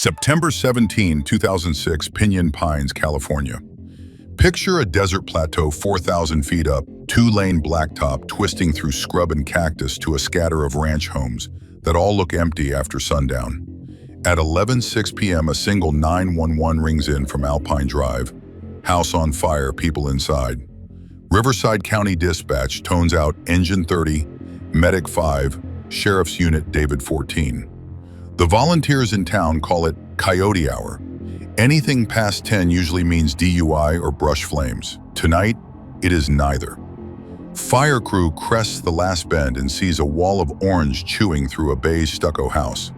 September 17, 2006, Pinyon Pines, California. Picture a desert plateau 4,000 feet up, two-lane blacktop twisting through scrub and cactus to a scatter of ranch homes that all look empty after sundown. At 11:06 p.m., a single 911 rings in from Alpine Drive. House on fire, people inside. Riverside County Dispatch tones out Engine 30, Medic 5, Sheriff's Unit David 14. The volunteers in town call it Coyote Hour. Anything past 10 usually means DUI or brush flames. Tonight, it is neither. Fire crew crests the last bend and sees a wall of orange chewing through a beige stucco house.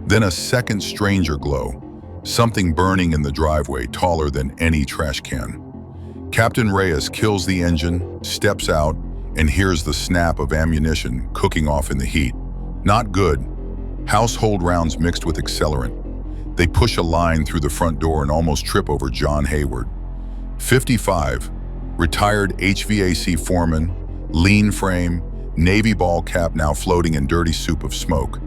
Then a second stranger glow, something burning in the driveway taller than any trash can. Captain Reyes kills the engine, steps out, and hears the snap of ammunition cooking off in the heat. Not good. Household rounds mixed with accelerant. They push a line through the front door and almost trip over Jon Hayward. 55, retired HVAC foreman, lean frame, navy ball cap now floating in dirty soup of smoke.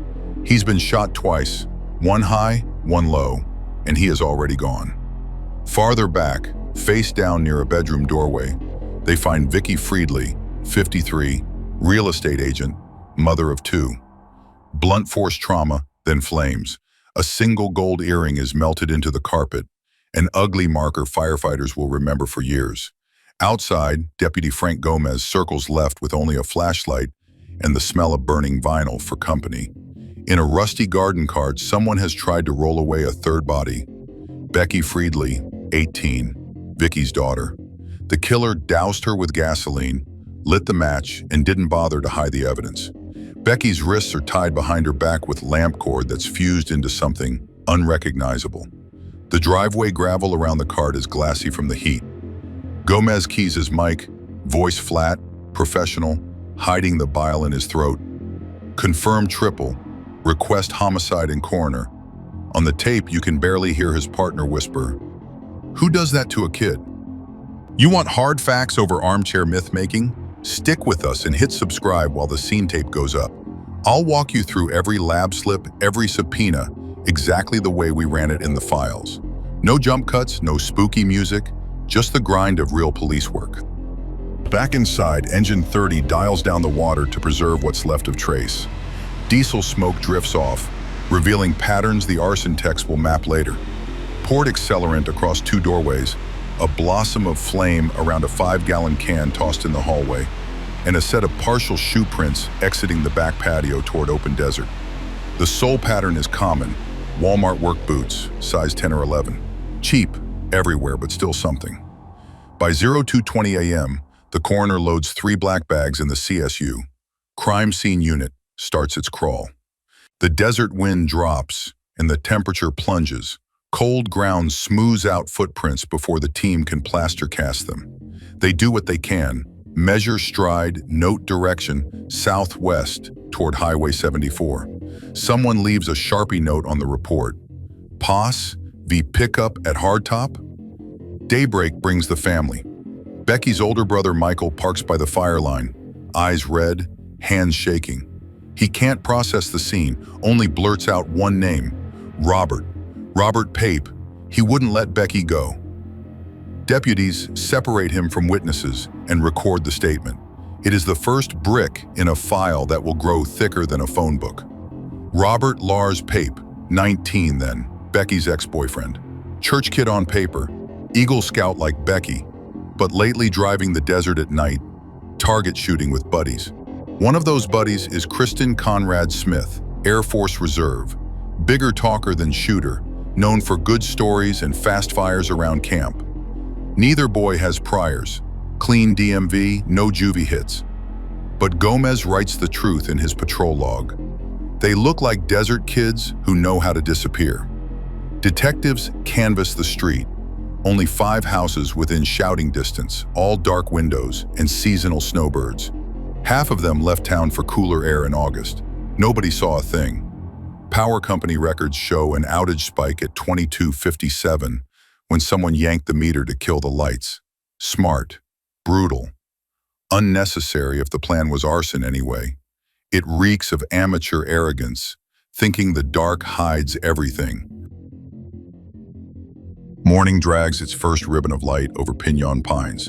He's been shot twice, one high, one low, and he is already gone. Farther back, face down near a bedroom doorway, they find Vicki Friedli, 53, real estate agent, mother of two. Blunt force trauma, then flames. A single gold earring is melted into the carpet, an ugly marker firefighters will remember for years. Outside, Deputy Frank Gomez circles left with only a flashlight and the smell of burning vinyl for company. In a rusty garden cart, someone has tried to roll away a third body. Becky Friedli, 18, Vicki's daughter. The killer doused her with gasoline, lit the match, and didn't bother to hide the evidence. Becky's wrists are tied behind her back with lamp cord that's fused into something unrecognizable. The driveway gravel around the cart is glassy from the heat. Gomez keys his mic, voice flat, professional, hiding the bile in his throat. Confirm triple, request homicide and coroner. On the tape, you can barely hear his partner whisper, "Who does that to a kid?" You want hard facts over armchair myth-making? Stick with us and hit subscribe while the scene tape goes up. I'll walk you through every lab slip, every subpoena, exactly the way we ran it in the files. No jump cuts, no spooky music, just the grind of real police work. Back inside, Engine 30 dials down the water to preserve what's left of trace. Diesel smoke drifts off, revealing patterns the arson techs will map later. Poured accelerant across two doorways, a blossom of flame around a 5-gallon can tossed in the hallway, and a set of partial shoe prints exiting the back patio toward open desert. The sole pattern is common, Walmart work boots, size 10 or 11. Cheap, everywhere, but still something. By 02:20 a.m., the coroner loads 3 black bags in the CSU. Crime scene unit starts its crawl. The desert wind drops, and the temperature plunges. Cold ground smooths out footprints before the team can plaster cast them. They do what they can, measure stride, note direction, southwest toward Highway 74. Someone leaves a Sharpie note on the report. Pos v. pickup at Hardtop? Daybreak brings the family. Becky's older brother Michael parks by the fire line, eyes red, hands shaking. He can't process the scene, only blurts out one name, Robert Pape. He wouldn't let Becky go. Deputies separate him from witnesses and record the statement. It is the first brick in a file that will grow thicker than a phone book. Robert Lars Pape, 19 then, Becky's ex-boyfriend. Church kid on paper, Eagle Scout like Becky, but lately driving the desert at night, target shooting with buddies. One of those buddies is Conrad Smith, Air Force Reserve, bigger talker than shooter, known for good stories and fast fires around camp. Neither boy has priors, clean DMV, no juvie hits. But Gomez writes the truth in his patrol log. They look like desert kids who know how to disappear. Detectives canvass the street. Only 5 houses within shouting distance, all dark windows and seasonal snowbirds. Half of them left town for cooler air in August. Nobody saw a thing. Power company records show an outage spike at 22:57 when someone yanked the meter to kill the lights. Smart, brutal, unnecessary if the plan was arson anyway. It reeks of amateur arrogance, thinking the dark hides everything. Morning drags its first ribbon of light over pinyon pines,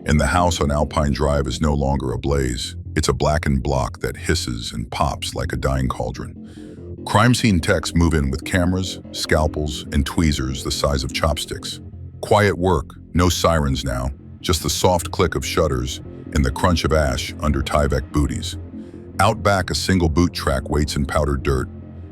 and the house on Alpine Drive is no longer ablaze. It's a blackened block that hisses and pops like a dying cauldron. Crime scene techs move in with cameras, scalpels, and tweezers the size of chopsticks. Quiet work, no sirens now, just the soft click of shutters and the crunch of ash under Tyvek booties. Out back, a single boot track waits in powdered dirt,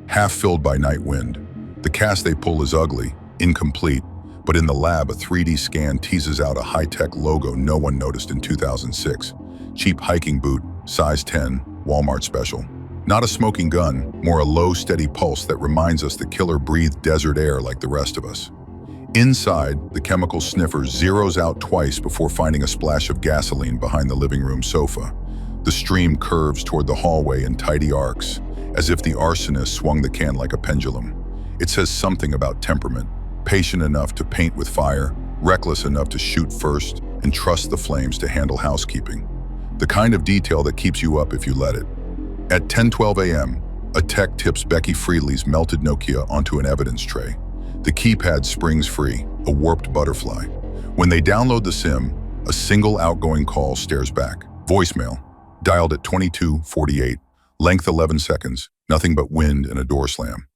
half filled by night wind. The cast they pull is ugly, incomplete, but in the lab, a 3D scan teases out a high-tech logo no one noticed in 2006. Cheap hiking boot, size 10, Walmart special. Not a smoking gun, more a low, steady pulse that reminds us the killer breathed desert air like the rest of us. Inside, the chemical sniffer zeroes out twice before finding a splash of gasoline behind the living room sofa. The stream curves toward the hallway in tidy arcs, as if the arsonist swung the can like a pendulum. It says something about temperament, patient enough to paint with fire, reckless enough to shoot first, and trust the flames to handle housekeeping. The kind of detail that keeps you up if you let it. At 10:12 a.m., a tech tips Becky Friedli's melted Nokia onto an evidence tray. The keypad springs free, a warped butterfly. When they download the SIM, a single outgoing call stares back. Voicemail, dialed at 22:48, length 11 seconds, nothing but wind and a door slam.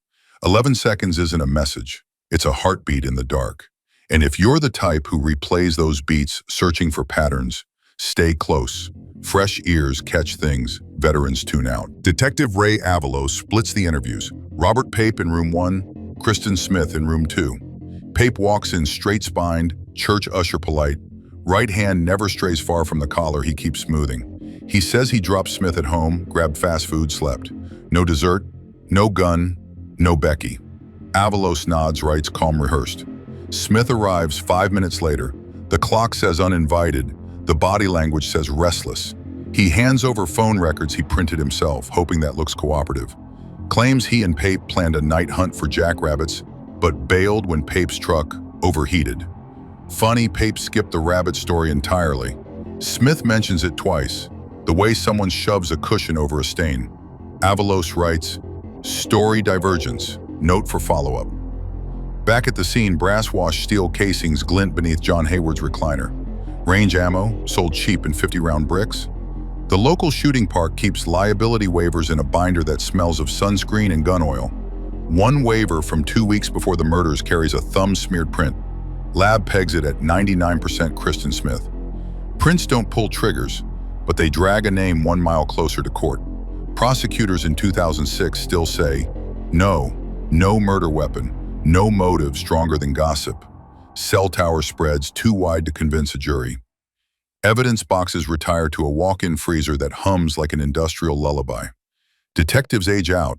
11 seconds isn't a message. It's a heartbeat in the dark. And if you're the type who replays those beats searching for patterns, stay close. Fresh ears catch things, veterans tune out. Detective Ray Avalos splits the interviews. Robert Pape in room 1, Cristin Smith in room 2. Pape walks in straight-spined, church usher polite. Right hand never strays far from the collar he keeps smoothing. He says he dropped Smith at home, grabbed fast food, slept. No dessert, no gun, no Becky. Avalos nods, writes calm, rehearsed. Smith arrives 5 minutes later. The clock says uninvited. The body language says restless. He hands over phone records he printed himself, hoping that looks cooperative. Claims he and Pape planned a night hunt for jackrabbits, but bailed when Pape's truck overheated. Funny, Pape skipped the rabbit story entirely. Smith mentions it twice, the way someone shoves a cushion over a stain. Avalos writes, story divergence. Note for follow-up. Back at the scene, brass-washed steel casings glint beneath Jon Hayward's recliner. Range ammo, sold cheap in 50-round bricks. The local shooting park keeps liability waivers in a binder that smells of sunscreen and gun oil. One waiver from 2 weeks before the murders carries a thumb-smeared print. Lab pegs it at 99% Cristin Smith. Prints don't pull triggers, but they drag a name 1 mile closer to court. Prosecutors in 2006 still say, no murder weapon, no motive stronger than gossip. Cell tower spreads too wide to convince a jury. Evidence boxes retire to a walk-in freezer that hums like an industrial lullaby. Detectives age out.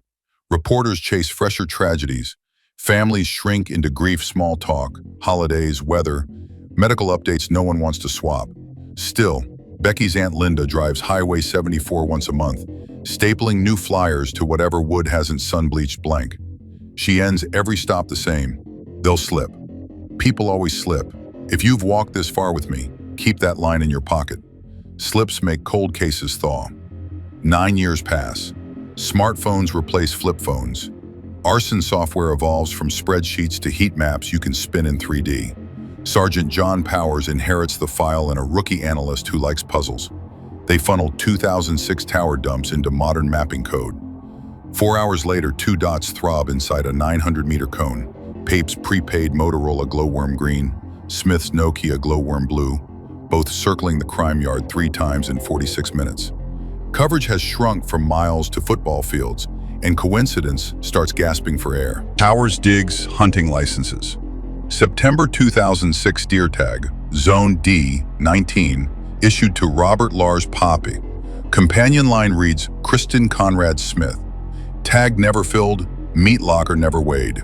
Reporters chase fresher tragedies. Families shrink into grief, small talk, holidays, weather, medical updates no one wants to swap. Still, Becky's Aunt Linda drives Highway 74 once a month, stapling new flyers to whatever wood hasn't sun-bleached blank. She ends every stop the same. They'll slip. People always slip. If you've walked this far with me, keep that line in your pocket. Slips make cold cases thaw. 9 years pass. Smartphones replace flip phones. Arson software evolves from spreadsheets to heat maps you can spin in 3D. Sergeant John Powers inherits the file and a rookie analyst who likes puzzles. They funnel 2006 tower dumps into modern mapping code. 4 hours later, 2 dots throb inside a 900-meter cone. Pape's prepaid Motorola glowworm green, Smith's Nokia glowworm blue, both circling the crime yard 3 times in 46 minutes. Coverage has shrunk from miles to football fields, and coincidence starts gasping for air. Towers digs hunting licenses. September 2006 deer tag, Zone D, 19, issued to Robert Lars Pape. Companion line reads, Cristin Conrad Smith. Tag never filled, meat locker never weighed.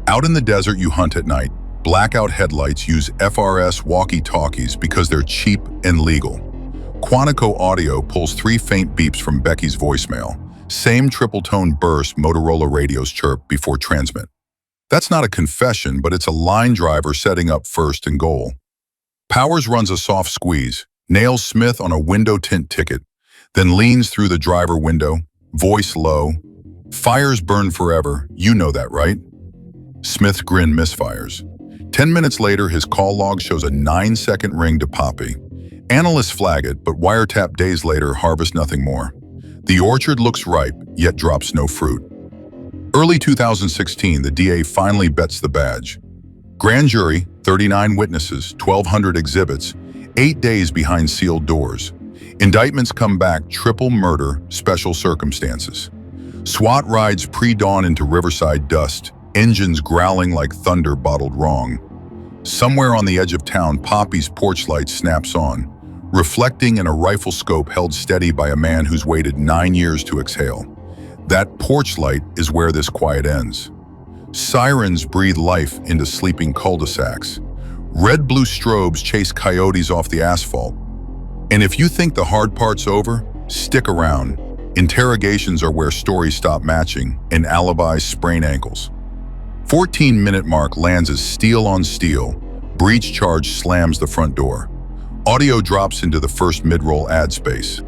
Out in the desert you hunt at night. Blackout headlights use FRS walkie-talkies because they're cheap and legal. Quantico Audio pulls 3 faint beeps from Becky's voicemail. Same triple-tone burst Motorola radios chirp before transmit. That's not a confession, but it's a line driver setting up first and goal. Powers runs a soft squeeze, nails Smith on a window tint ticket, then leans through the driver window, voice low. Fires burn forever, you know that, right? Smith's grin misfires. 10 minutes later, his call log shows a 9-second ring to Pape. Analysts flag it, but wiretap days later harvest nothing more. The orchard looks ripe, yet drops no fruit. Early 2016, the DA finally bets the badge. Grand jury, 39 witnesses, 1,200 exhibits, 8 days behind sealed doors. Indictments come back: triple murder, special circumstances. SWAT rides pre-dawn into Riverside dust, engines growling like thunder bottled wrong. Somewhere on the edge of town, Pape's porch light snaps on, reflecting in a rifle scope held steady by a man who's waited 9 years to exhale. That porch light is where this quiet ends. Sirens breathe life into sleeping cul-de-sacs. Red-blue strobes chase coyotes off the asphalt. And if you think the hard part's over, stick around. Interrogations are where stories stop matching and alibis sprain ankles. 14-minute mark lands as steel on steel. Breach charge slams the front door. Audio drops into the first mid-roll ad space.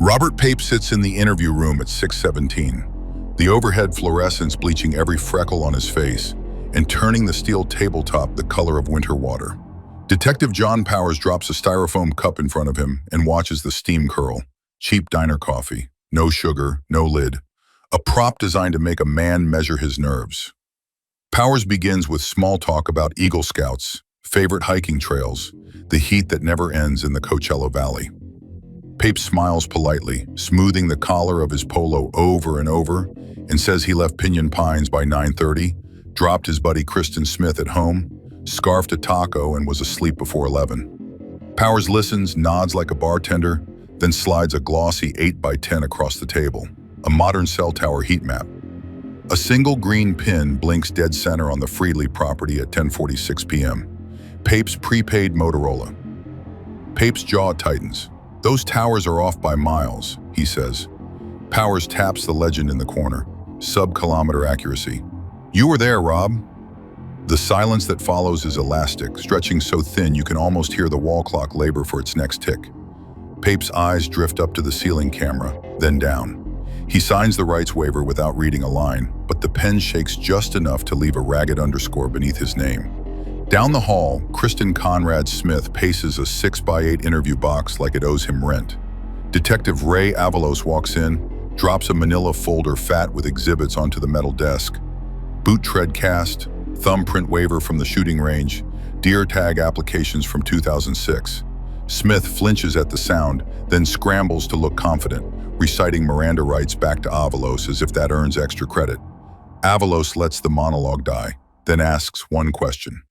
Robert Pape sits in the interview room at 6:17. The overhead fluorescence bleaching every freckle on his face and turning the steel tabletop the color of winter water. Detective John Powers drops a styrofoam cup in front of him and watches the steam curl. Cheap diner coffee. No sugar, no lid. A prop designed to make a man measure his nerves. Powers begins with small talk about Eagle Scouts, favorite hiking trails, the heat that never ends in the Coachella Valley. Pape smiles politely, smoothing the collar of his polo over and over, and says he left Pinyon Pines by 9:30, dropped his buddy Cristin Smith at home, scarfed a taco, and was asleep before 11. Powers listens, nods like a bartender, then slides a glossy 8x10 across the table, a modern cell tower heat map. A single green pin blinks dead center on the Friedli property at 10:46 p.m. Pape's prepaid Motorola. Pape's jaw tightens. Those towers are off by miles, he says. Powers taps the legend in the corner. Sub-kilometer accuracy. You were there, Rob. The silence that follows is elastic, stretching so thin you can almost hear the wall clock labor for its next tick. Pape's eyes drift up to the ceiling camera, then down. He signs the rights waiver without reading a line, but the pen shakes just enough to leave a ragged underscore beneath his name. Down the hall, Conrad Smith paces a 6x8 interview box like it owes him rent. Detective Ray Avalos walks in, drops a manila folder fat with exhibits onto the metal desk. Boot tread cast, thumbprint waiver from the shooting range, deer tag applications from 2006. Smith flinches at the sound, then scrambles to look confident, reciting Miranda rights back to Avalos as if that earns extra credit. Avalos lets the monologue die, then asks one question.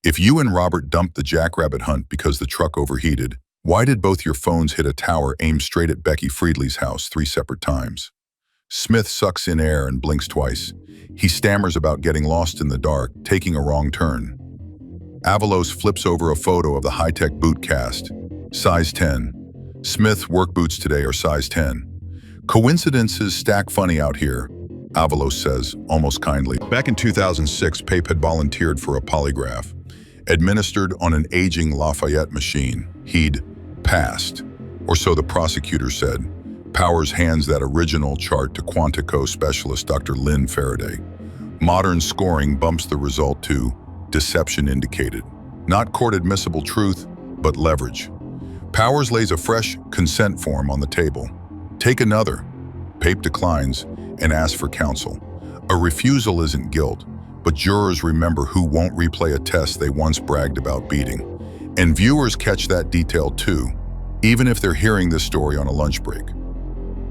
If you and Robert dumped the jackrabbit hunt because the truck overheated, why did both your phones hit a tower aimed straight at Becky Friedli's house 3 separate times? Smith sucks in air and blinks twice. He stammers about getting lost in the dark, taking a wrong turn. Avalos flips over a photo of the high-tech boot cast. Size 10. Smith work boots today are size 10. Coincidences stack funny out here, Avalos says, almost kindly. Back in 2006, Pape had volunteered for a polygraph. Administered on an aging Lafayette machine. He'd passed, or so the prosecutor said. Powers hands that original chart to Quantico specialist Dr. Lynn Faraday. Modern scoring bumps the result to deception indicated. Not court-admissible truth, but leverage. Powers lays a fresh consent form on the table. Take another. Pape declines and asks for counsel. A refusal isn't guilt, but jurors remember who won't replay a test they once bragged about beating. And viewers catch that detail too, even if they're hearing this story on a lunch break.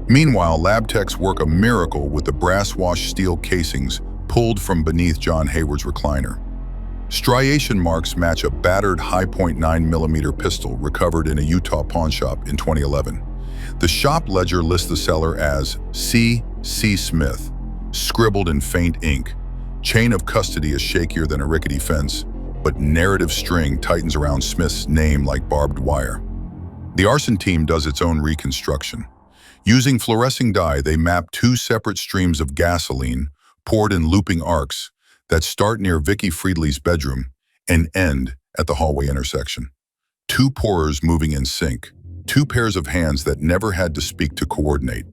Meanwhile, lab techs work a miracle with the brass-washed steel casings pulled from beneath Jon Hayward's recliner. Striation marks match a battered .9mm pistol recovered in a Utah pawn shop in 2011. The shop ledger lists the seller as C.C. Smith, scribbled in faint ink. Chain of custody is shakier than a rickety fence, but narrative string tightens around Smith's name like barbed wire. The arson team does its own reconstruction. Using fluorescing dye, they map 2 separate streams of gasoline poured in looping arcs that start near Vicki Friedli's bedroom and end at the hallway intersection. 2 pourers moving in sync, 2 pairs of hands that never had to speak to coordinate.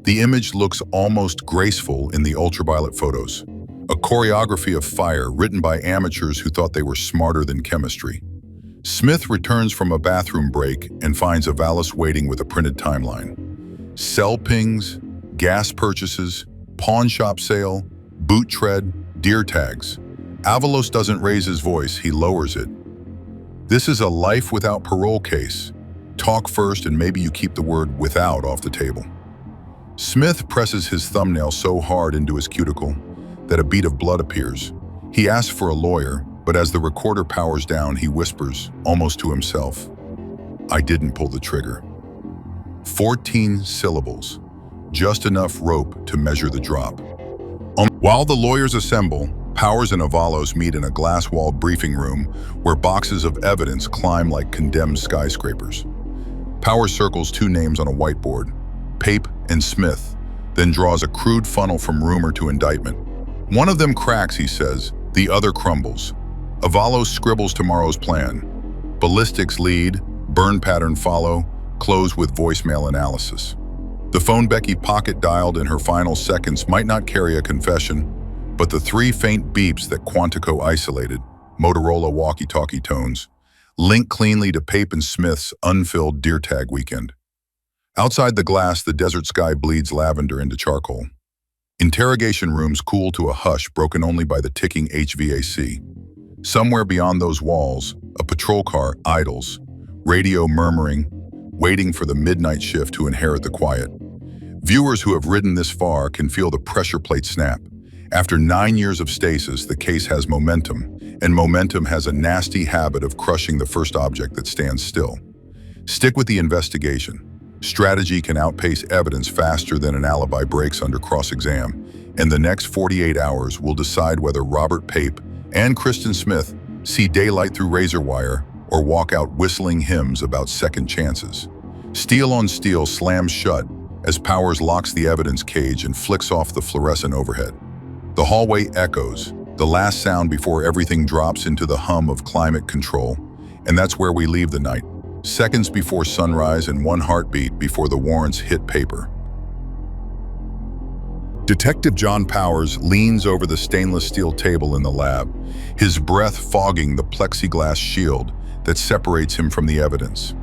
The image looks almost graceful in the ultraviolet photos. A choreography of fire written by amateurs who thought they were smarter than chemistry. Smith returns from a bathroom break and finds Avalos waiting with a printed timeline. Cell pings, gas purchases, pawn shop sale, boot tread, deer tags. Avalos doesn't raise his voice, he lowers it. This is a life without parole case. Talk first and maybe you keep the word without off the table. Smith presses his thumbnail so hard into his cuticle that a bead of blood appears. He asks for a lawyer, but as the recorder powers down, he whispers, almost to himself, "I didn't pull the trigger." 14 syllables, just enough rope to measure the drop. While the lawyers assemble, Powers and Avalos meet in a glass-walled briefing room where boxes of evidence climb like condemned skyscrapers. Powers circles two names on a whiteboard, Pape and Smith, then draws a crude funnel from rumor to indictment. One of them cracks, he says, the other crumbles. Avalos scribbles tomorrow's plan. Ballistics lead, burn pattern follow, close with voicemail analysis. The phone Becky pocket-dialed in her final seconds might not carry a confession, but the three faint beeps that Quantico isolated, Motorola walkie-talkie tones, link cleanly to Pape and Smith's unfilled deer tag weekend. Outside the glass, the desert sky bleeds lavender into charcoal. Interrogation rooms cool to a hush broken only by the ticking HVAC. Somewhere beyond those walls, a patrol car idles, radio murmuring, waiting for the midnight shift to inherit the quiet. Viewers who have ridden this far can feel the pressure plate snap. After 9 years of stasis, the case has momentum, and momentum has a nasty habit of crushing the first object that stands still. Stick with the investigation. Strategy can outpace evidence faster than an alibi breaks under cross-exam, and the next 48 hours will decide whether Robert Pape and Cristin Smith see daylight through razor wire or walk out whistling hymns about second chances. Steel on steel slams shut as Powers locks the evidence cage and flicks off the fluorescent overhead. The hallway echoes, the last sound before everything drops into the hum of climate control, and that's where we leave the night. Seconds before sunrise and one heartbeat before the warrants hit paper. Detective Jon Powers leans over the stainless steel table in the lab, his breath fogging the plexiglass shield that separates him from the evidence.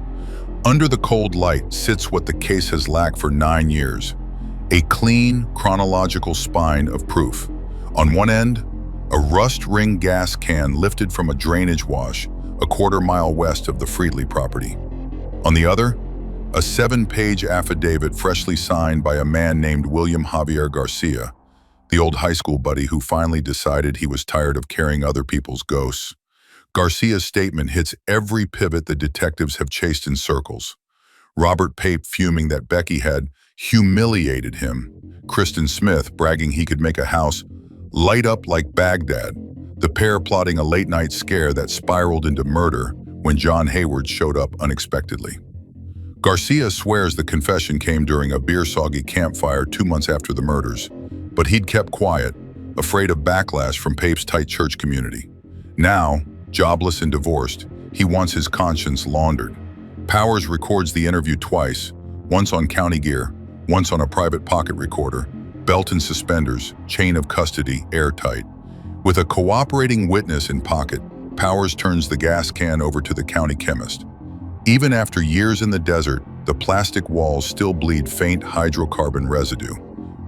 Under the cold light sits what the case has lacked for 9 years, a clean, chronological spine of proof. On one end, a rust-ringed gas can lifted from a drainage wash a quarter-mile west of the Friedli property. On the other, a 7-page affidavit freshly signed by a man named William Javier Garcia, the old high school buddy who finally decided he was tired of carrying other people's ghosts. Garcia's statement hits every pivot the detectives have chased in circles. Robert Pape fuming that Becky had humiliated him. Cristin Smith bragging he could make a house light up like Baghdad. The pair plotting a late-night scare that spiraled into murder when Jon Hayward showed up unexpectedly. Garcia swears the confession came during a beer-soggy campfire 2 months after the murders, but he'd kept quiet, afraid of backlash from Pape's tight church community. Now, jobless and divorced, he wants his conscience laundered. Powers records the interview twice, once on county gear, once on a private pocket recorder, belt and suspenders, chain of custody, airtight. With a cooperating witness in pocket, Powers turns the gas can over to the county chemist. Even after years in the desert, the plastic walls still bleed faint hydrocarbon residue.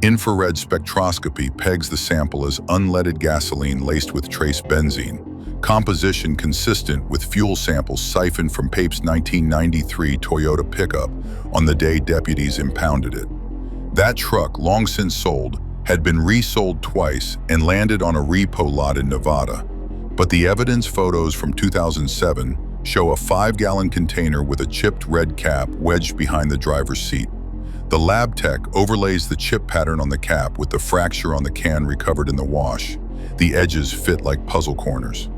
Infrared spectroscopy pegs the sample as unleaded gasoline laced with trace benzene, composition consistent with fuel samples siphoned from Pape's 1993 Toyota pickup on the day deputies impounded it. That truck, long since sold, had been resold twice and landed on a repo lot in Nevada. But the evidence photos from 2007 show a 5-gallon container with a chipped red cap wedged behind the driver's seat. The lab tech overlays the chip pattern on the cap with the fracture on the can recovered in the wash. The edges fit like puzzle corners.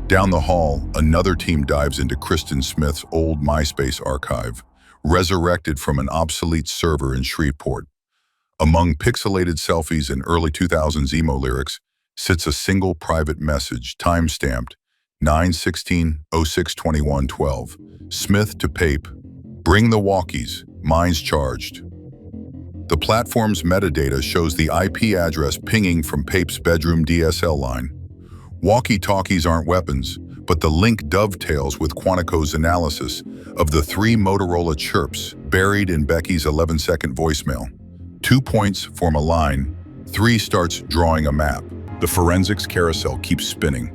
Down the hall, another team dives into Cristin Smith's old MySpace archive, resurrected from an obsolete server in Shreveport. Among pixelated selfies and early 2000s emo lyrics sits a single private message, time-stamped 9/16/06/21/12. Smith to Pape, bring the walkies, minds charged. The platform's metadata shows the IP address pinging from Pape's bedroom DSL line. Walkie-talkies aren't weapons, but the link dovetails with Quantico's analysis of the 3 Motorola chirps buried in Becky's 11-second voicemail. 2 points form a line, 3 starts drawing a map. The forensics carousel keeps spinning.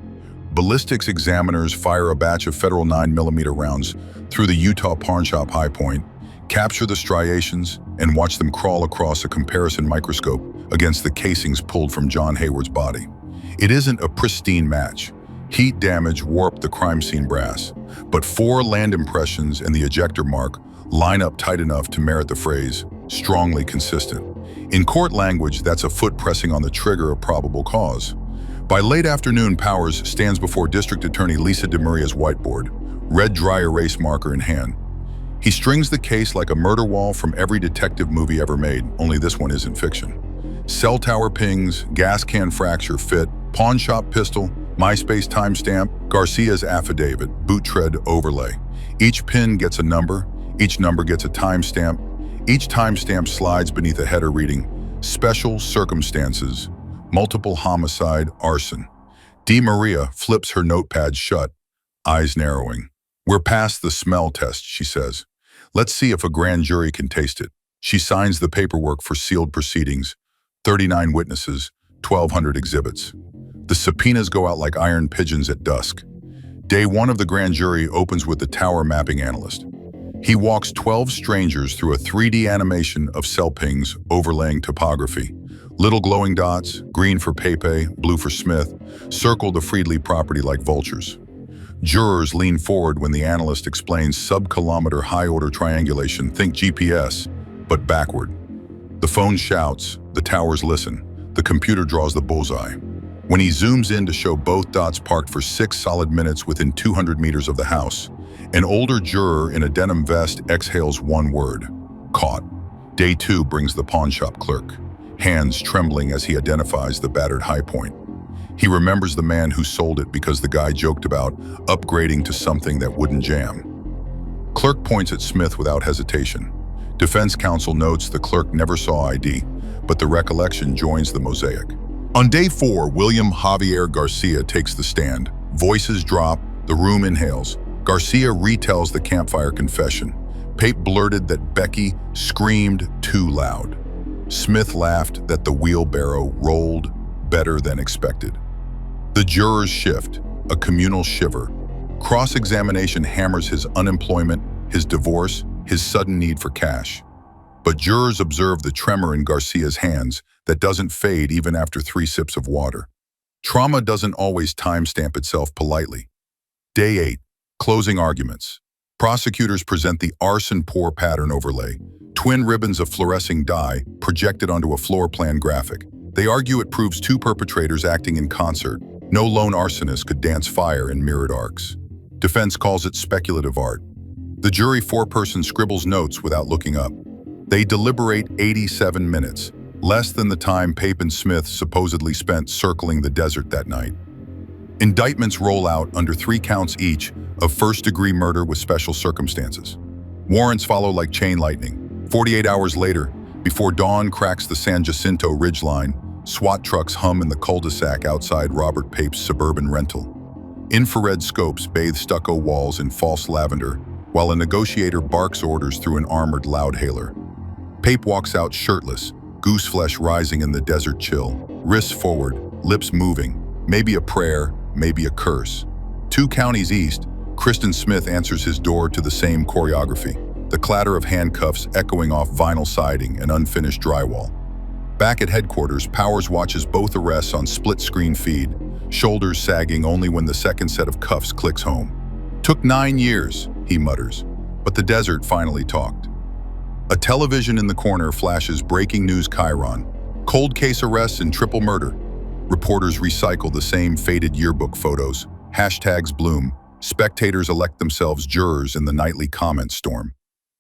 Ballistics examiners fire a batch of federal 9mm rounds through the Utah pawnshop high point, capture the striations, and watch them crawl across a comparison microscope against the casings pulled from Jon Hayward's body. It isn't a pristine match. Heat damage warped the crime scene brass, but 4 land impressions and the ejector mark line up tight enough to merit the phrase, strongly consistent. In court language, that's a foot pressing on the trigger of probable cause. By late afternoon, Powers stands before District Attorney Lisa DeMaria's whiteboard, red dry erase marker in hand. He strings the case like a murder wall from every detective movie ever made, only this one isn't fiction. Cell tower pings, gas can fracture fit, pawn shop pistol, MySpace timestamp, Garcia's affidavit, boot tread overlay. Each pin gets a number, each number gets a timestamp, each timestamp slides beneath a header reading, special circumstances, multiple homicide, arson. DeMaria flips her notepad shut, eyes narrowing. We're past the smell test, she says. Let's see if a grand jury can taste it. She signs the paperwork for sealed proceedings, 39 witnesses, 1,200 exhibits. The subpoenas go out like iron pigeons at dusk. Day 1 of the grand jury opens with the tower mapping analyst. He walks 12 strangers through a 3D animation of cell pings overlaying topography. Little glowing dots, green for Pape, blue for Smith, circle the Friedli property like vultures. Jurors lean forward when the analyst explains sub-kilometer high-order triangulation, think GPS, but backward. The phone shouts, the towers listen, the computer draws the bullseye. When he zooms in to show both dots parked for 6 solid minutes within 200 meters of the house, an older juror in a denim vest exhales one word, caught. Day 2 brings the pawnshop clerk, hands trembling as he identifies the battered high point. He remembers the man who sold it because the guy joked about upgrading to something that wouldn't jam. Clerk points at Smith without hesitation. Defense counsel notes the clerk never saw ID, but the recollection joins the mosaic. On day 4, William Javier Garcia takes the stand. Voices drop, the room inhales. Garcia retells the campfire confession. Pape blurted that Becky screamed too loud. Smith laughed that the wheelbarrow rolled better than expected. The jurors shift, a communal shiver. Cross-examination hammers his unemployment, his divorce, his sudden need for cash. But jurors observe the tremor in Garcia's hands that doesn't fade even after 3 sips of water. Trauma doesn't always timestamp itself politely. Day 8, closing arguments. Prosecutors present the arson pour pattern overlay, twin ribbons of fluorescing dye projected onto a floor plan graphic. They argue it proves 2 perpetrators acting in concert. No lone arsonist could dance fire in mirrored arcs. Defense calls it speculative art. The jury 4-person scribbles notes without looking up. They deliberate 87 minutes, less than the time Pape and Smith supposedly spent circling the desert that night. Indictments roll out under 3 counts each of first-degree murder with special circumstances. Warrants follow like chain lightning. 48 hours later, before dawn cracks the San Jacinto ridgeline, SWAT trucks hum in the cul-de-sac outside Robert Pape's suburban rental. Infrared scopes bathe stucco walls in false lavender, while a negotiator barks orders through an armored loudhailer. Pape walks out shirtless, goose flesh rising in the desert chill, wrists forward, lips moving, maybe a prayer, maybe a curse. 2 counties east, Cristin Smith answers his door to the same choreography, the clatter of handcuffs echoing off vinyl siding and unfinished drywall. Back at headquarters, Powers watches both arrests on split-screen feed, shoulders sagging only when the second set of cuffs clicks home. Took 9 years, he mutters, but the desert finally talked. A television in the corner flashes breaking news chyron. Cold case arrests and triple murder. Reporters recycle the same faded yearbook photos. Hashtags bloom. Spectators elect themselves jurors in the nightly comment storm.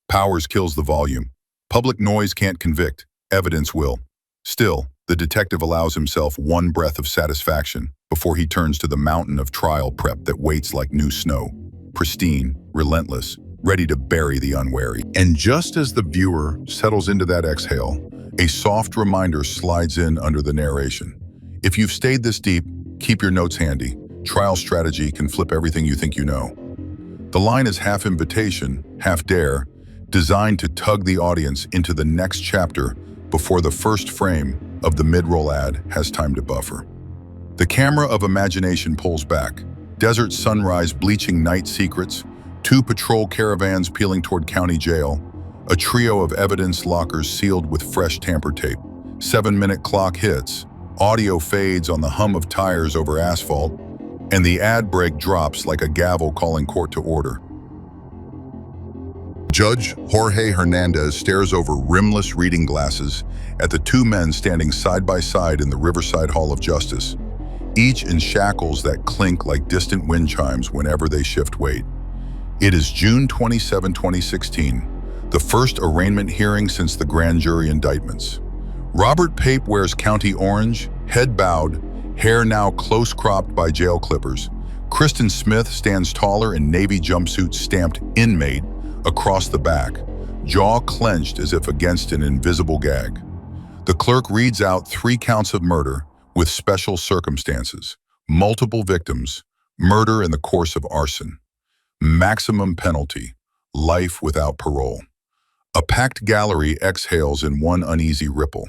Powers kills the volume. Public noise can't convict. Evidence will. Still, the detective allows himself one breath of satisfaction before he turns to the mountain of trial prep that waits like new snow. Pristine, relentless, ready to bury the unwary. And just as the viewer settles into that exhale, A soft reminder slides in under the narration. If you've stayed this deep, keep your notes handy. Trial strategy can flip everything you think you know. The line is half invitation, half dare, designed to tug the audience into the next chapter before the first frame of the mid-roll ad has time to buffer. The camera of imagination pulls back. Desert sunrise, bleaching night secrets, 2 patrol caravans peeling toward county jail, a trio of evidence lockers sealed with fresh tamper tape. 7-minute clock hits, audio fades on the hum of tires over asphalt, and the ad break drops like a gavel calling court to order. Judge Jorge Hernandez stares over rimless reading glasses at the 2 men standing side by side in the Riverside Hall of Justice, each in shackles that clink like distant wind chimes whenever they shift weight. It is June 27, 2016, the first arraignment hearing since the grand jury indictments. Robert Pape wears county orange, head bowed, hair now close cropped by jail clippers. Cristin Smith stands taller in navy jumpsuit stamped inmate across the back, jaw clenched as if against an invisible gag. The clerk reads out 3 counts of murder with special circumstances, multiple victims, murder in the course of arson. Maximum penalty, life without parole. A packed gallery exhales in one uneasy ripple.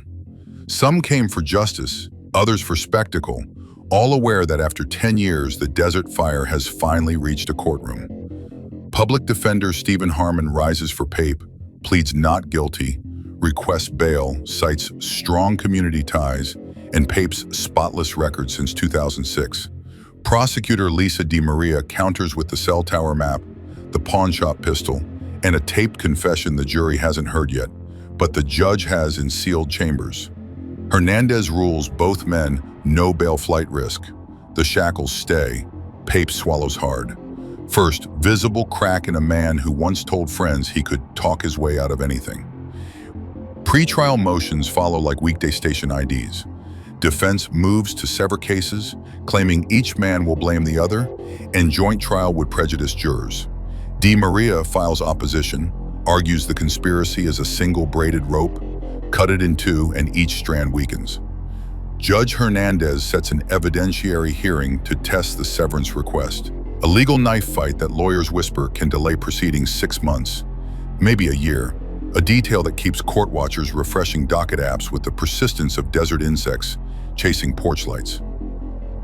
Some came for justice, others for spectacle, all aware that after 10 years, the desert fire has finally reached a courtroom. Public defender Stephen Harmon rises for Pape, pleads not guilty, requests bail, cites strong community ties, and Pape's spotless record since 2006. Prosecutor Lisa DeMaria counters with the cell tower map, the pawn shop pistol, and a taped confession the jury hasn't heard yet, but the judge has in sealed chambers. Hernandez rules both men no bail flight risk. The shackles stay. Pape swallows hard. First, visible crack in a man who once told friends he could talk his way out of anything. Pre-trial motions follow like weekday station IDs. Defense moves to sever cases, claiming each man will blame the other, and joint trial would prejudice jurors. DeMaria files opposition, argues the conspiracy is a single braided rope, cut it in 2, and each strand weakens. Judge Hernandez sets an evidentiary hearing to test the severance request. A legal knife fight that lawyers whisper can delay proceedings 6 months, maybe a year, a detail that keeps court watchers refreshing docket apps with the persistence of desert insects chasing porch lights.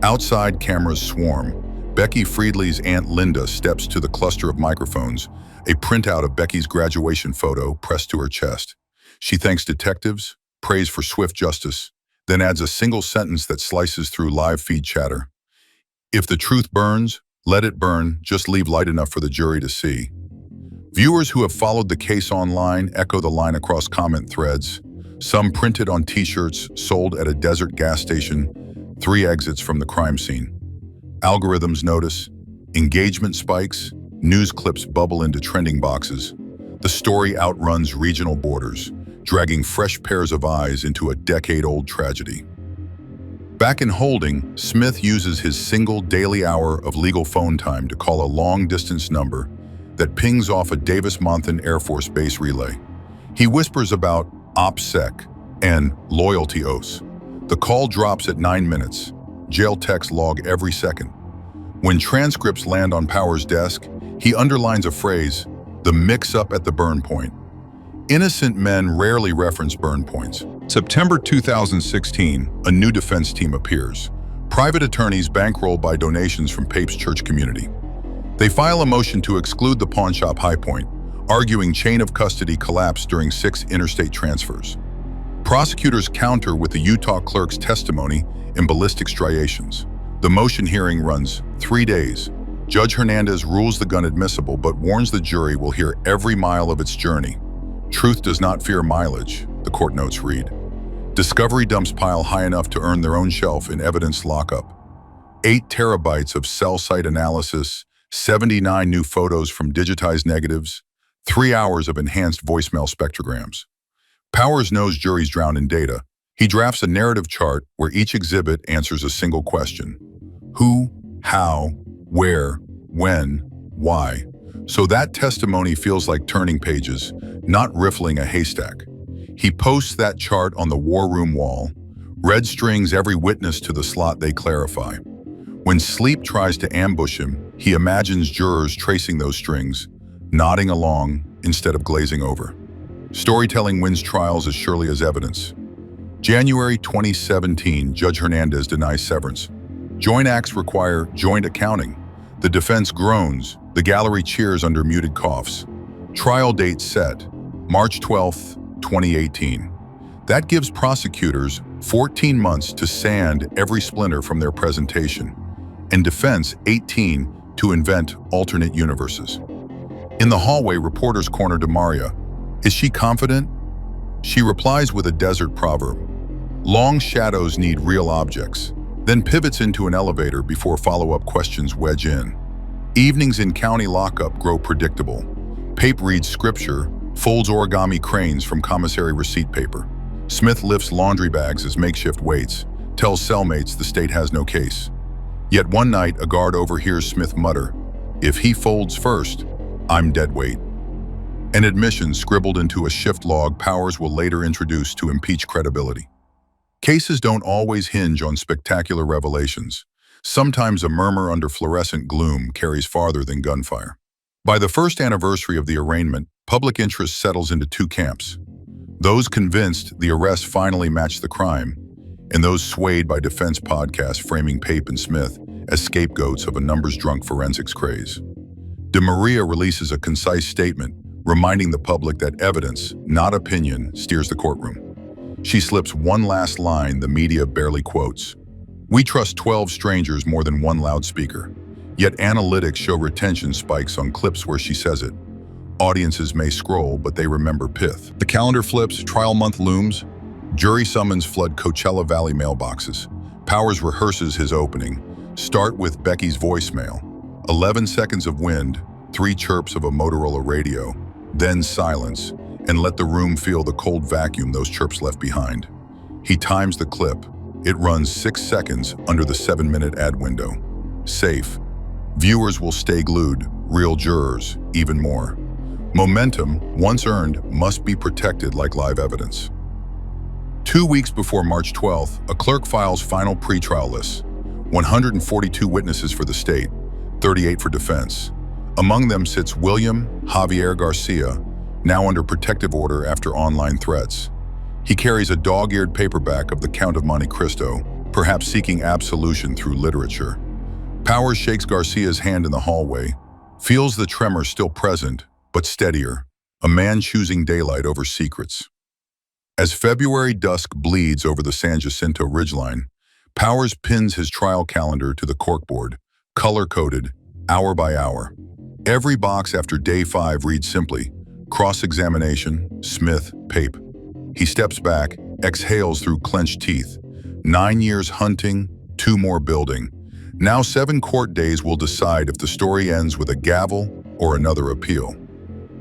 Outside, cameras swarm. Becky Friedli's Aunt Linda steps to the cluster of microphones, a printout of Becky's graduation photo pressed to her chest. She thanks detectives, prays for swift justice, then adds a single sentence that slices through live feed chatter. If the truth burns, let it burn, just leave light enough for the jury to see. Viewers who have followed the case online echo the line across comment threads, some printed on t-shirts sold at a desert gas station, 3 exits from the crime scene. Algorithms notice, engagement spikes, news clips bubble into trending boxes. The story outruns regional borders, dragging fresh pairs of eyes into a decade-old tragedy. Back in holding, Smith uses his single daily hour of legal phone time to call a long-distance number that pings off a Davis-Monthan Air Force Base relay. He whispers about OPSEC and loyalty oaths. The call drops at 9 minutes. Jail techs log every second. When transcripts land on Power's desk, he underlines a phrase, the mix-up at the burn point. Innocent men rarely reference burn points. September 2016, a new defense team appears. Private attorneys bankrolled by donations from Pape's church community. They file a motion to exclude the pawn shop High Point, arguing chain of custody collapsed during 6 interstate transfers. Prosecutors counter with the Utah clerk's testimony in ballistic striations. The motion hearing runs 3 days. Judge Hernandez rules the gun admissible but warns the jury will hear every mile of its journey. Truth does not fear mileage, the court notes read. Discovery dumps pile high enough to earn their own shelf in evidence lockup. 8 terabytes of cell site analysis, 79 new photos from digitized negatives, 3 hours of enhanced voicemail spectrograms. Powers knows juries drown in data. He drafts a narrative chart where each exhibit answers a single question. Who, how, where, when, why. So that testimony feels like turning pages, not riffling a haystack. He posts that chart on the war room wall. Red strings every witness to the slot they clarify. When sleep tries to ambush him, he imagines jurors tracing those strings, nodding along instead of glazing over. Storytelling wins trials as surely as evidence. January 2017, Judge Hernandez denies severance. Joint acts require joint accounting. The defense groans. The gallery cheers under muted coughs. Trial date set, March 12, 2018. That gives prosecutors 14 months to sand every splinter from their presentation, and defense 18 to invent alternate universes. In the hallway, reporters corner DeMaria. Is she confident? She replies with a desert proverb. Long shadows need real objects, then pivots into an elevator before follow-up questions wedge in. Evenings in county lockup grow predictable. Pape reads scripture, folds origami cranes from commissary receipt paper. Smith lifts laundry bags as makeshift weights, tells cellmates the state has no case. Yet one night, a guard overhears Smith mutter, "If he folds first, I'm dead weight." An admission scribbled into a shift log Powers will later introduce to impeach credibility. Cases don't always hinge on spectacular revelations. Sometimes a murmur under fluorescent gloom carries farther than gunfire. By the first anniversary of the arraignment, public interest settles into two camps. Those convinced the arrest finally matched the crime, and those swayed by defense podcasts framing Pape and Smith as scapegoats of a numbers-drunk forensics craze. DeMaria releases a concise statement reminding the public that evidence, not opinion, steers the courtroom. She slips one last line the media barely quotes. We trust 12 strangers more than one loudspeaker. Yet analytics show retention spikes on clips where she says it. Audiences may scroll, but they remember pith. The calendar flips, trial month looms. Jury summons flood Coachella Valley mailboxes. Powers rehearses his opening. Start with Becky's voicemail. 11 seconds of wind, 3 chirps of a Motorola radio, then silence, and let the room feel the cold vacuum those chirps left behind. He times the clip. It runs 6 seconds under the 7-minute ad window. Safe. Viewers will stay glued, real jurors, even more. Momentum, once earned, must be protected like live evidence. 2 weeks before March 12th, a clerk files final pretrial lists. 142 witnesses for the state, 38 for defense. Among them sits William Javier Garcia, now under protective order after online threats. He carries a dog-eared paperback of the Count of Monte Cristo, perhaps seeking absolution through literature. Powers shakes Garcia's hand in the hallway, feels the tremor still present, but steadier, a man choosing daylight over secrets. As February dusk bleeds over the San Jacinto ridgeline, Powers pins his trial calendar to the corkboard, color-coded, hour by hour. Every box after day 5 reads simply, cross-examination, Smith, Pape. He steps back, exhales through clenched teeth. 9 years hunting, 2 more building. Now 7 court days will decide if the story ends with a gavel or another appeal.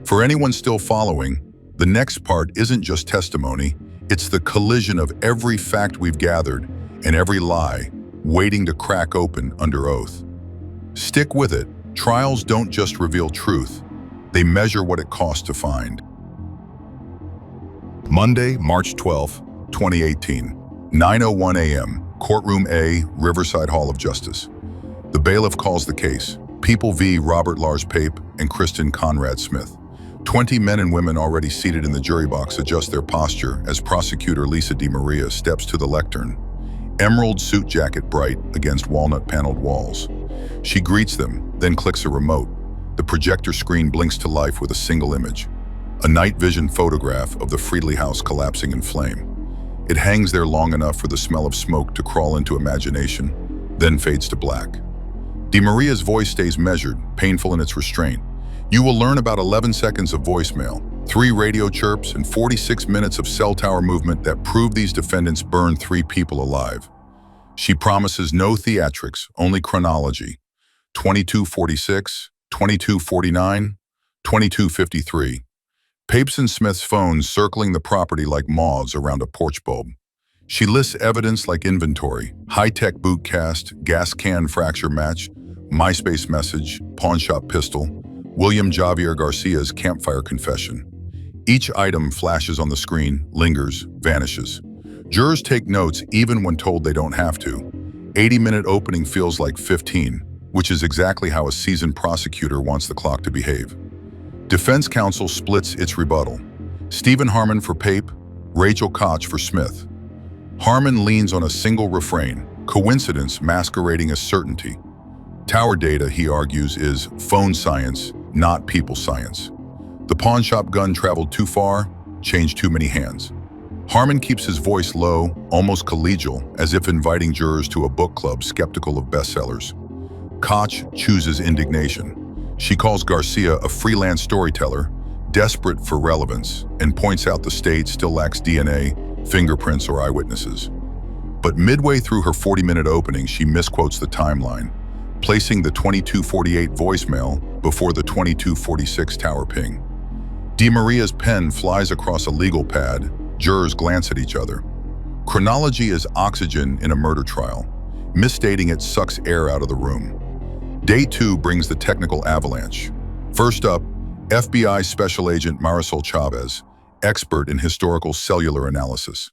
For anyone still following, the next part isn't just testimony, it's the collision of every fact we've gathered and every lie waiting to crack open under oath. Stick with it. Trials don't just reveal truth, they measure what it costs to find. Monday, March 12, 2018, 9:01 a.m., Courtroom A, Riverside Hall of Justice. The bailiff calls the case, People v. Robert Lars Pape and Cristin Conrad Smith. 20 men and women already seated in the jury box adjust their posture as prosecutor Lisa DeMaria steps to the lectern, emerald suit jacket bright against walnut-paneled walls. She greets them, then clicks a remote. The projector screen blinks to life with a single image, a night vision photograph of the Friedli house collapsing in flame. It hangs there long enough for the smell of smoke to crawl into imagination, then fades to black. DeMaria's voice stays measured, painful in its restraint. You will learn about 11 seconds of voicemail, 3 radio chirps, and 46 minutes of cell tower movement that prove these defendants burned 3 people alive. She promises no theatrics, only chronology. 2246, 2249, 2253. Pape's and Smith's phones circling the property like moths around a porch bulb. She lists evidence like inventory, high-tech boot cast, gas can fracture match, MySpace message, pawnshop pistol, William Javier Garcia's campfire confession. Each item flashes on the screen, lingers, vanishes. Jurors take notes even when told they don't have to. 80-minute opening feels like 15, which is exactly how a seasoned prosecutor wants the clock to behave. Defense counsel splits its rebuttal. Stephen Harmon for Pape, Rachel Koch for Smith. Harmon leans on a single refrain, coincidence masquerading as certainty. Tower data, he argues, is phone science, not people science. The pawnshop gun traveled too far, changed too many hands. Harmon keeps his voice low, almost collegial, as if inviting jurors to a book club skeptical of bestsellers. Koch chooses indignation. She calls Garcia a freelance storyteller, desperate for relevance, and points out the state still lacks DNA, fingerprints, or eyewitnesses. But midway through her 40-minute opening, she misquotes the timeline, placing the 22:48 voicemail before the 22:46 tower ping. DeMaria's pen flies across a legal pad. Jurors glance at each other. Chronology is oxygen in a murder trial. Misstating it sucks air out of the room. Day 2 brings the technical avalanche. First up, FBI Special Agent Marisol Chavez, expert in historical cellular analysis.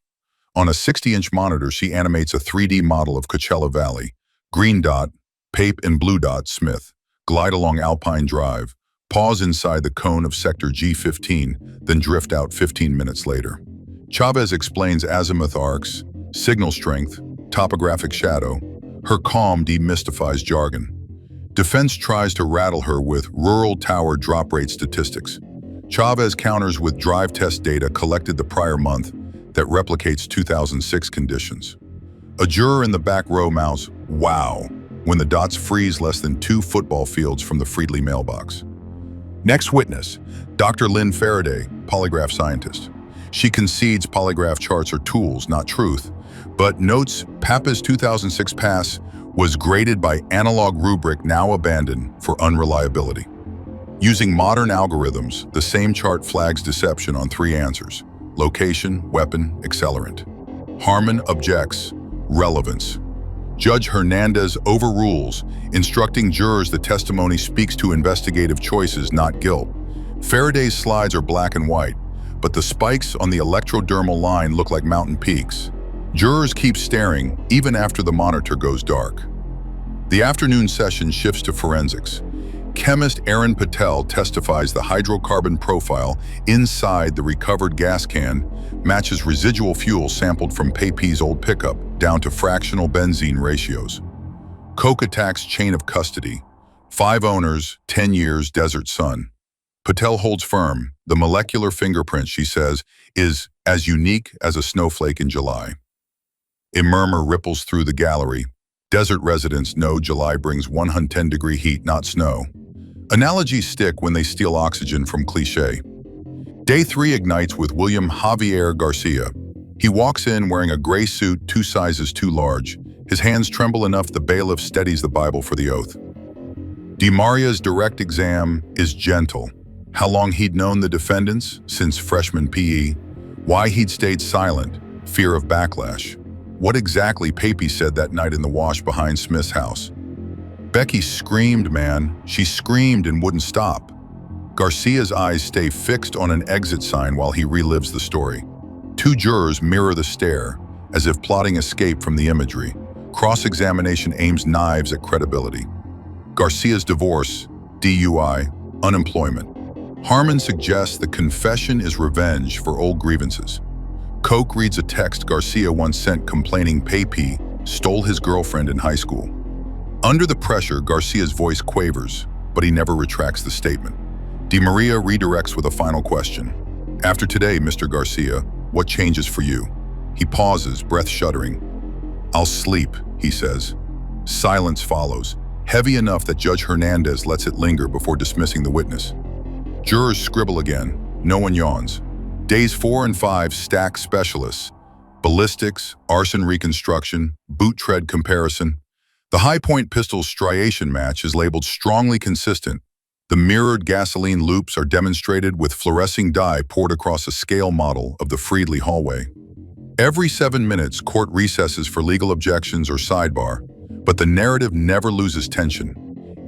On a 60-inch monitor, she animates a 3D model of Coachella Valley. Green dot, Pape, and blue dot, Smith. Glide along Alpine Drive, pause inside the cone of Sector G15, then drift out 15 minutes later. Chavez explains azimuth arcs, signal strength, topographic shadow. Her calm demystifies jargon. Defense tries to rattle her with rural tower drop rate statistics. Chavez counters with drive test data collected the prior month that replicates 2006 conditions. A juror in the back row mouths, "Wow," when the dots freeze less than 2 football fields from the Friedli mailbox. Next witness, Dr. Lynn Faraday, polygraph scientist. She concedes polygraph charts are tools, not truth, but notes Papa's 2006 pass was graded by analog rubric now abandoned for unreliability. Using modern algorithms, the same chart flags deception on 3 answers: location, weapon, accelerant. Harmon objects, relevance. Judge Hernandez overrules, instructing jurors the testimony speaks to investigative choices, not guilt. Faraday's slides are black and white, but the spikes on the electrodermal line look like mountain peaks. Jurors keep staring even after the monitor goes dark. The afternoon session shifts to forensics. Chemist Aaron Patel testifies the hydrocarbon profile inside the recovered gas can matches residual fuel sampled from Pape's old pickup down to fractional benzene ratios. Coke attacks chain of custody. 5 owners, 10 years, desert sun. Patel holds firm. The molecular fingerprint, she says, is as unique as a snowflake in July. A murmur ripples through the gallery. Desert residents know July brings 110-degree heat, not snow. Analogies stick when they steal oxygen from cliché. Day 3 ignites with William Javier Garcia. He walks in wearing a gray suit 2 sizes too large. His hands tremble enough the bailiff steadies the Bible for the oath. DeMaria's direct exam is gentle. How long he'd known the defendants, since freshman PE. Why he'd stayed silent, fear of backlash. What exactly Pape said that night in the wash behind Smith's house. Becky screamed, man. She screamed and wouldn't stop. Garcia's eyes stay fixed on an exit sign while he relives the story. 2 jurors mirror the stare, as if plotting escape from the imagery. Cross-examination aims knives at credibility. Garcia's divorce, DUI, unemployment. Harmon suggests the confession is revenge for old grievances. Coke reads a text Garcia once sent complaining Pape stole his girlfriend in high school. Under the pressure, Garcia's voice quavers, but he never retracts the statement. DeMaria redirects with a final question. After today, Mr. Garcia, what changes for you? He pauses, breath shuddering. I'll sleep, he says. Silence follows, heavy enough that Judge Hernandez lets it linger before dismissing the witness. Jurors scribble again. No one yawns. Days 4 and 5 stack specialists. Ballistics, arson reconstruction, boot tread comparison. The high-point pistol's striation match is labeled strongly consistent. The mirrored gasoline loops are demonstrated with fluorescing dye poured across a scale model of the Friedli hallway. Every 7 minutes, court recesses for legal objections or sidebar, but the narrative never loses tension.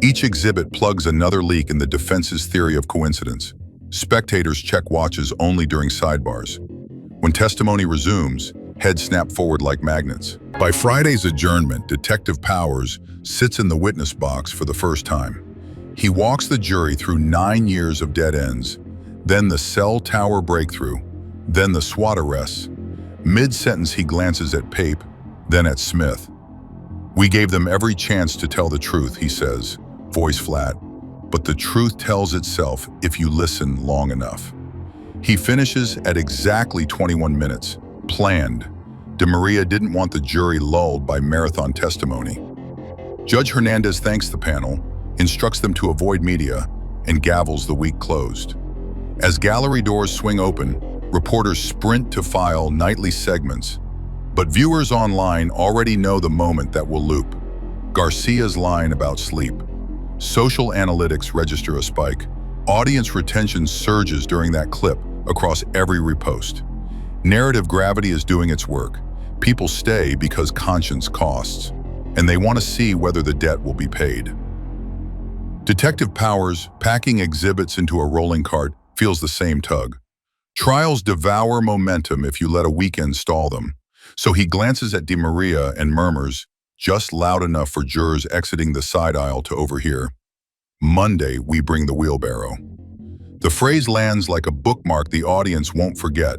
Each exhibit plugs another leak in the defense's theory of coincidence. Spectators check watches only during sidebars. When testimony resumes, heads snap forward like magnets. By Friday's adjournment, Detective Powers sits in the witness box for the first time. He walks the jury through 9 years of dead ends, then the cell tower breakthrough, then the SWAT arrests. Mid-sentence, he glances at Pape, then at Smith. "We gave them every chance to tell the truth," he says, voice flat. "But the truth tells itself if you listen long enough." He finishes at exactly 21 minutes, planned. DeMaria didn't want the jury lulled by marathon testimony. Judge Hernandez thanks the panel, instructs them to avoid media, and gavels the week closed. As gallery doors swing open, reporters sprint to file nightly segments, but viewers online already know the moment that will loop. Garcia's line about sleep. Social analytics register a spike. Audience retention surges during that clip across every repost. Narrative gravity is doing its work. People stay because conscience costs, and they want to see whether the debt will be paid. Detective Powers, packing exhibits into a rolling cart, feels the same tug. Trials devour momentum if you let a weekend stall them. So he glances at DeMaria and murmurs, just loud enough for jurors exiting the side aisle to overhear, "Monday, we bring the wheelbarrow." The phrase lands like a bookmark the audience won't forget,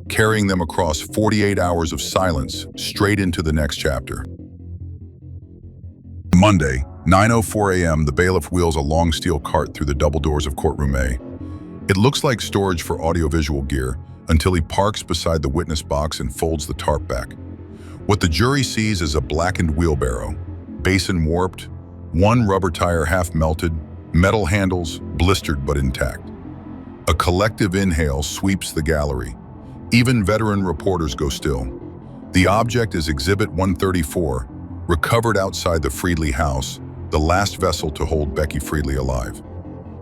carrying them across 48 hours of silence straight into the next chapter. Monday, 9:04 a.m., the bailiff wheels a long steel cart through the double doors of courtroom A. It looks like storage for audiovisual gear until he parks beside the witness box and folds the tarp back. What the jury sees is a blackened wheelbarrow, basin warped, one rubber tire half melted, metal handles blistered but intact. A collective inhale sweeps the gallery. Even veteran reporters go still. The object is Exhibit 134, recovered outside the Friedli house, the last vessel to hold Becky Friedli alive.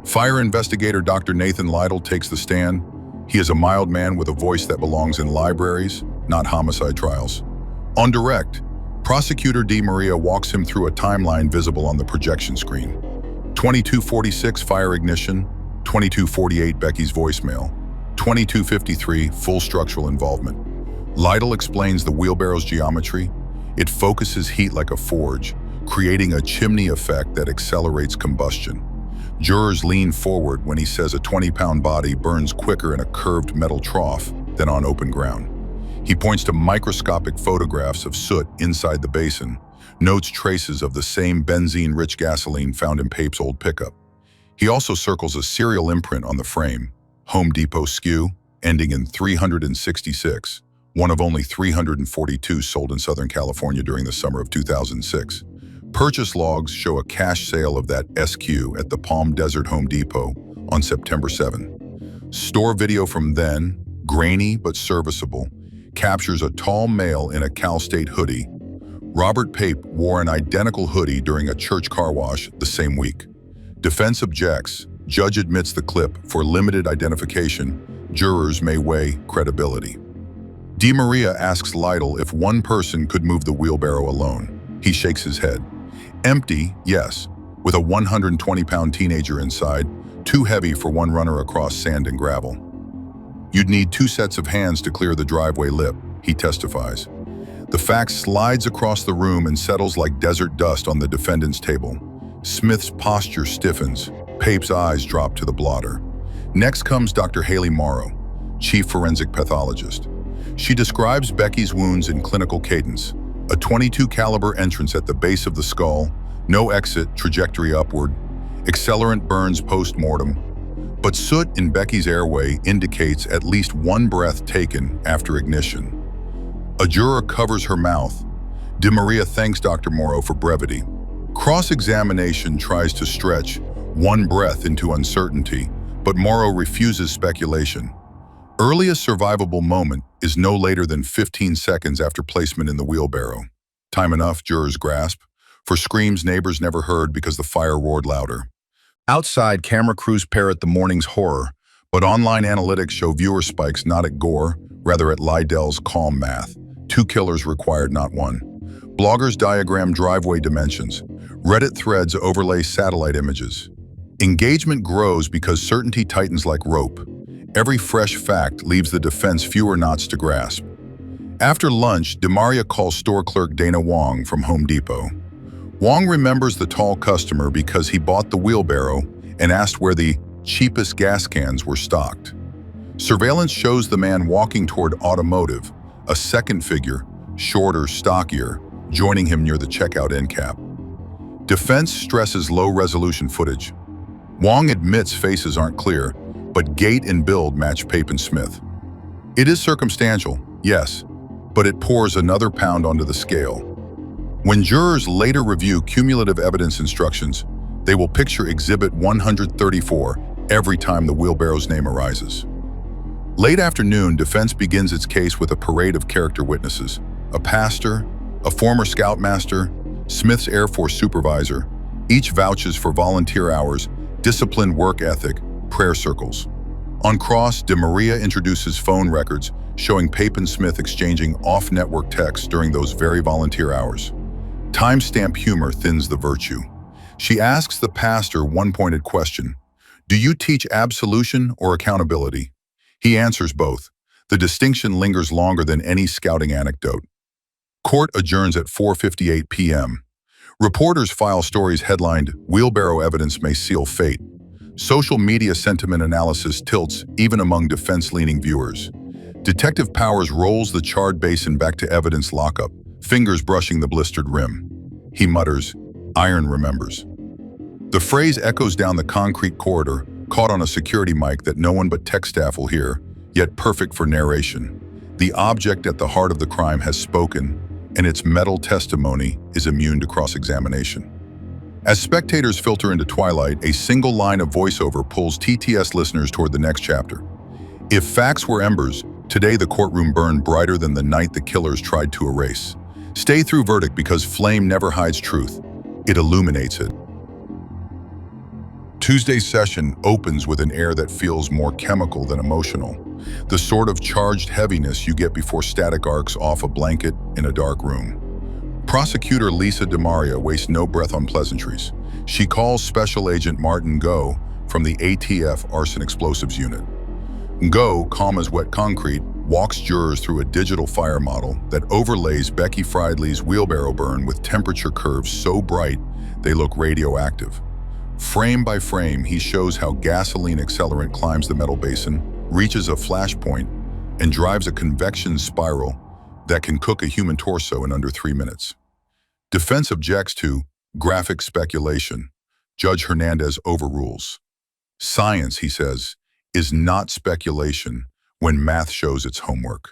Fire investigator Dr. Nathan Lytle takes the stand. He is a mild man with a voice that belongs in libraries, not homicide trials. On direct, prosecutor DeMaria walks him through a timeline visible on the projection screen. 22:46 fire ignition, 22:48 Becky's voicemail, 22:53 full structural involvement. Lytle explains the wheelbarrow's geometry. It focuses heat like a forge, creating a chimney effect that accelerates combustion. Jurors lean forward when he says a 20-pound body burns quicker in a curved metal trough than on open ground. He points to microscopic photographs of soot inside the basin, notes traces of the same benzene-rich gasoline found in Pape's old pickup. He also circles a serial imprint on the frame, Home Depot SKU, ending in 366, one of only 342 sold in Southern California during the summer of 2006. Purchase logs show a cash sale of that SQ at the Palm Desert Home Depot on September 7. Store video from then, grainy but serviceable, captures a tall male in a Cal State hoodie. Robert Pape wore an identical hoodie during a church car wash the same week. Defense objects. Judge admits the clip for limited identification. Jurors may weigh credibility. DeMaria asks Lytle if one person could move the wheelbarrow alone. He shakes his head. Empty, yes, with a 120-pound teenager inside, too heavy for one runner across sand and gravel. You'd need 2 sets of hands to clear the driveway lip, he testifies. The fact slides across the room and settles like desert dust on the defendant's table. Smith's posture stiffens. Pape's eyes drop to the blotter. Next comes Dr. Haley Morrow, chief forensic pathologist. She describes Becky's wounds in clinical cadence. A .22 caliber entrance at the base of the skull, no exit, trajectory upward, accelerant burns post-mortem. But soot in Becky's airway indicates at least one breath taken after ignition. A juror covers her mouth. DeMaria thanks Dr. Morrow for brevity. Cross-examination tries to stretch one breath into uncertainty, but Morrow refuses speculation. Earliest survivable moment is no later than 15 seconds after placement in the wheelbarrow. Time enough, jurors grasp, for screams neighbors never heard because the fire roared louder. Outside, camera crews parrot the morning's horror, but online analytics show viewer spikes not at gore, rather at Lydell's calm math. 2 killers required, not 1. Bloggers diagram driveway dimensions. Reddit threads overlay satellite images. Engagement grows because certainty tightens like rope. Every fresh fact leaves the defense fewer knots to grasp. After lunch, DeMaria calls store clerk Dana Wong from Home Depot. Wong remembers the tall customer because he bought the wheelbarrow and asked where the cheapest gas cans were stocked. Surveillance shows the man walking toward automotive, a second figure, shorter, stockier, joining him near the checkout end cap. Defense stresses low-resolution footage. Wong admits faces aren't clear, but gait and build match Pape and Smith. It is circumstantial, yes, but it pours another pound onto the scale. When jurors later review cumulative evidence instructions, they will picture Exhibit 134 every time the wheelbarrow's name arises. Late afternoon, defense begins its case with a parade of character witnesses: a pastor, a former scoutmaster, Smith's Air Force supervisor. Each vouches for volunteer hours, disciplined work ethic, prayer circles. On cross, DeMaria introduces phone records showing Pape and Smith exchanging off-network texts during those very volunteer hours. Timestamp humor thins the virtue. She asks the pastor one pointed question: "Do you teach absolution or accountability?" He answers both. The distinction lingers longer than any scouting anecdote. Court adjourns at 4:58 p.m. Reporters file stories headlined, "Wheelbarrow Evidence May Seal Fate." Social media sentiment analysis tilts even among defense-leaning viewers. Detective Powers rolls the charred basin back to evidence lockup, fingers brushing the blistered rim. He mutters, "Iron remembers." The phrase echoes down the concrete corridor, caught on a security mic that no one but tech staff will hear, yet perfect for narration. The object at the heart of the crime has spoken, and its metal testimony is immune to cross-examination. As spectators filter into twilight, a single line of voiceover pulls TTS listeners toward the next chapter. If facts were embers, today the courtroom burned brighter than the night the killers tried to erase. Stay through verdict because flame never hides truth. It illuminates it. Tuesday's session opens with an air that feels more chemical than emotional. The sort of charged heaviness you get before static arcs off a blanket in a dark room. Prosecutor Lisa DeMaria wastes no breath on pleasantries. She calls Special Agent Martin Go from the ATF Arson Explosives Unit. Go, calm as wet concrete, walks jurors through a digital fire model that overlays Becky Friedli's wheelbarrow burn with temperature curves so bright they look radioactive. Frame by frame, he shows how gasoline accelerant climbs the metal basin, reaches a flashpoint, and drives a convection spiral that can cook a human torso in under 3 minutes. Defense objects to graphic speculation. Judge Hernandez overrules. Science, he says, is not speculation when math shows its homework.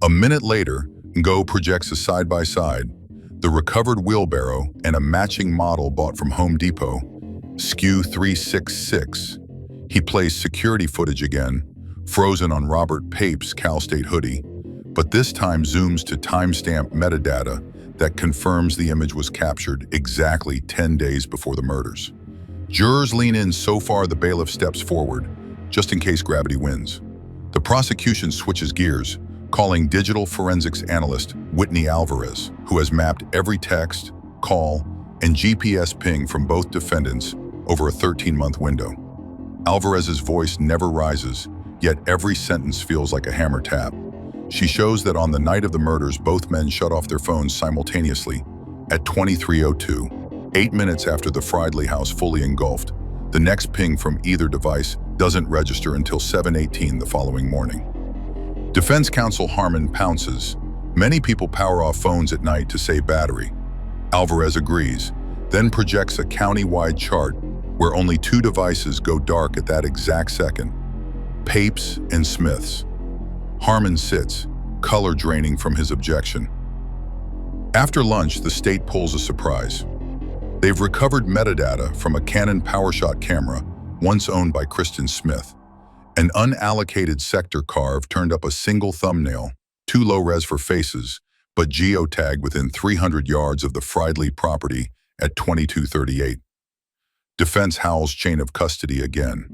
A minute later, Go projects a side-by-side, the recovered wheelbarrow and a matching model bought from Home Depot, SKU 366. He plays security footage again, frozen on Robert Pape's Cal State hoodie, but this time zooms to timestamp metadata that confirms the image was captured exactly 10 days before the murders. Jurors lean in so far the bailiff steps forward, just in case gravity wins. The prosecution switches gears, calling digital forensics analyst Whitney Alvarez, who has mapped every text, call, and GPS ping from both defendants over a 13-month window. Alvarez's voice never rises, yet every sentence feels like a hammer tap. She shows that on the night of the murders, both men shut off their phones simultaneously at 23:02, 8 minutes after the Friedli house fully engulfed. The next ping from either device doesn't register until 7:18 the following morning. Defense counsel Harmon pounces. Many people power off phones at night to save battery. Alvarez agrees, then projects a county-wide chart where only 2 devices go dark at that exact second: Pape's and Smith's. Harmon sits, color draining from his objection. After lunch, the state pulls a surprise. They've recovered metadata from a Canon PowerShot camera, once owned by Cristin Smith. An unallocated sector carve turned up a single thumbnail, too low res for faces, but geotagged within 300 yards of the Friedli property at 2238. Defense howls chain of custody again.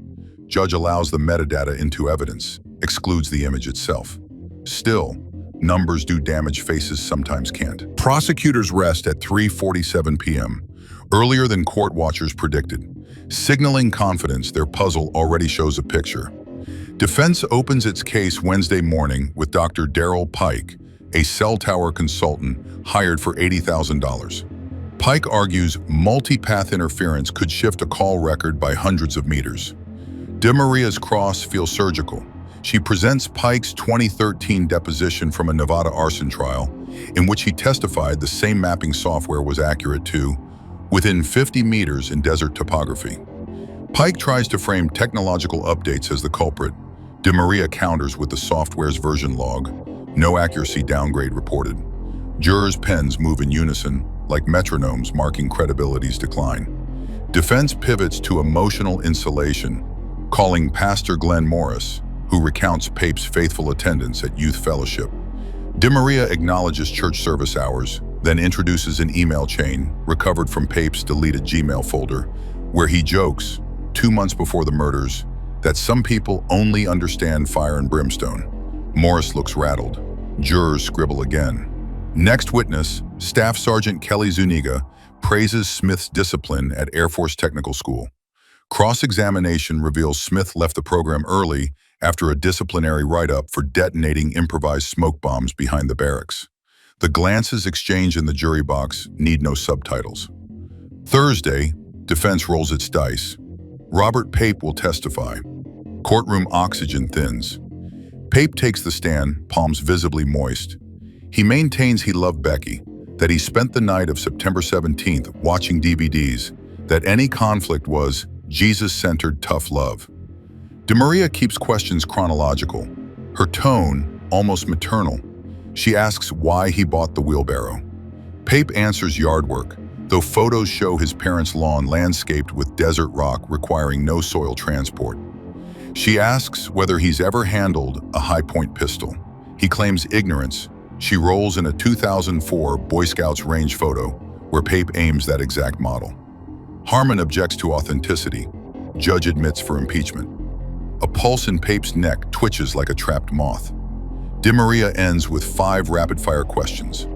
Judge allows the metadata into evidence, excludes the image itself. Still, numbers do damage faces sometimes can't. Prosecutors rest at 3:47 p.m. earlier than court watchers predicted. Signaling confidence, their puzzle already shows a picture. Defense opens its case Wednesday morning with Dr. Daryl Pike, a cell tower consultant hired for $80,000. Pike argues multi-path interference could shift a call record by hundreds of meters. DeMaria's cross feels surgical. She presents Pike's 2013 deposition from a Nevada arson trial, in which he testified the same mapping software was accurate to within 50 meters in desert topography. Pike tries to frame technological updates as the culprit. DeMaria counters with the software's version log. No accuracy downgrade reported. Jurors' pens move in unison, like metronomes marking credibility's decline. Defense pivots to emotional insulation, calling Pastor Glenn Morris, who recounts Pape's faithful attendance at youth fellowship. DeMaria acknowledges church service hours, then introduces an email chain recovered from Pape's deleted Gmail folder, where he jokes, 2 months before the murders, that some people only understand fire and brimstone. Morris looks rattled. Jurors scribble again. Next witness, Staff Sergeant Kelly Zuniga, praises Smith's discipline at Air Force Technical School. Cross-examination reveals Smith left the program early after a disciplinary write-up for detonating improvised smoke bombs behind the barracks. The glances exchanged in the jury box need no subtitles. Thursday, defense rolls its dice. Robert Pape will testify. Courtroom oxygen thins. Pape takes the stand, palms visibly moist. He maintains he loved Becky, that he spent the night of September 17th watching DVDs, that any conflict was Jesus-centered tough love. DeMaria keeps questions chronological, her tone almost maternal. She asks why he bought the wheelbarrow. Pape answers yard work, though photos show his parents' lawn landscaped with desert rock requiring no soil transport. She asks whether he's ever handled a high-point pistol. He claims ignorance. She rolls in a 2004 Boy Scouts range photo where Pape aims that exact model. Harmon objects to authenticity. Judge admits for impeachment. A pulse in Pape's neck twitches like a trapped moth. DeMaria ends with 5 rapid-fire questions.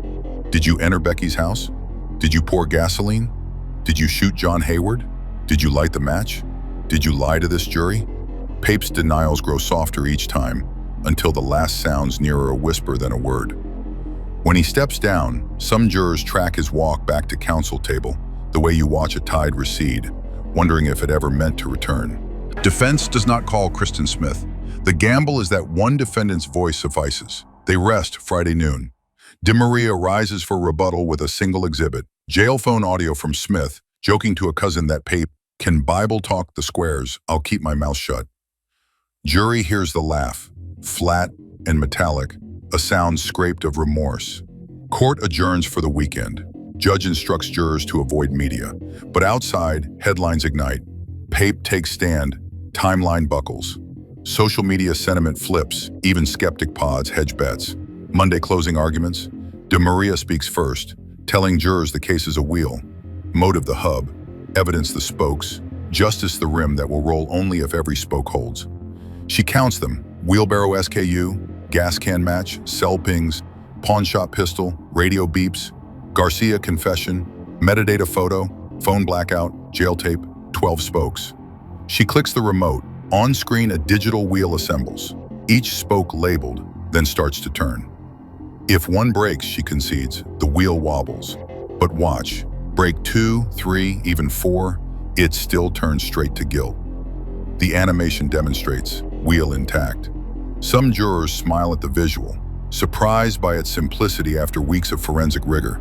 Did you enter Becky's house? Did you pour gasoline? Did you shoot Jon Hayward? Did you light the match? Did you lie to this jury? Pape's denials grow softer each time, until the last sounds nearer a whisper than a word. When he steps down, some jurors track his walk back to counsel table, the way you watch a tide recede, wondering if it ever meant to return. Defense does not call Cristin Smith. The gamble is that one defendant's voice suffices. They rest Friday noon. DeMaria rises for rebuttal with a single exhibit, jail phone audio from Smith, joking to a cousin that Pape can Bible talk the squares, I'll keep my mouth shut. Jury hears the laugh, flat and metallic, a sound scraped of remorse. Court adjourns for the weekend. Judge instructs jurors to avoid media. But outside, headlines ignite. Pape takes stand, timeline buckles. Social media sentiment flips, even skeptic pods hedge bets. Monday closing arguments. DeMaria speaks first, telling jurors the case is a wheel. Motive the hub, evidence the spokes, justice the rim that will roll only if every spoke holds. She counts them: wheelbarrow SKU, gas can match, cell pings, pawn shop pistol, radio beeps, Garcia confession, metadata photo, phone blackout, jail tape, 12 spokes. She clicks the remote. On screen, a digital wheel assembles, each spoke labeled, then starts to turn. If one breaks, she concedes, the wheel wobbles. But watch, break 2, 3, even 4, it still turns straight to guilt. The animation demonstrates, wheel intact. Some jurors smile at the visual, surprised by its simplicity after weeks of forensic rigor.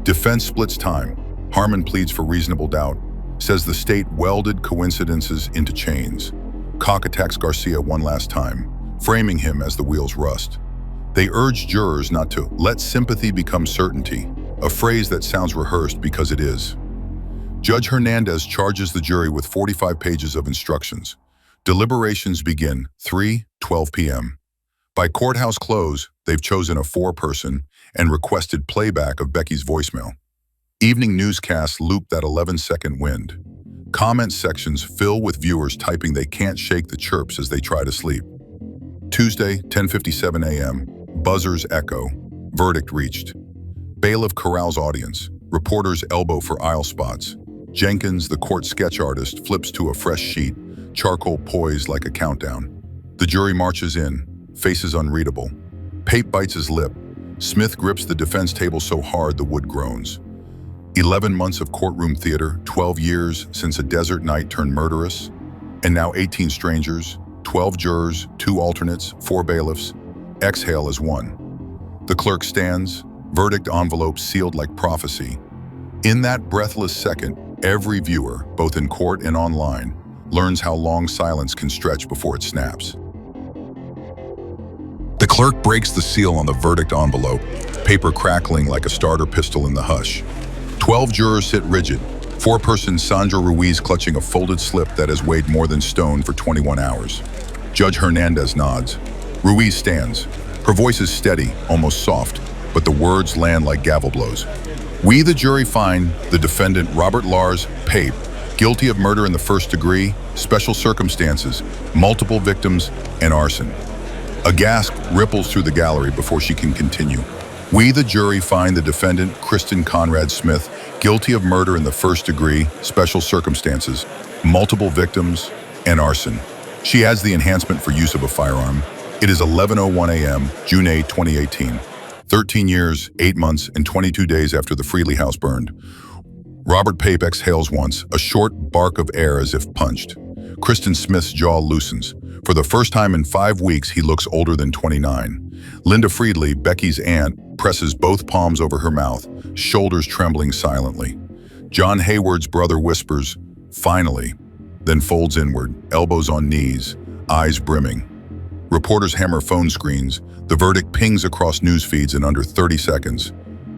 Defense splits time. Harmon pleads for reasonable doubt, says the state welded coincidences into chains. Cock attacks Garcia one last time, framing him as the wheels rust. They urge jurors not to let sympathy become certainty, a phrase that sounds rehearsed because it is. Judge Hernandez charges the jury with 45 pages of instructions. Deliberations begin 3:12 p.m. By courthouse close, they've chosen a 4-person and requested playback of Becky's voicemail. Evening newscasts loop that 11-second wind. Comment sections fill with viewers typing they can't shake the chirps as they try to sleep. Tuesday, 10:57 a.m., buzzers echo. Verdict reached. Bailiff corrals audience. Reporters elbow for aisle spots. Jenkins, the court sketch artist, flips to a fresh sheet, charcoal poised like a countdown. The jury marches in, faces unreadable. Pape bites his lip. Smith grips the defense table so hard the wood groans. 11 months of courtroom theater, 12 years since a desert night turned murderous, and now 18 strangers, 12 jurors, 2 alternates, 4 bailiffs. Exhale as one. The clerk stands, verdict envelope sealed like prophecy. In that breathless second, every viewer, both in court and online, learns how long silence can stretch before it snaps. The clerk breaks the seal on the verdict envelope, paper crackling like a starter pistol in the hush. 12 jurors sit rigid, foreperson Sandra Ruiz clutching a folded slip that has weighed more than stone for 21 hours. Judge Hernandez nods. Ruiz stands. Her voice is steady, almost soft, but the words land like gavel blows. We, the jury, find the defendant, Robert Lars Pape, guilty of murder in the first degree, special circumstances, multiple victims, and arson. A gasp ripples through the gallery before she can continue. We, the jury, find the defendant, Conrad Smith, guilty of murder in the first degree, special circumstances, multiple victims, and arson. She adds the enhancement for use of a firearm. It is 11:01 a.m., June 8, 2018. 13 years, 8 months, and 22 days after the Friedli house burned. Robert Pape exhales once, a short bark of air as if punched. Cristin Smith's jaw loosens. For the first time in 5 weeks, he looks older than 29. Linda Friedli, Becky's aunt, presses both palms over her mouth, shoulders trembling silently. Jon Hayward's brother whispers, "Finally," then folds inward, elbows on knees, eyes brimming. Reporters hammer phone screens. The verdict pings across news feeds in under 30 seconds.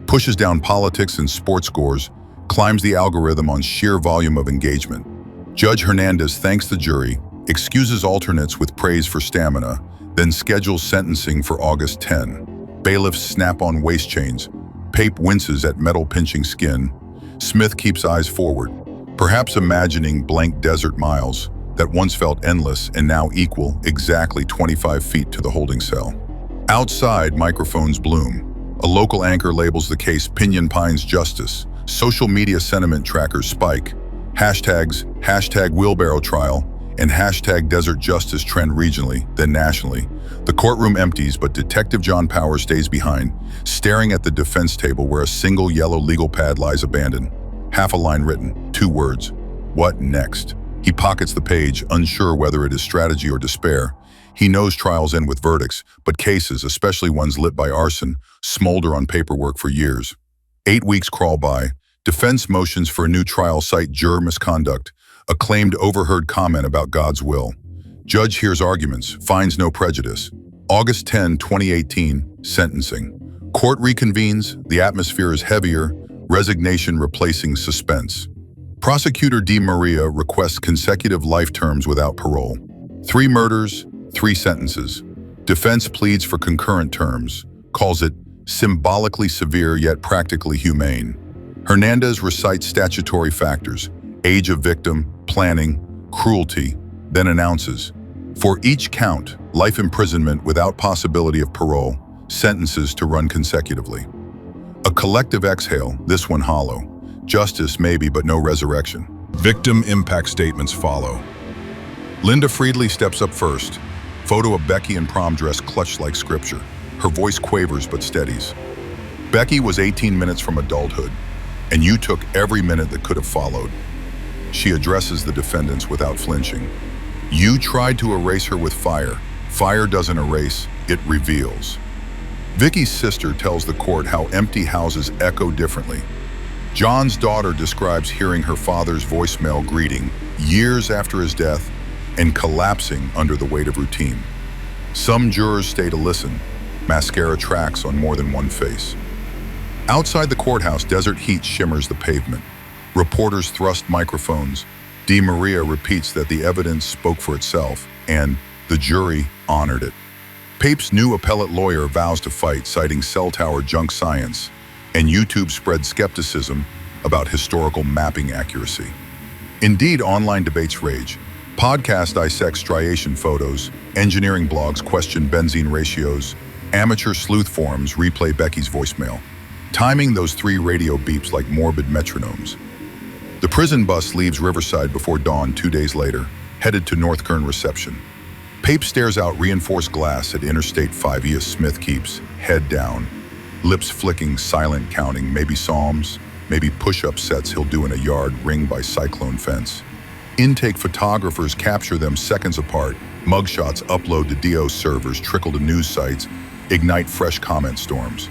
Pushes down politics and sports scores, climbs the algorithm on sheer volume of engagement. Judge Hernandez thanks the jury, excuses alternates with praise for stamina, then schedules sentencing for August 10. Bailiffs snap on waist chains. Pape winces at metal-pinching skin. Smith keeps eyes forward, perhaps imagining blank desert miles that once felt endless and now equal exactly 25 feet to the holding cell. Outside, microphones bloom. A local anchor labels the case Pinyon Pines Justice. Social media sentiment trackers spike. Hashtags, #wheelbarrow trial, and #Desert Justice trend regionally, then nationally. The courtroom empties, but Detective John Powers stays behind, staring at the defense table where a single yellow legal pad lies abandoned. Half a line written, 2 words. What next? He pockets the page, unsure whether it is strategy or despair. He knows trials end with verdicts, but cases, especially ones lit by arson, smolder on paperwork for years. 8 weeks crawl by. Defense motions for a new trial cite juror misconduct, a claimed overheard comment about God's will. Judge hears arguments, finds no prejudice. August 10, 2018, sentencing. Court reconvenes, the atmosphere is heavier, resignation replacing suspense. Prosecutor Di Maria requests consecutive life terms without parole. 3 murders, 3 sentences. Defense pleads for concurrent terms, calls it symbolically severe yet practically humane. Hernandez recites statutory factors, age of victim, planning, cruelty, then announces, for each count, life imprisonment without possibility of parole, sentences to run consecutively. A collective exhale, this one hollow. Justice maybe, but no resurrection. Victim impact statements follow. Linda Friedli steps up first. Photo of Becky in prom dress clutched like scripture. Her voice quavers but steadies. Becky was 18 minutes from adulthood, and you took every minute that could have followed. She addresses the defendants without flinching. You tried to erase her with fire. Fire doesn't erase, it reveals. Vicki's sister tells the court how empty houses echo differently. John's daughter describes hearing her father's voicemail greeting years after his death and collapsing under the weight of routine. Some jurors stay to listen. Mascara tracks on more than one face. Outside the courthouse, desert heat shimmers the pavement. Reporters thrust microphones. Di Maria repeats that the evidence spoke for itself, and the jury honored it. Pape's new appellate lawyer vows to fight, citing cell tower junk science, and YouTube spread skepticism about historical mapping accuracy. Indeed, online debates rage. Podcasts dissect striation photos, engineering blogs question benzene ratios, amateur sleuth forums replay Becky's voicemail, timing those 3 radio beeps like morbid metronomes. The prison bus leaves Riverside before dawn 2 days later, headed to North Kern reception. Pape stares out reinforced glass at Interstate 5 as Smith keeps, head down, lips flicking, silent counting, maybe psalms, maybe push-up sets he'll do in a yard ringed by cyclone fence. Intake photographers capture them seconds apart. Mugshots upload to DO servers, trickle to news sites, ignite fresh comment storms.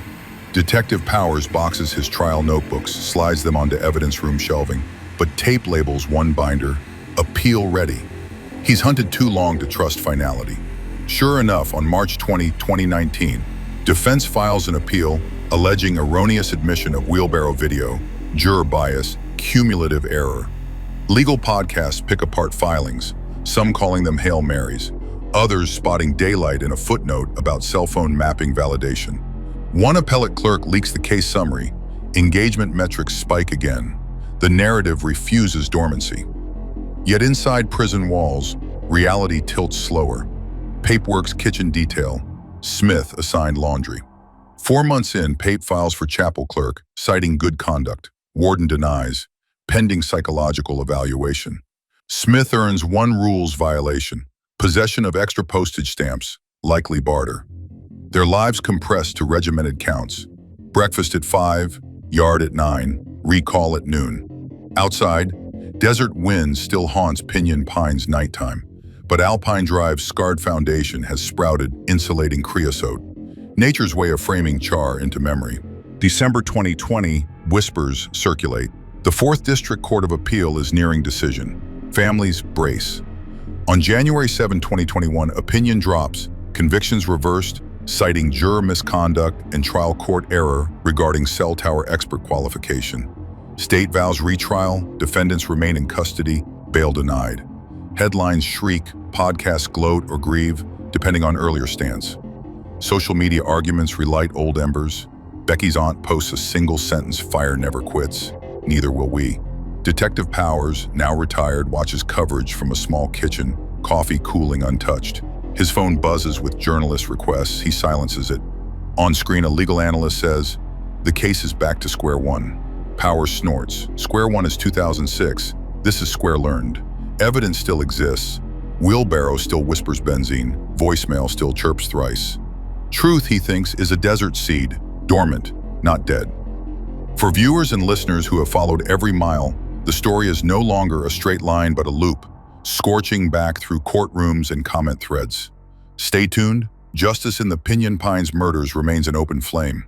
Detective Powers boxes his trial notebooks, slides them onto evidence room shelving, but tape labels one binder, appeal ready. He's hunted too long to trust finality. Sure enough, on March 20, 2019, defense files an appeal alleging erroneous admission of wheelbarrow video, juror bias, cumulative error. Legal podcasts pick apart filings, some calling them Hail Marys, others spotting daylight in a footnote about cell phone mapping validation. One appellate clerk leaks the case summary. Engagement metrics spike again. The narrative refuses dormancy. Yet inside prison walls, reality tilts slower. Pape works kitchen detail. Smith assigned laundry. 4 months in, Pape files for chapel clerk, citing good conduct. Warden denies, pending psychological evaluation. Smith earns one rules violation, possession of extra postage stamps, likely barter. Their lives compressed to regimented counts. Breakfast at 5, yard at 9, recall at noon. Outside, desert wind still haunts Pinyon Pines nighttime, but Alpine Drive's scarred foundation has sprouted insulating creosote, nature's way of framing char into memory. December 2020, whispers circulate. The 4th District Court of Appeal is nearing decision. Families brace. On January 7, 2021, opinion drops, convictions reversed, citing juror misconduct and trial court error regarding cell tower expert qualification. State vows retrial, defendants remain in custody, bail denied. Headlines shriek, podcasts gloat or grieve, depending on earlier stance. Social media arguments relight old embers. Becky's aunt posts a single sentence, "Fire never quits. Neither will we." Detective Powers, now retired, watches coverage from a small kitchen, coffee cooling untouched. His phone buzzes with journalist requests. He silences it. On screen, a legal analyst says, "The case is back to square one." Powers snorts. Square one is 2006. This is square learned. Evidence still exists. Wheelbarrow still whispers benzene. Voicemail still chirps thrice. Truth, he thinks, is a desert seed, dormant, not dead. For viewers and listeners who have followed every mile, the story is no longer a straight line but a loop, scorching back through courtrooms and comment threads. Stay tuned. Justice in the Pinyon Pines murders remains an open flame.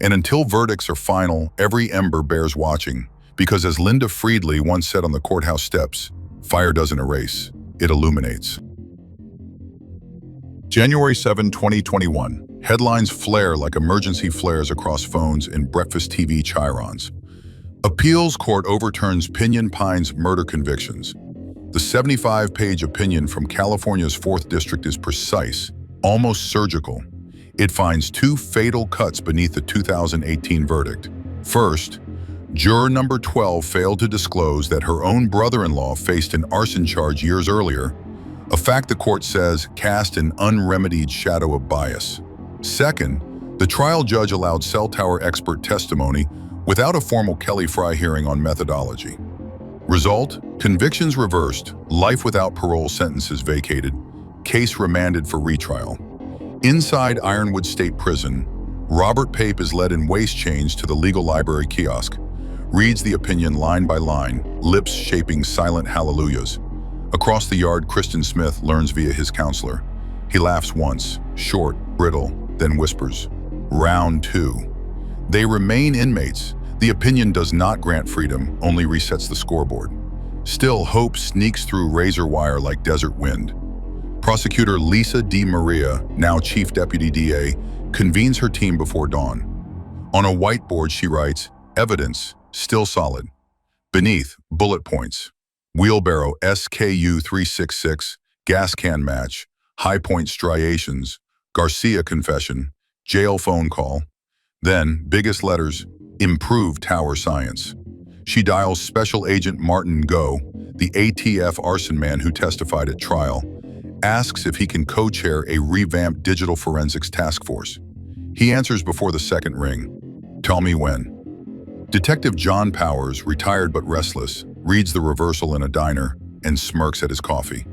And until verdicts are final, every ember bears watching, because as Linda Friedli once said on the courthouse steps, fire doesn't erase, it illuminates. January 7, 2021. Headlines flare like emergency flares across phones in breakfast TV chyrons. Appeals court overturns Pinyon Pines murder convictions. The 75-page opinion from California's 4th District is precise, almost surgical. It finds 2 fatal cuts beneath the 2018 verdict. First, juror number 12 failed to disclose that her own brother-in-law faced an arson charge years earlier, a fact the court says cast an unremedied shadow of bias. Second, the trial judge allowed cell tower expert testimony without a formal Kelly Fry hearing on methodology. Result, convictions reversed, life without parole sentences vacated, case remanded for retrial. Inside Ironwood State Prison, Robert Pape is led in waist chains to the legal library kiosk, reads the opinion line by line, lips shaping silent hallelujahs. Across the yard, Cristin Smith learns via his counselor. He laughs once, short, brittle, then whispers, "Round 2. They remain inmates. The opinion does not grant freedom, only resets the scoreboard. Still, hope sneaks through razor wire like desert wind. Prosecutor Lisa D. Maria, now Chief Deputy DA, convenes her team before dawn. On a whiteboard, she writes, "Evidence, still solid." Beneath, bullet points. Wheelbarrow SKU 366, gas can match, high point striations, Garcia confession, jail phone call. Then, biggest letters, improved tower science. She dials Special Agent Martin Go, the ATF arson man who testified at trial, asks if he can co-chair a revamped digital forensics task force. He answers before the second ring. "Tell me when." Detective John Powers, retired but restless, reads the reversal in a diner, and smirks at his coffee.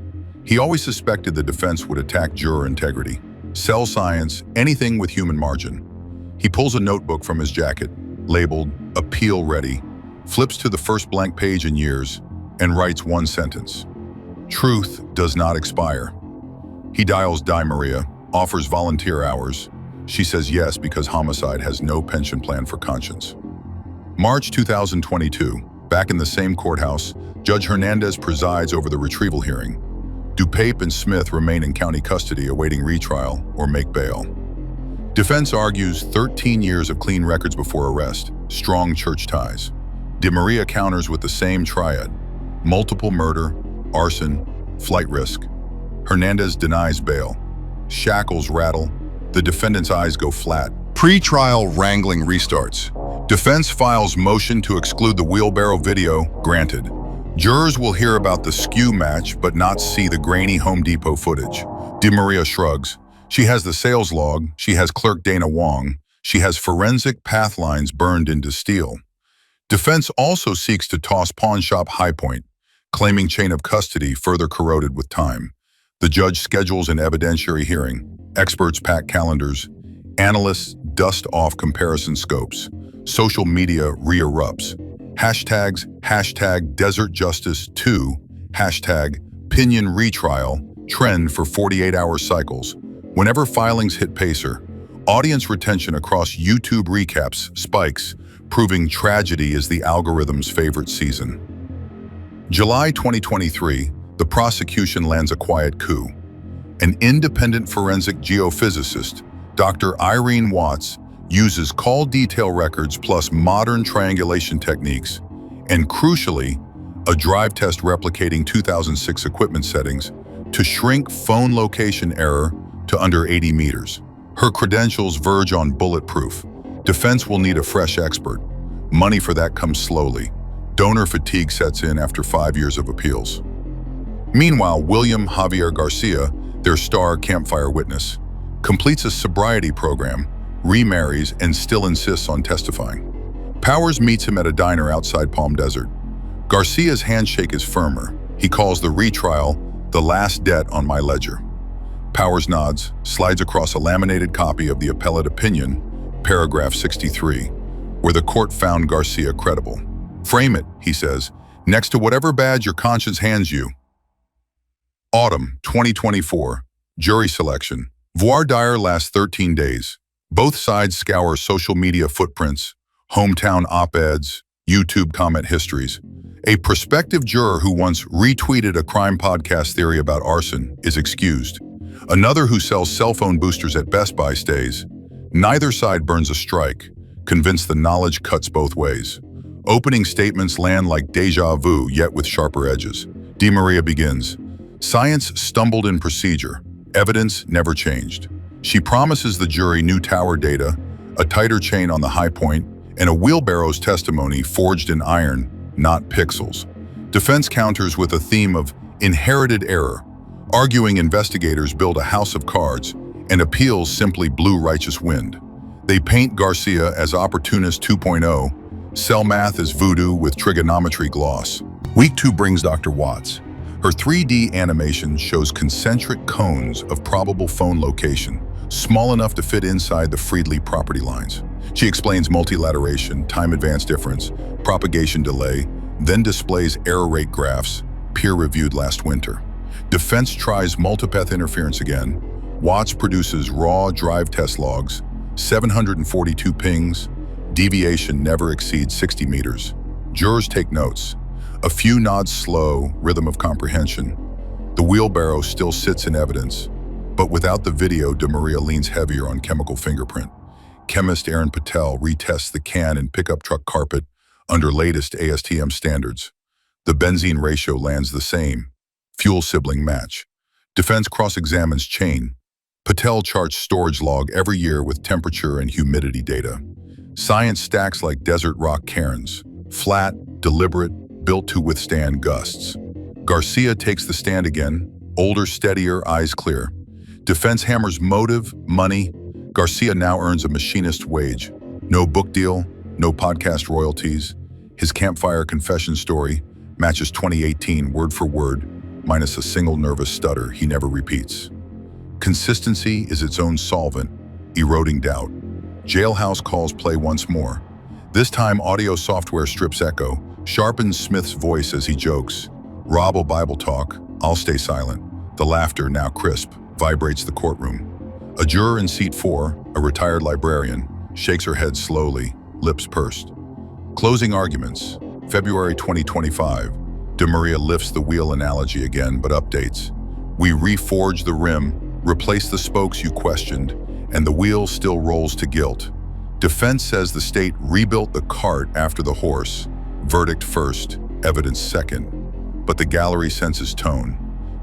He always suspected the defense would attack juror integrity, sell science, anything with human margin. He pulls a notebook from his jacket, labeled "Appeal Ready," flips to the first blank page in years, and writes one sentence: "Truth does not expire." He dials Di Maria, offers volunteer hours. She says yes because homicide has no pension plan for conscience. March 2022, back in the same courthouse, Judge Hernandez presides over the retrieval hearing. Do Pape and Smith remain in county custody awaiting retrial or make bail? Defense argues 13 years of clean records before arrest, strong church ties. De Maria counters with the same triad: multiple murder, arson, flight risk. Hernandez denies bail. Shackles rattle. The defendant's eyes go flat. Pre-trial wrangling restarts. Defense files motion to exclude the wheelbarrow video, granted. Jurors will hear about the skew match but not see the grainy Home Depot footage. De Maria shrugs. She has the sales log, she has clerk Dana Wong, she has forensic path lines burned into steel. Defense also seeks to toss pawn shop High Point, claiming chain of custody further corroded with time. The judge schedules an evidentiary hearing. Experts pack calendars. Analysts dust off comparison scopes. Social media re-erupts. Hashtags, Desert Justice 2, hashtag Pinion Retrial, trend for 48-hour cycles. Whenever filings hit Pacer, audience retention across YouTube recaps spikes, proving tragedy is the algorithm's favorite season. July 2023, the prosecution lands a quiet coup. An independent forensic geophysicist, Dr. Irene Watts, uses call detail records plus modern triangulation techniques, and crucially, a drive test replicating 2006 equipment settings to shrink phone location error to under 80 meters. Her credentials verge on bulletproof. Defense will need a fresh expert. Money for that comes slowly. Donor fatigue sets in after 5 years of appeals. Meanwhile, William Javier Garcia, their star campfire witness, completes a sobriety program, remarries, and still insists on testifying. Powers meets him at a diner outside Palm Desert. Garcia's handshake is firmer. He calls the retrial the last debt on my ledger. Powers nods, slides across a laminated copy of the appellate opinion, paragraph 63, where the court found Garcia credible. Frame it, he says, next to whatever badge your conscience hands you. Autumn 2024, jury selection. Voir dire lasts 13 days. Both sides scour social media footprints, hometown op-eds, YouTube comment histories. A prospective juror who once retweeted a crime podcast theory about arson is excused. Another who sells cell phone boosters at Best Buy stays. Neither side burns a strike, convinced the knowledge cuts both ways. Opening statements land like deja vu, yet with sharper edges. De Maria begins. Science stumbled in procedure. Evidence never changed. She promises the jury new tower data, a tighter chain on the High Point, and a wheelbarrow's testimony forged in iron, not pixels. Defense counters with a theme of inherited error, arguing investigators build a house of cards and appeals simply blew righteous wind. They paint Garcia as opportunist 2.0, sell math as voodoo with trigonometry gloss. Week 2 brings Dr. Watts. Her 3D animation shows concentric cones of probable phone location, small enough to fit inside the Friedli property lines. She explains multilateration, time advance difference, propagation delay, then displays error rate graphs, peer-reviewed last winter. Defense tries multipath interference again. Watts produces raw drive test logs, 742 pings, deviation never exceeds 60 meters. Jurors take notes. A few nods slow, rhythm of comprehension. The wheelbarrow still sits in evidence, but without the video, De Maria leans heavier on chemical fingerprint. Chemist Aaron Patel retests the can and pickup truck carpet under latest ASTM standards. The benzene ratio lands the same, fuel sibling match. Defense cross-examines chain. Patel charts storage log every year with temperature and humidity data. Science stacks like desert rock cairns, flat, deliberate, built to withstand gusts. Garcia takes the stand again, older, steadier, eyes clear. Defense hammers motive, money. Garcia now earns a machinist's wage. No book deal, no podcast royalties. His campfire confession story, matches 2018 word for word, minus a single nervous stutter he never repeats. Consistency is its own solvent, eroding doubt. Jailhouse calls play once more. This time, audio software strips echo, sharpens Smith's voice as he jokes. Rob Bible talk, I'll stay silent. The laughter, now crisp, vibrates the courtroom. A juror in seat 4, a retired librarian, shakes her head slowly, lips pursed. Closing arguments. February 2025. De Maria lifts the wheel analogy again, but updates. We reforge the rim, replace the spokes you questioned, and the wheel still rolls to guilt. Defense says the state rebuilt the cart after the horse. Verdict first, evidence second. But the gallery senses tone.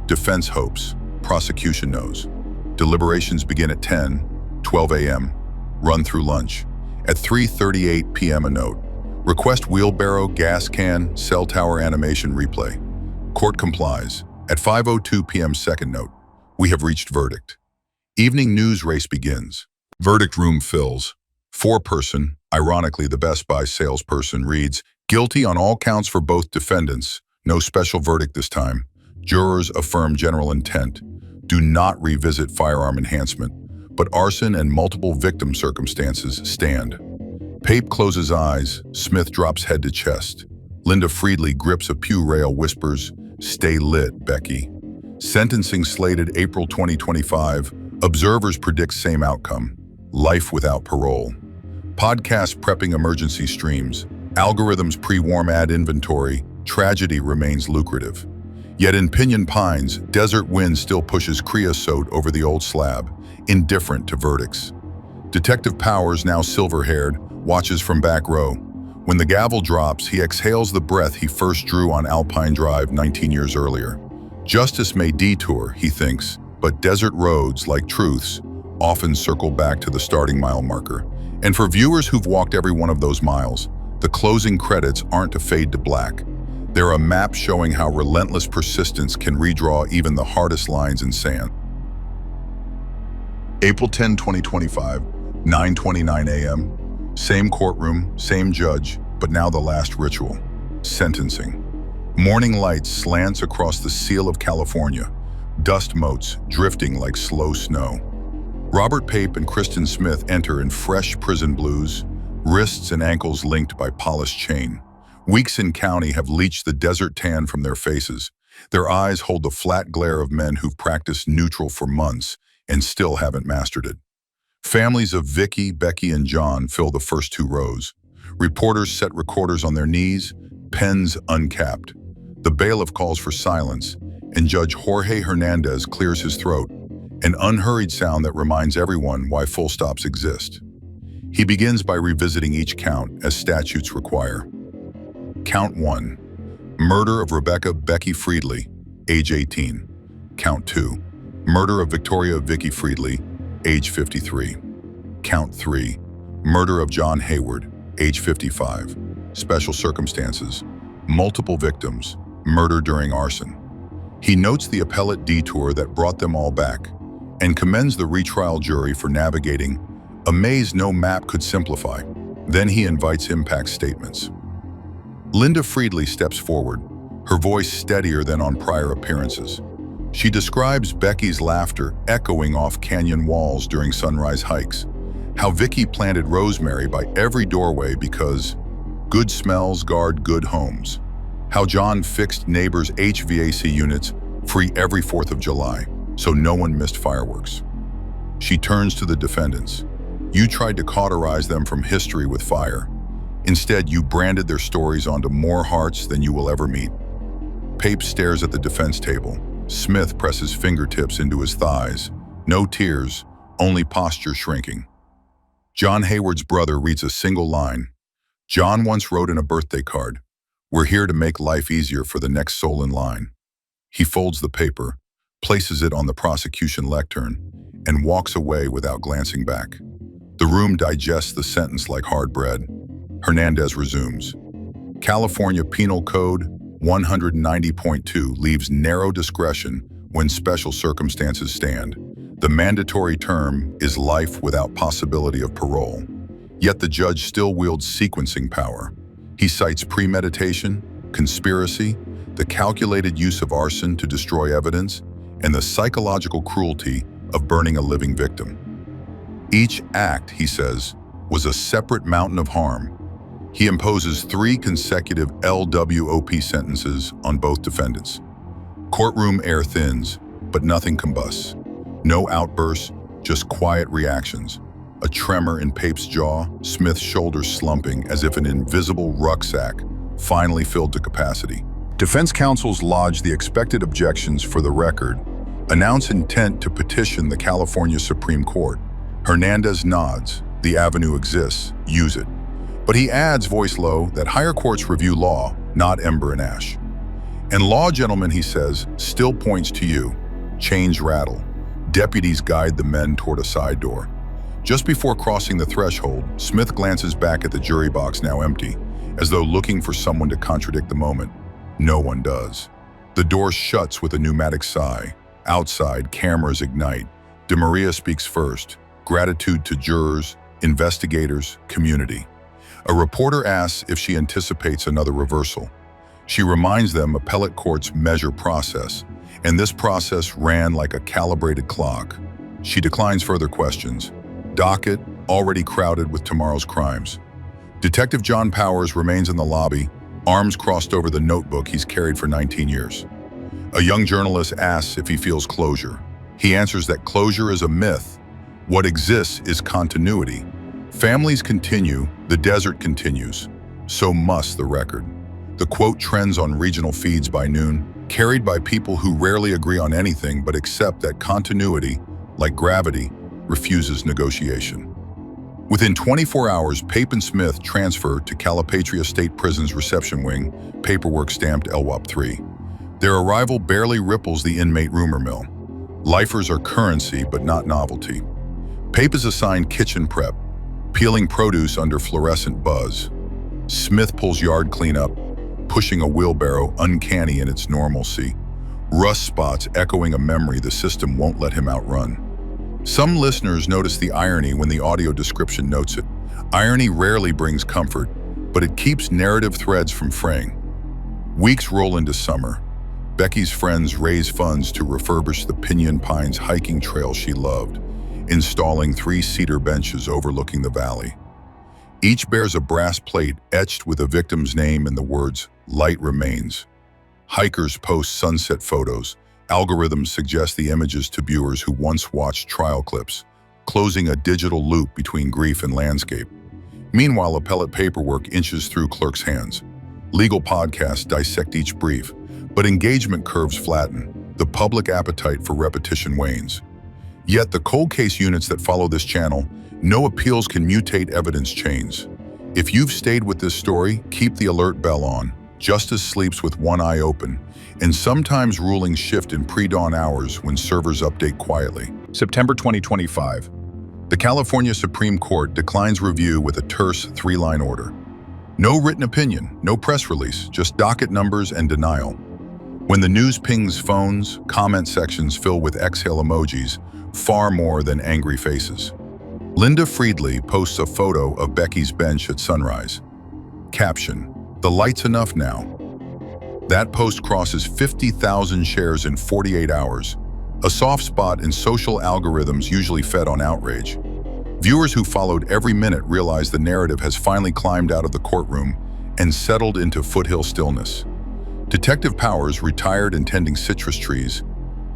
Defense hopes, prosecution knows. Deliberations begin at 12 a.m., run through lunch. At 3:38 p.m. a note. Request wheelbarrow, gas can, cell tower animation replay. Court complies. At 5:02 p.m. second note. We have reached verdict. Evening news race begins. Verdict room fills. Four-person, ironically the Best Buy salesperson, reads, guilty on all counts for both defendants. No special verdict this time. Jurors affirm general intent. Do not revisit firearm enhancement, but arson and multiple victim circumstances stand. Pape closes eyes. Smith drops head to chest. Linda Friedli grips a pew rail, whispers, stay lit, Becky. Sentencing slated April 2025. Observers predict same outcome. Life without parole. Podcast prepping emergency streams. Algorithms pre-warm ad inventory. Tragedy remains lucrative. Yet in Pinyon Pines, desert wind still pushes creosote over the old slab, indifferent to verdicts. Detective Powers, now silver-haired, watches from back row. When the gavel drops, he exhales the breath he first drew on Alpine Drive 19 years earlier. Justice may detour, he thinks, but desert roads, like truths, often circle back to the starting mile marker. And for viewers who've walked every one of those miles, the closing credits aren't to fade to black. They're a map showing how relentless persistence can redraw even the hardest lines in sand. April 10, 2025, 9:29 a.m. Same courtroom, same judge, but now the last ritual. Sentencing. Morning light slants across the seal of California, dust motes drifting like slow snow. Robert Pape and Cristin Smith enter in fresh prison blues, wrists and ankles linked by polished chain. Weeks in county have leached the desert tan from their faces. Their eyes hold the flat glare of men who've practiced neutral for months and still haven't mastered it. Families of Vicki, Becky, and Jon fill the first two rows. Reporters set recorders on their knees, pens uncapped. The bailiff calls for silence, and Judge Jorge Hernandez clears his throat, an unhurried sound that reminds everyone why full stops exist. He begins by revisiting each count as statutes require. Count 1. Murder of Rebecca Becky Friedli, age 18. Count 2. Murder of Victoria Vicki Friedli, age 53. Count 3. Murder of Jon Hayward, age 55. Special circumstances. Multiple victims. Murder during arson. He notes the appellate detour that brought them all back and commends the retrial jury for navigating a maze no map could simplify. Then he invites impact statements. Linda Friedli steps forward, her voice steadier than on prior appearances. She describes Becky's laughter echoing off canyon walls during sunrise hikes, how Vicki planted rosemary by every doorway because good smells guard good homes, how Jon fixed neighbors' HVAC units free every 4th of July, so no one missed fireworks. She turns to the defendants. You tried to cauterize them from history with fire. Instead, you branded their stories onto more hearts than you will ever meet. Pape stares at the defense table. Smith presses fingertips into his thighs. No tears, only posture shrinking. Jon Hayward's brother reads a single line. Jon once wrote in a birthday card, "We're here to make life easier for the next soul in line." He folds the paper, places it on the prosecution lectern, and walks away without glancing back. The room digests the sentence like hard bread. Hernandez resumes. California Penal Code 190.2 leaves narrow discretion when special circumstances stand. The mandatory term is life without possibility of parole. Yet the judge still wields sequencing power. He cites premeditation, conspiracy, the calculated use of arson to destroy evidence, and the psychological cruelty of burning a living victim. Each act, he says, was a separate mountain of harm. He imposes 3 consecutive LWOP sentences on both defendants. Courtroom air thins, but nothing combusts. No outbursts, just quiet reactions. A tremor in Pape's jaw, Smith's shoulders slumping as if an invisible rucksack finally filled to capacity. Defense counsels lodge the expected objections for the record, announce intent to petition the California Supreme Court. Hernandez nods. The avenue exists. Use it. But he adds, voice low, that higher courts review law, not ember and ash. And law, gentlemen, he says, still points to you. Chains rattle. Deputies guide the men toward a side door. Just before crossing the threshold, Smith glances back at the jury box, now empty, as though looking for someone to contradict the moment. No one does. The door shuts with a pneumatic sigh. Outside, cameras ignite. De Maria speaks first. Gratitude to jurors, investigators, community. A reporter asks if she anticipates another reversal. She reminds them appellate courts measure process, and this process ran like a calibrated clock. She declines further questions. Docket already crowded with tomorrow's crimes. Detective John Powers remains in the lobby, arms crossed over the notebook he's carried for 19 years. A young journalist asks if he feels closure. He answers that closure is a myth. What exists is continuity. Families continue, the desert continues. So must the record. The quote trends on regional feeds by noon, carried by people who rarely agree on anything but accept that continuity, like gravity, refuses negotiation. Within 24 hours, Pape and Smith transfer to Calipatria State Prison's reception wing, paperwork stamped LWOP 3. Their arrival barely ripples the inmate rumor mill. Lifers are currency, but not novelty. Pape is assigned kitchen prep, peeling produce under fluorescent buzz. Smith pulls yard cleanup, pushing a wheelbarrow uncanny in its normalcy. Rust spots echoing a memory the system won't let him outrun. Some listeners notice the irony when the audio description notes it. Irony rarely brings comfort, but it keeps narrative threads from fraying. Weeks roll into summer. Becky's friends raise funds to refurbish the Pinyon Pines hiking trail she loved, installing 3 cedar benches overlooking the valley. Each bears a brass plate etched with a victim's name and the words, "Light remains." Hikers post sunset photos. Algorithms suggest the images to viewers who once watched trial clips, closing a digital loop between grief and landscape. Meanwhile, appellate paperwork inches through clerks' hands. Legal podcasts dissect each brief, but engagement curves flatten. The public appetite for repetition wanes. Yet the cold case units that follow this channel, no appeals can mutate evidence chains. If you've stayed with this story, keep the alert bell on. Justice sleeps with one eye open, and sometimes rulings shift in pre-dawn hours when servers update quietly. September 2025. The California Supreme Court declines review with a terse 3-line order. No written opinion, no press release, just docket numbers and denial. When the news pings phones, comment sections fill with exhale emojis, far more than angry faces. Linda Friedli posts a photo of Becky's bench at sunrise. Caption, "The light's enough now." That post crosses 50,000 shares in 48 hours, a soft spot in social algorithms usually fed on outrage. Viewers who followed every minute realize the narrative has finally climbed out of the courtroom and settled into foothill stillness. Detective Powers, retired and tending citrus trees,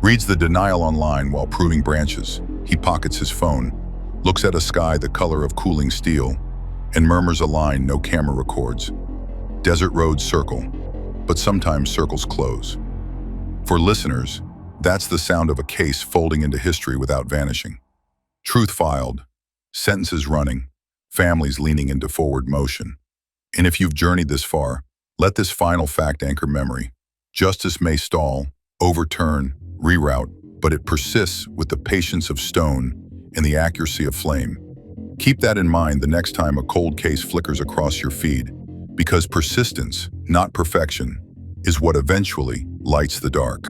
reads the denial online while pruning branches. He pockets his phone, looks at a sky the color of cooling steel, and murmurs a line no camera records. Desert roads circle, but sometimes circles close. For listeners, that's the sound of a case folding into history without vanishing. Truth filed, sentences running, families leaning into forward motion. And if you've journeyed this far, let this final fact anchor memory. Justice may stall, overturn, reroute, but it persists with the patience of stone and the accuracy of flame. Keep that in mind the next time a cold case flickers across your feed, because persistence, not perfection, is what eventually lights the dark.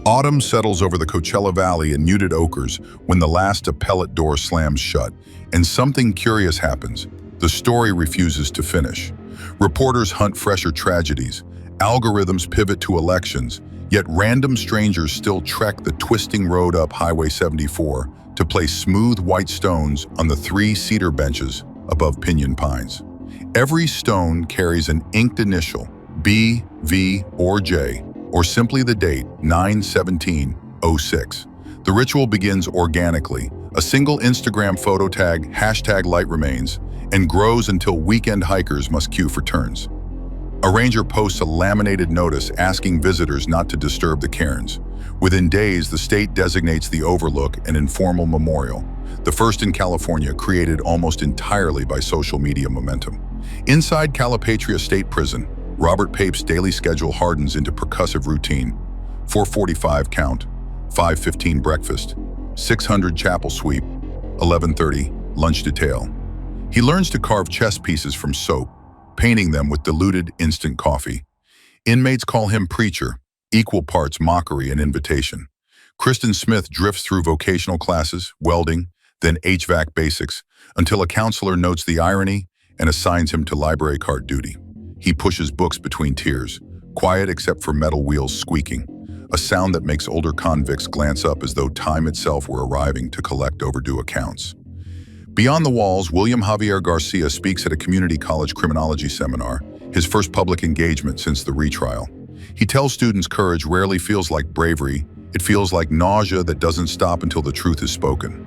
Autumn settles over the Coachella Valley in muted ochres when the last appellate door slams shut, and something curious happens. The The story refuses to finish. Reporters hunt fresher tragedies. Algorithms pivot to elections, yet random strangers still trek the twisting road up Highway 74 to place smooth white stones on the 3 cedar benches above Pinyon Pines. Every stone carries an inked initial, B, V, or J, or simply the date, 9/17/06. The ritual begins organically, a single Instagram photo tag, #lightremains, and grows until weekend hikers must queue for turns. A ranger posts a laminated notice asking visitors not to disturb the cairns. Within days, the state designates the overlook an informal memorial, the first in California, created almost entirely by social media momentum. Inside Calipatria State Prison, Robert Pape's daily schedule hardens into percussive routine. 4:45 count, 5:15 breakfast, 600 chapel sweep, 11:30 lunch detail. He learns to carve chess pieces from soap, painting them with diluted instant coffee. Inmates call him preacher, equal parts mockery and invitation. Cristin Smith drifts through vocational classes, welding, then HVAC basics, until a counselor notes the irony and assigns him to library cart duty. He pushes books between tiers, quiet except for metal wheels squeaking, a sound that makes older convicts glance up as though time itself were arriving to collect overdue accounts. Beyond the walls, William Javier Garcia speaks at a community college criminology seminar, his first public engagement since the retrial. He tells students courage rarely feels like bravery, it feels like nausea that doesn't stop until the truth is spoken.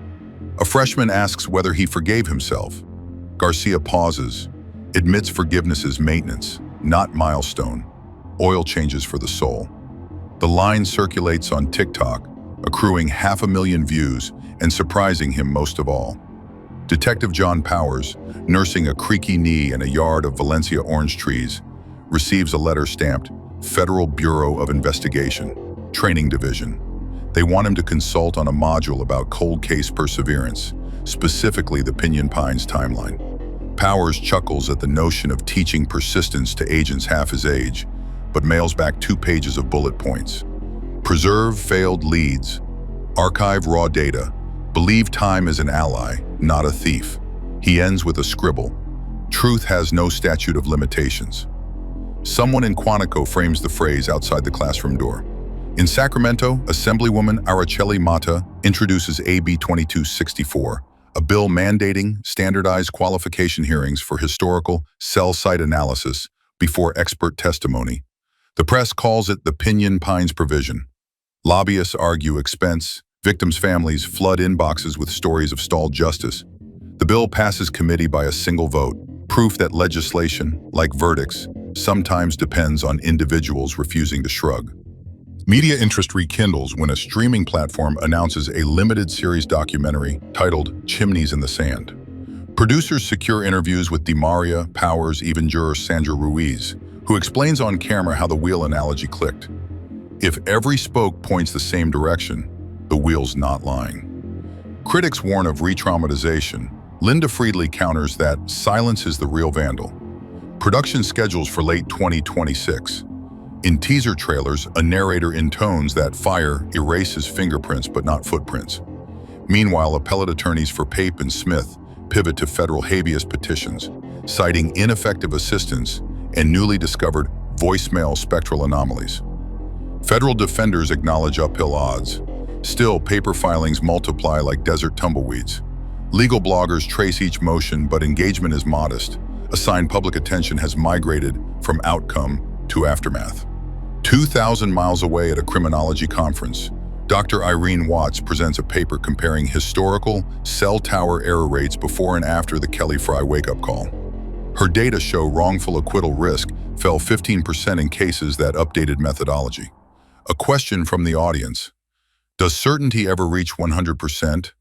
A freshman asks whether he forgave himself. Garcia pauses, admits forgiveness is maintenance, not milestone. Oil changes for the soul. The line circulates on TikTok, accruing 500,000 views and surprising him most of all. Detective John Powers, nursing a creaky knee in a yard of Valencia orange trees, receives a letter stamped Federal Bureau of Investigation, Training Division. They want him to consult on a module about cold case perseverance, specifically the Pinyon Pines timeline. Powers chuckles at the notion of teaching persistence to agents half his age, but mails back 2 pages of bullet points. Preserve failed leads. Archive raw data. Believe time is an ally, not a thief. He ends with a scribble. Truth has no statute of limitations. Someone in Quantico frames the phrase outside the classroom door. In Sacramento, Assemblywoman Araceli Mata introduces AB 2264, a bill mandating standardized qualification hearings for historical cell site analysis before expert testimony. The press calls it the Pinyon Pines provision. Lobbyists argue expense. Victims' families flood inboxes with stories of stalled justice. The bill passes committee by a single vote, proof that legislation, like verdicts, sometimes depends on individuals refusing to shrug. Media interest rekindles when a streaming platform announces a limited series documentary titled Chimneys in the Sand. Producers secure interviews with DeMaria, Powers, even juror Sandra Ruiz, who explains on camera how the wheel analogy clicked. If every spoke points the same direction, the wheel's not lying. Critics warn of re-traumatization. Linda Friedli counters that silence is the real vandal. Production schedules for late 2026. In teaser trailers, a narrator intones that fire erases fingerprints but not footprints. Meanwhile, appellate attorneys for Pape and Smith pivot to federal habeas petitions, citing ineffective assistance and newly discovered voicemail spectral anomalies. Federal defenders acknowledge uphill odds. Still, paper filings multiply like desert tumbleweeds. Legal bloggers trace each motion, but engagement is modest. Assigned public attention has migrated from outcome to aftermath. 2,000 miles away at a criminology conference, Dr. Irene Watts presents a paper comparing historical cell tower error rates before and after the Kelly Fry wake-up call. Her data show wrongful acquittal risk fell 15% in cases that updated methodology. A question from the audience: does certainty ever reach 100%?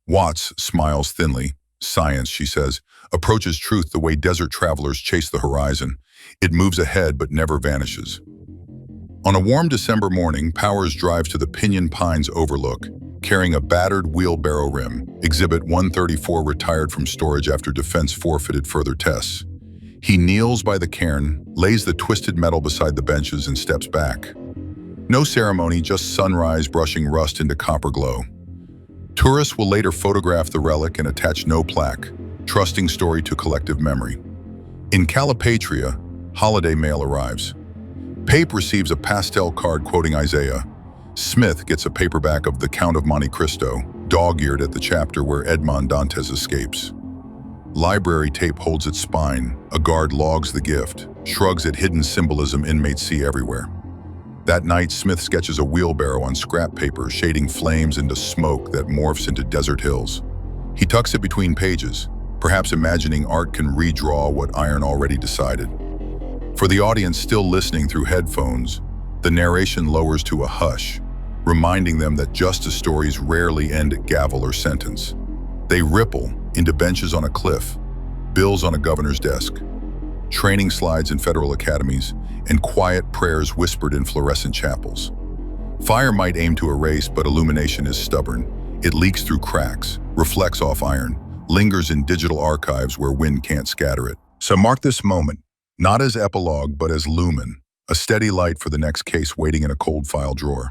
Watts smiles thinly. Science, she says, approaches truth the way desert travelers chase the horizon. It moves ahead but never vanishes. On a warm December morning, Powers drives to the Pinyon Pines overlook, carrying a battered wheelbarrow rim. Exhibit 134 retired from storage after defense forfeited further tests. He kneels by the cairn, lays the twisted metal beside the benches, and steps back. No ceremony, just sunrise brushing rust into copper glow. Tourists will later photograph the relic and attach no plaque, trusting story to collective memory. In Calipatria, holiday mail arrives. Pape receives a pastel card quoting Isaiah. Smith gets a paperback of The Count of Monte Cristo, dog-eared at the chapter where Edmond Dantes escapes. Library tape holds its spine. A guard logs the gift, shrugs at hidden symbolism inmates see everywhere. That night, Smith sketches a wheelbarrow on scrap paper, shading flames into smoke that morphs into desert hills. He tucks it between pages, perhaps imagining art can redraw what iron already decided. For the audience still listening through headphones, the narration lowers to a hush, reminding them that justice stories rarely end at gavel or sentence. They ripple into benches on a cliff, bills on a governor's desk, training slides in federal academies, and quiet prayers whispered in fluorescent chapels. Fire might aim to erase, but illumination is stubborn. It leaks through cracks, reflects off iron, lingers in digital archives where wind can't scatter it. So mark this moment, not as epilogue, but as lumen, a steady light for the next case waiting in a cold file drawer.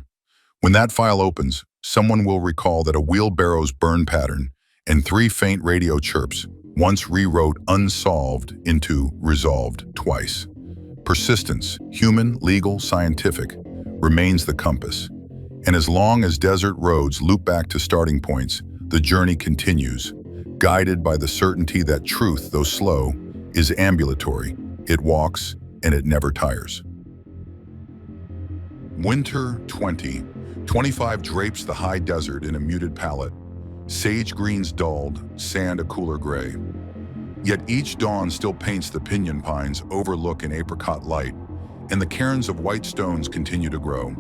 When that file opens, someone will recall that a wheelbarrow's burn pattern and 3 faint radio chirps once rewrote unsolved into resolved twice. Persistence, human, legal, scientific, remains the compass. And as long as desert roads loop back to starting points, the journey continues, guided by the certainty that truth, though slow, is ambulatory. It walks, and it never tires. Winter 2025 drapes the high desert in a muted palette. Sage greens dulled, sand a cooler gray. Yet each dawn still paints the pinyon pines overlook in apricot light, and the cairns of white stones continue to grow.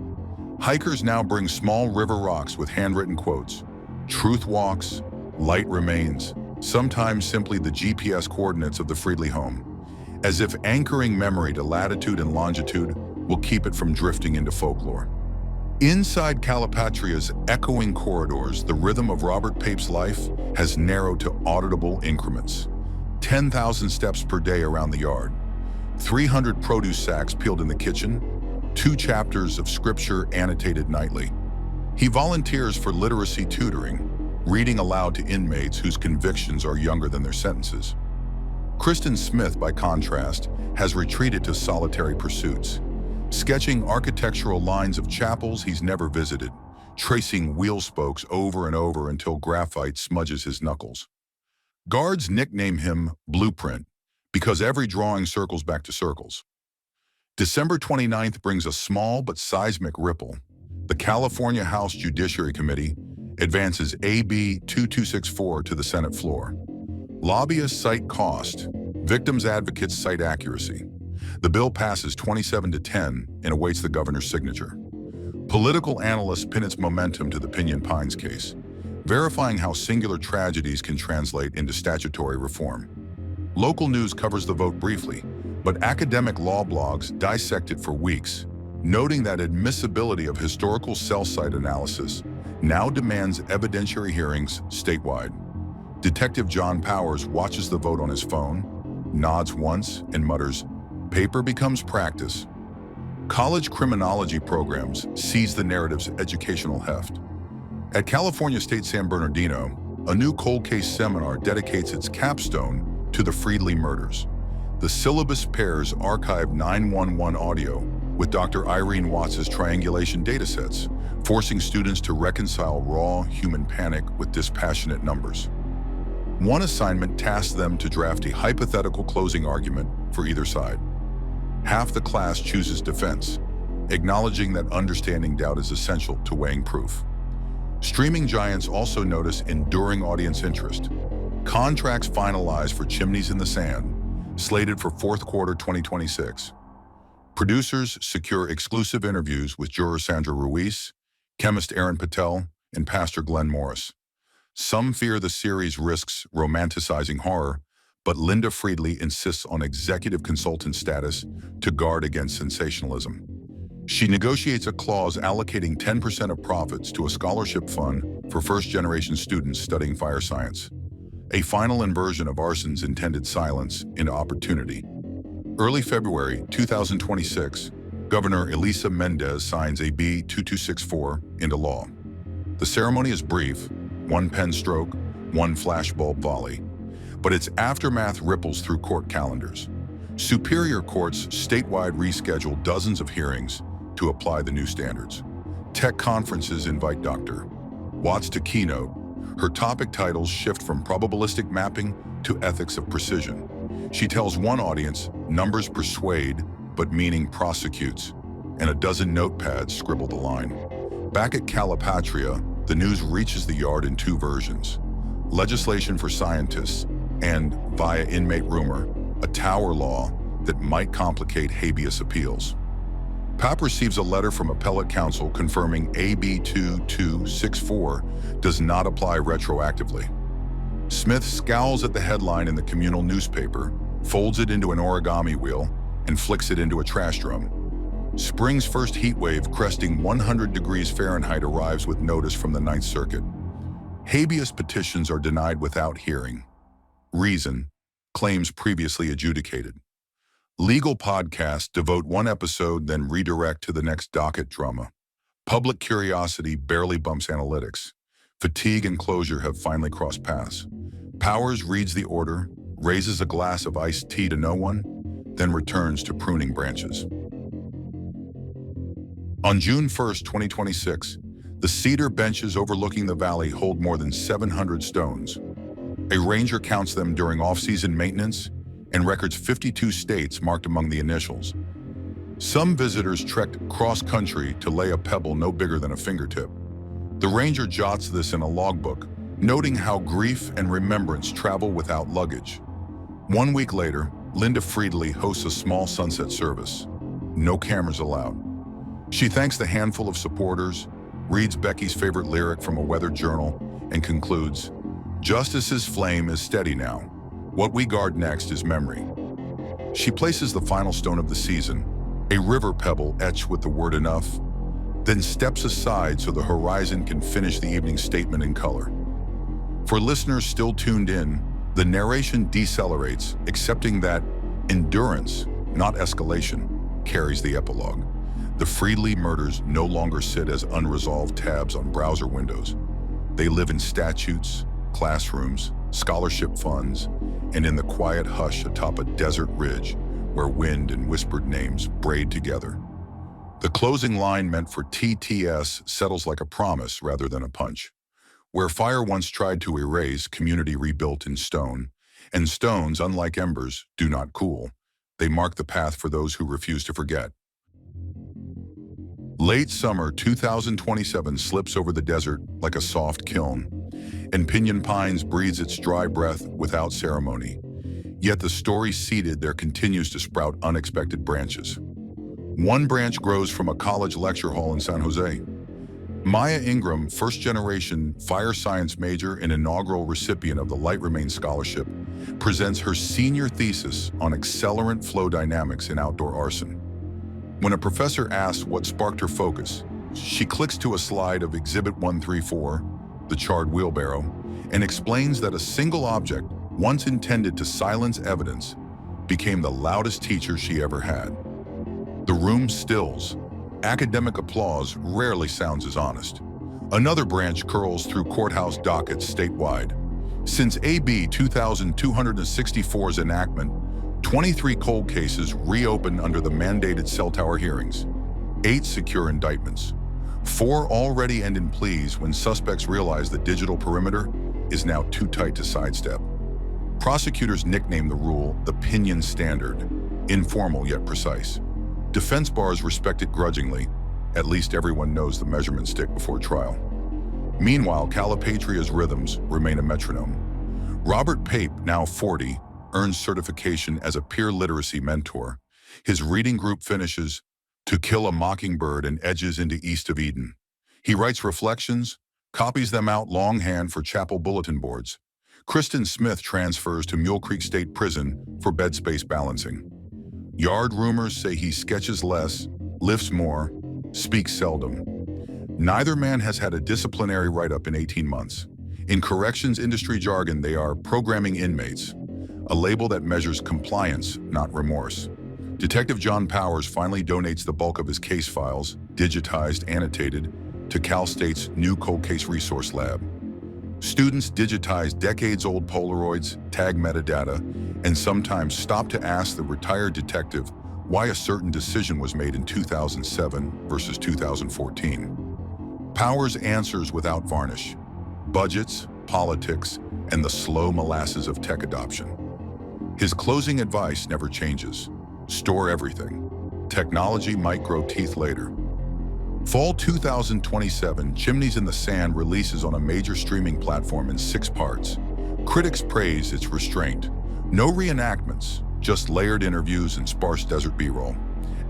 Hikers now bring small river rocks with handwritten quotes. Truth walks, light remains, sometimes simply the GPS coordinates of the Friedli home, as if anchoring memory to latitude and longitude will keep it from drifting into folklore. Inside Calipatria's echoing corridors, the rhythm of Robert Pape's life has narrowed to auditable increments. 10,000 steps per day around the yard, 300 produce sacks peeled in the kitchen, 2 chapters of scripture annotated nightly. He volunteers for literacy tutoring, reading aloud to inmates whose convictions are younger than their sentences. Cristin Smith, by contrast, has retreated to solitary pursuits, sketching architectural lines of chapels he's never visited, tracing wheel spokes over and over until graphite smudges his knuckles. Guards nickname him Blueprint because every drawing circles back to circles. December 29th brings a small but seismic ripple. The California House Judiciary Committee advances AB 2264 to the Senate floor. Lobbyists cite cost, victims' advocates cite accuracy. The bill passes 27-10 and awaits the governor's signature. Political analysts pin its momentum to the Pinyon Pines case, verifying how singular tragedies can translate into statutory reform. Local news covers the vote briefly, but academic law blogs dissect it for weeks, noting that admissibility of historical cell site analysis now demands evidentiary hearings statewide. Detective John Powers watches the vote on his phone, nods once, and mutters, "Paper becomes practice." College criminology programs seize the narrative's educational heft. At California State San Bernardino, a new cold case seminar dedicates its capstone to the Friedli murders. The syllabus pairs archived 911 audio with Dr. Irene Watts' triangulation datasets, forcing students to reconcile raw human panic with dispassionate numbers. One assignment tasked them to draft a hypothetical closing argument for either side. Half the class chooses defense, acknowledging that understanding doubt is essential to weighing proof. Streaming giants also notice enduring audience interest. Contracts finalized for Chimneys in the Sand, slated for fourth quarter 2026. Producers secure exclusive interviews with juror Sandra Ruiz, chemist Aaron Patel, and Pastor Glenn Morris. Some fear the series risks romanticizing horror, but Linda Friedli insists on executive consultant status to guard against sensationalism. She negotiates a clause allocating 10% of profits to a scholarship fund for first-generation students studying fire science, a final inversion of arson's intended silence into opportunity. Early February 2026, Governor Elisa Mendez signs AB 2264 into law. The ceremony is brief, one pen stroke, one flashbulb volley. but its aftermath ripples through court calendars. Superior courts statewide reschedule dozens of hearings to apply the new standards. Tech conferences invite Dr. Watts to keynote. Her topic titles shift from probabilistic mapping to ethics of precision. She tells one audience, numbers persuade, but meaning prosecutes, and a dozen notepads scribble the line. Back at Calipatria, the news reaches the yard in two versions: legislation for scientists and, via inmate rumor, a tower law that might complicate habeas appeals. Pape receives a letter from appellate counsel confirming AB 2264 does not apply retroactively. Smith scowls at the headline in the communal newspaper, folds it into an origami wheel, and flicks it into a trash drum. Spring's first heat wave, cresting 100 degrees Fahrenheit, arrives with notice from the Ninth Circuit. Habeas petitions are denied without hearing. Reason: claims previously adjudicated. Legal podcasts devote one episode, then redirect to the next docket drama. Public curiosity barely bumps analytics. Fatigue and closure have finally crossed paths. Powers reads the order, raises a glass of iced tea to no one, then returns to pruning branches. On June 1st, 2026, the cedar benches overlooking the valley hold more than 700 stones. A ranger counts them during off-season maintenance and records 52 states marked among the initials. Some visitors trekked cross-country to lay a pebble no bigger than a fingertip. The ranger jots this in a logbook, noting how grief and remembrance travel without luggage. 1 week later, Linda Friedli hosts a small sunset service. No cameras allowed. She thanks the handful of supporters, reads Becky's favorite lyric from a weather journal, and concludes, "Justice's flame is steady now. What we guard next is memory." She places the final stone of the season, a river pebble etched with the word enough, then steps aside so the horizon can finish the evening statement in color. For listeners still tuned in, the narration decelerates, accepting that endurance, not escalation, carries the epilogue. The Friedli murders no longer sit as unresolved tabs on browser windows. They live in statutes, classrooms, scholarship funds, and in the quiet hush atop a desert ridge where wind and whispered names braid together. The closing line meant for TTS settles like a promise rather than a punch. Where fire once tried to erase, community rebuilt in stone, and stones, unlike embers, do not cool. They mark the path for those who refuse to forget. Late summer 2027 slips over the desert like a soft kiln, and Pinyon Pines breathes its dry breath without ceremony. Yet the story seeded there continues to sprout unexpected branches. One branch grows from a college lecture hall in San Jose. Maya Ingram, first-generation fire science major and inaugural recipient of the Light Remains Scholarship, presents her senior thesis on accelerant flow dynamics in outdoor arson. When a professor asks what sparked her focus, she clicks to a slide of Exhibit 134, the charred wheelbarrow, and explains that a single object, once intended to silence evidence, became the loudest teacher she ever had. The room stills. Academic applause rarely sounds as honest. Another branch curls through courthouse dockets statewide. Since AB 2264's enactment, 23 cold cases reopen under the mandated cell tower hearings. 8 secure indictments. 4 already end in pleas when suspects realize the digital perimeter is now too tight to sidestep. Prosecutors nickname the rule the Pinyon Standard, informal yet precise. Defense bars respect it grudgingly. At least everyone knows the measurement stick before trial. Meanwhile, Calipatria's rhythms remain a metronome. Robert Pape, now 40, earns certification as a peer literacy mentor. His reading group finishes To Kill a Mockingbird and edges into East of Eden. He writes reflections, copies them out longhand for chapel bulletin boards. Cristin Smith transfers to Mule Creek State Prison for bed space balancing. Yard rumors say he sketches less, lifts more, speaks seldom. Neither man has had a disciplinary write-up in 18 months. In corrections industry jargon, they are programming inmates, a label that measures compliance, not remorse. Detective John Powers finally donates the bulk of his case files, digitized, annotated, to Cal State's new cold case resource lab. Students digitize decades-old Polaroids, tag metadata, and sometimes stop to ask the retired detective why a certain decision was made in 2007 versus 2014. Power's answers without varnish. Budgets, politics, and the slow molasses of tech adoption. His closing advice never changes. Store everything. Technology might grow teeth later. Fall 2027, Chimneys in the Sand releases on a major streaming platform in 6 parts. Critics praise its restraint. No reenactments, just layered interviews and sparse desert B-roll.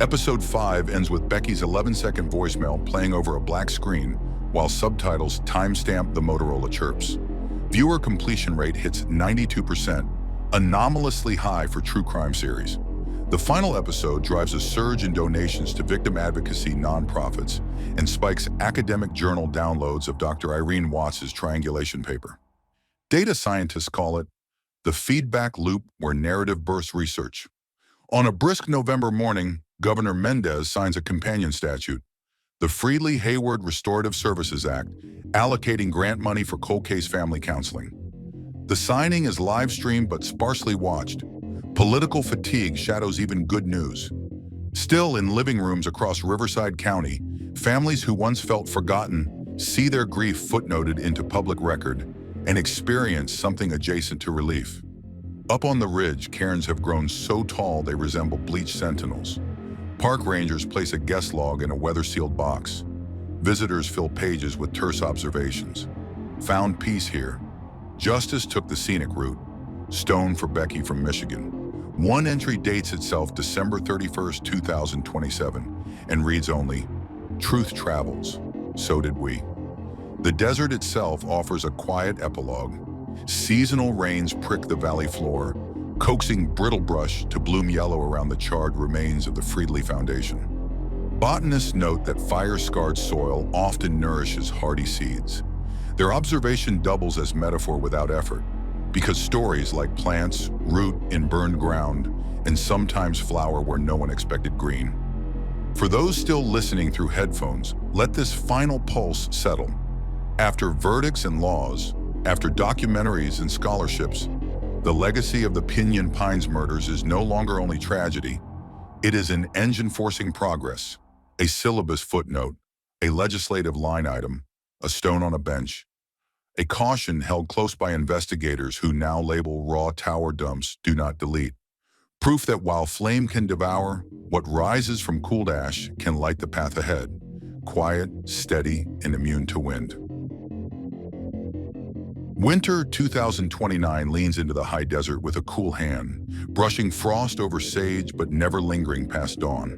Episode 5 ends with Becky's 11-second voicemail playing over a black screen, while subtitles timestamp the Motorola chirps. Viewer completion rate hits 92%, anomalously high for true crime series. The final episode drives a surge in donations to victim advocacy nonprofits and spikes academic journal downloads of Dr. Irene Watts' triangulation paper. Data scientists call it the feedback loop where narrative births research. On a brisk November morning, Governor Mendez signs a companion statute, the Friedli-Hayward Restorative Services Act, allocating grant money for cold case family counseling. The signing is live-streamed but sparsely watched. Political fatigue shadows even good news. Still, in living rooms across Riverside County, families who once felt forgotten see their grief footnoted into public record and experience something adjacent to relief. Up on the ridge, cairns have grown so tall they resemble bleached sentinels. Park rangers place a guest log in a weather-sealed box. Visitors fill pages with terse observations. Found peace here. Justice took the scenic route. Stone for Becky from Michigan. One entry dates itself December 31st, 2027, and reads only, "Truth travels, so did we." The desert itself offers a quiet epilogue. Seasonal rains prick the valley floor, coaxing brittle brush to bloom yellow around the charred remains of the Friedli Foundation. Botanists note that fire-scarred soil often nourishes hardy seeds. Their observation doubles as metaphor without effort, because stories like plants root in burned ground and sometimes flower where no one expected green. For those still listening through headphones, let this final pulse settle. After verdicts and laws, after documentaries and scholarships, the legacy of the Pinyon Pines murders is no longer only tragedy. It is an engine forcing progress, a syllabus footnote, a legislative line item, a stone on a bench, a caution held close by investigators who now label raw tower dumps "do not delete." Proof that while flame can devour, what rises from cooled ash can light the path ahead, quiet, steady, and immune to wind. Winter 2029 leans into the high desert with a cool hand, brushing frost over sage but never lingering past dawn.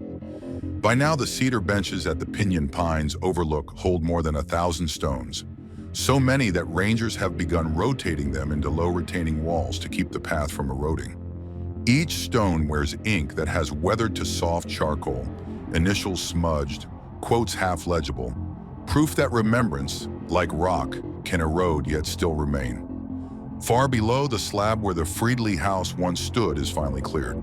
By now, the cedar benches at the Pinyon Pines overlook hold more than 1,000 stones, so many that rangers have begun rotating them into low retaining walls to keep the path from eroding. Each stone wears ink that has weathered to soft charcoal, initials smudged, quotes half legible, proof that remembrance, like rock, can erode yet still remain. Far below, the slab where the Friedli house once stood is finally cleared.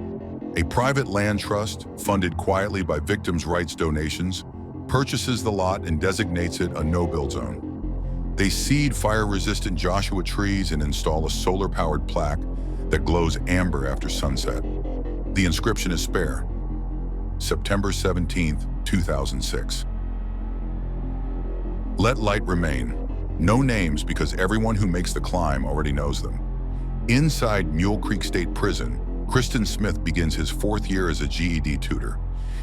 A private land trust, funded quietly by victims' rights donations, purchases the lot and designates it a no-build zone. They seed fire-resistant Joshua trees and install a solar-powered plaque that glows amber after sunset. The inscription is spare. September 17th, 2006. Let light remain. No names because everyone who makes the climb already knows them. Inside Mule Creek State Prison, Cristin Smith begins his 4th year as a GED tutor.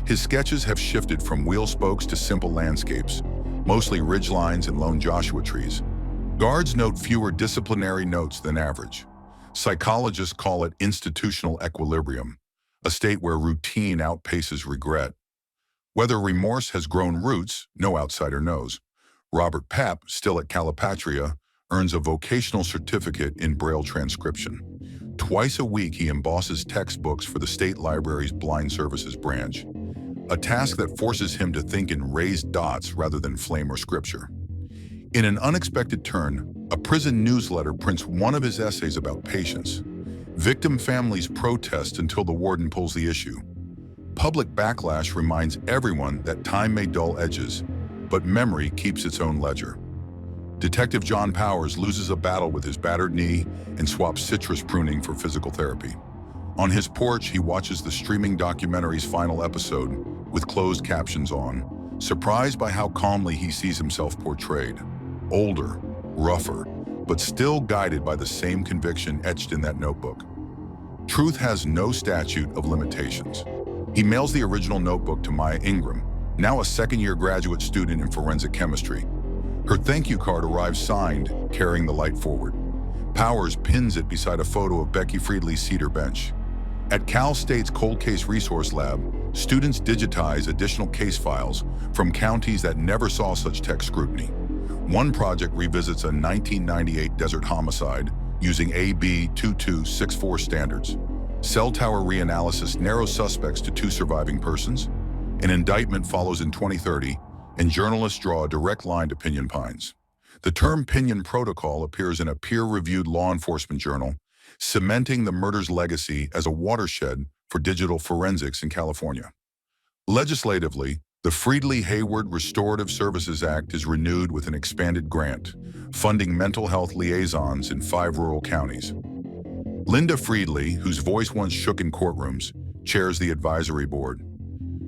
His sketches have shifted from wheel spokes to simple landscapes, mostly ridgelines and lone Joshua trees. Guards note fewer disciplinary notes than average. Psychologists call it institutional equilibrium, a state where routine outpaces regret. Whether remorse has grown roots, no outsider knows. Robert Pape, still at Calipatria, earns a vocational certificate in Braille transcription. Twice a week, he embosses textbooks for the state library's blind services branch, a task that forces him to think in raised dots rather than flame or scripture. In an unexpected turn, a prison newsletter prints one of his essays about patience. Victim families protest until the warden pulls the issue. Public backlash reminds everyone that time may dull edges, but memory keeps its own ledger. Detective John Powers loses a battle with his battered knee and swaps citrus pruning for physical therapy. On his porch, he watches the streaming documentary's final episode with closed captions on, surprised by how calmly he sees himself portrayed. Older, rougher, but still guided by the same conviction etched in that notebook. Truth has no statute of limitations. He mails the original notebook to Maya Ingram, now a second-year graduate student in forensic chemistry. Her thank you card arrives signed, carrying the light forward. Powers pins it beside a photo of Becky Friedli's cedar bench. At Cal State's Cold Case Resource Lab, students digitize additional case files from counties that never saw such tech scrutiny. One project revisits a 1998 desert homicide using AB 2264 standards. Cell tower reanalysis narrows suspects to 2 surviving persons. An indictment follows in 2030, and journalists draw a direct line to Pinyon Pines. The term Pinyon Protocol appears in a peer-reviewed law enforcement journal, cementing the murder's legacy as a watershed for digital forensics in California. Legislatively, the Friedli-Hayward Restorative Services Act is renewed with an expanded grant, funding mental health liaisons in 5 rural counties. Linda Friedli, whose voice once shook in courtrooms, chairs the advisory board.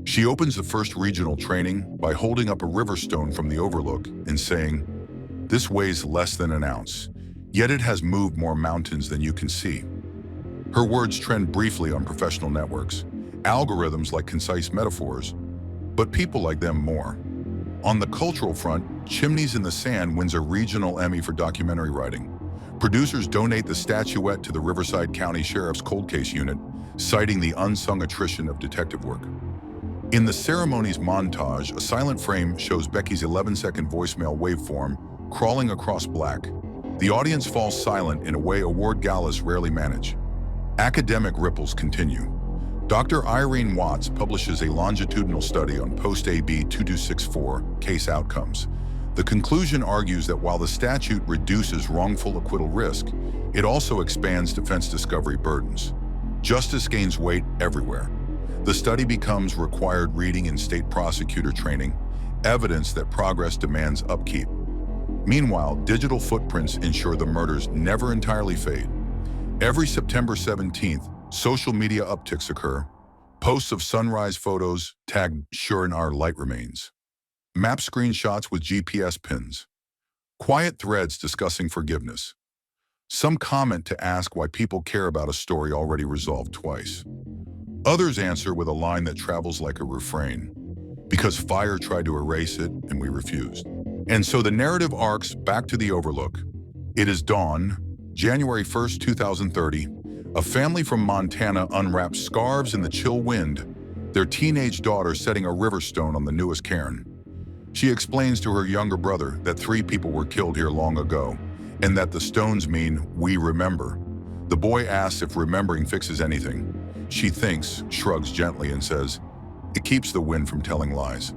She opens the first regional training by holding up a river stone from the overlook and saying, "This weighs less than an ounce, yet it has moved more mountains than you can see." Her words trend briefly on professional networks, algorithms like concise metaphors, but people like them more. On the cultural front, Chimneys in the Sand wins a regional Emmy for documentary writing. Producers donate the statuette to the Riverside County Sheriff's Cold Case Unit, citing the unsung attrition of detective work. In the ceremony's montage, a silent frame shows Becky's 11-second voicemail waveform crawling across black. The audience falls silent in a way award galas rarely manage. Academic ripples continue. Dr. Irene Watts publishes a longitudinal study on post-AB 2264 case outcomes. The conclusion argues that while the statute reduces wrongful acquittal risk, it also expands defense discovery burdens. Justice gains weight everywhere. The study becomes required reading in state prosecutor training, evidence that progress demands upkeep. Meanwhile, digital footprints ensure the murders never entirely fade. Every September 17th, social media upticks occur. Posts of sunrise photos tagged "Sure in Our Light Remains." Map screenshots with GPS pins. Quiet threads discussing forgiveness. Some comment to ask why people care about a story already resolved twice. Others answer with a line that travels like a refrain. Because fire tried to erase it and we refused. And so the narrative arcs back to the Overlook. It is dawn, January 1st, 2030. A family from Montana unwraps scarves in the chill wind, their teenage daughter setting a river stone on the newest cairn. She explains to her younger brother that 3 people were killed here long ago, and that the stones mean "we remember." The boy asks if remembering fixes anything. She thinks, shrugs gently, and says, "It keeps the wind from telling lies."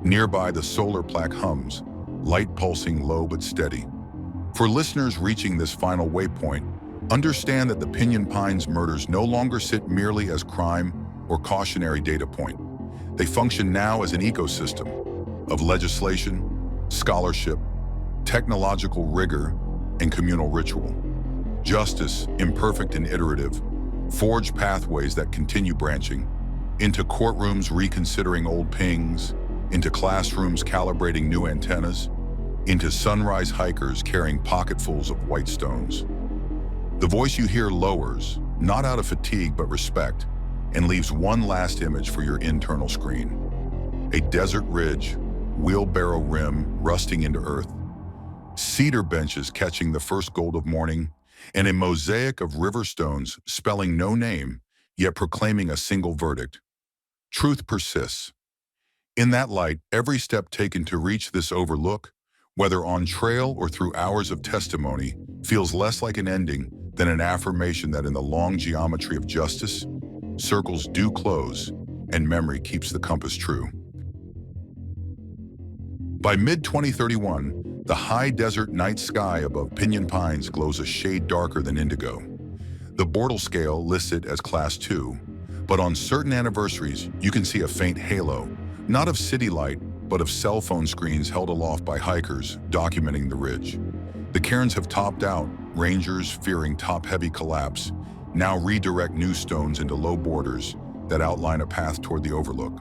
Nearby, the solar plaque hums, light pulsing low but steady. For listeners reaching this final waypoint, understand that the Pinyon Pines murders no longer sit merely as crime or cautionary data point. They function now as an ecosystem of legislation, scholarship, technological rigor, and communal ritual. Justice, imperfect and iterative, forge pathways that continue branching, into courtrooms reconsidering old pings, into classrooms calibrating new antennas, into sunrise hikers carrying pocketfuls of white stones. The voice you hear lowers, not out of fatigue but respect, and leaves one last image for your internal screen. A desert ridge, wheelbarrow rim rusting into earth, cedar benches catching the first gold of morning, and a mosaic of river stones spelling no name, yet proclaiming a single verdict. Truth persists. In that light, every step taken to reach this overlook, whether on trail or through hours of testimony, feels less like an ending than an affirmation that in the long geometry of justice, circles do close and memory keeps the compass true. By mid-2031, the high desert night sky above Pinyon Pines glows a shade darker than indigo. The Bortle scale lists it as Class 2, but on certain anniversaries, you can see a faint halo, not of city light, but of cell phone screens held aloft by hikers documenting the ridge. The cairns have topped out. Rangers, fearing top-heavy collapse, now redirect new stones into low borders that outline a path toward the overlook.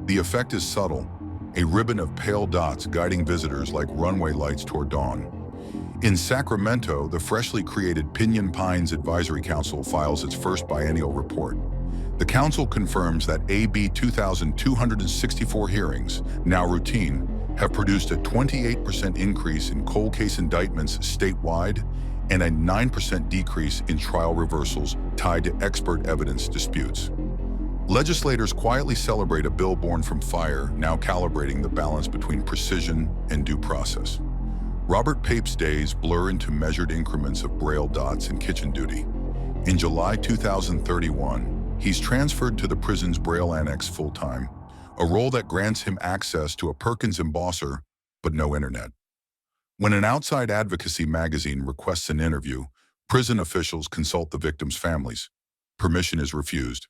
The effect is subtle, a ribbon of pale dots guiding visitors like runway lights toward dawn. In Sacramento, the freshly created Pinyon Pines Advisory Council files its first biennial report. The council confirms that AB 2,264 hearings, now routine, have produced a 28% increase in cold case indictments statewide and a 9% decrease in trial reversals tied to expert evidence disputes. Legislators quietly celebrate a bill born from fire, now calibrating the balance between precision and due process. Robert Pape's days blur into measured increments of braille dots and kitchen duty. In July 2031, he's transferred to the prison's braille annex full-time, a role that grants him access to a Perkins embosser, but no internet. When an outside advocacy magazine requests an interview, prison officials consult the victims' families. Permission is refused.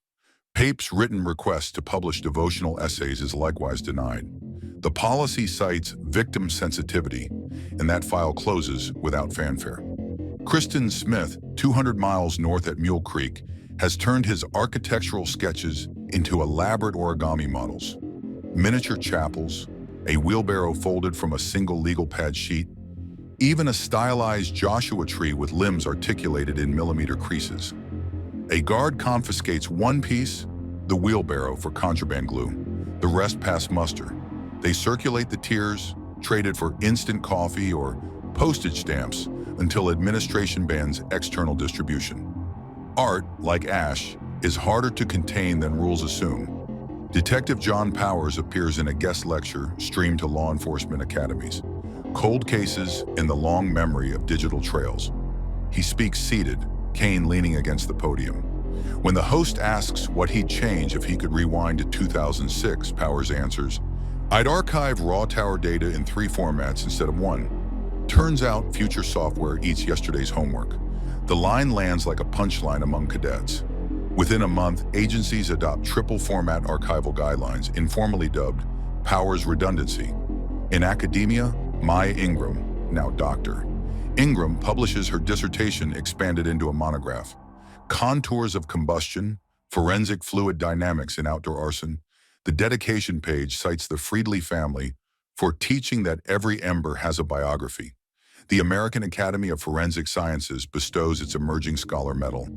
Pape's written request to publish devotional essays is likewise denied. The policy cites victim sensitivity, and that file closes without fanfare. Cristin Smith, 200 miles north at Mule Creek, has turned his architectural sketches into elaborate origami models. Miniature chapels, a wheelbarrow folded from a single legal pad sheet, even a stylized Joshua tree with limbs articulated in millimeter creases. A guard confiscates one piece, the wheelbarrow, for contraband glue. The rest pass muster. They circulate the tiers, traded for instant coffee or postage stamps, until administration bans external distribution. Art, like ash, is harder to contain than rules assume. Detective John Powers appears in a guest lecture streamed to law enforcement academies. Cold cases in the long memory of digital trails. He speaks seated, cane leaning against the podium. When the host asks what he'd change if he could rewind to 2006, Powers answers, "I'd archive raw tower data in 3 formats instead of 1. Turns out future software eats yesterday's homework." The line lands like a punchline among cadets. Within a month, agencies adopt triple-format archival guidelines, informally dubbed Powers Redundancy. In academia, Maya Ingram, now Dr. Ingram, publishes her dissertation expanded into a monograph. Contours of Combustion, Forensic Fluid Dynamics in Outdoor Arson. The dedication page cites the Friedli family for teaching that every ember has a biography. The American Academy of Forensic Sciences bestows its Emerging Scholar Medal.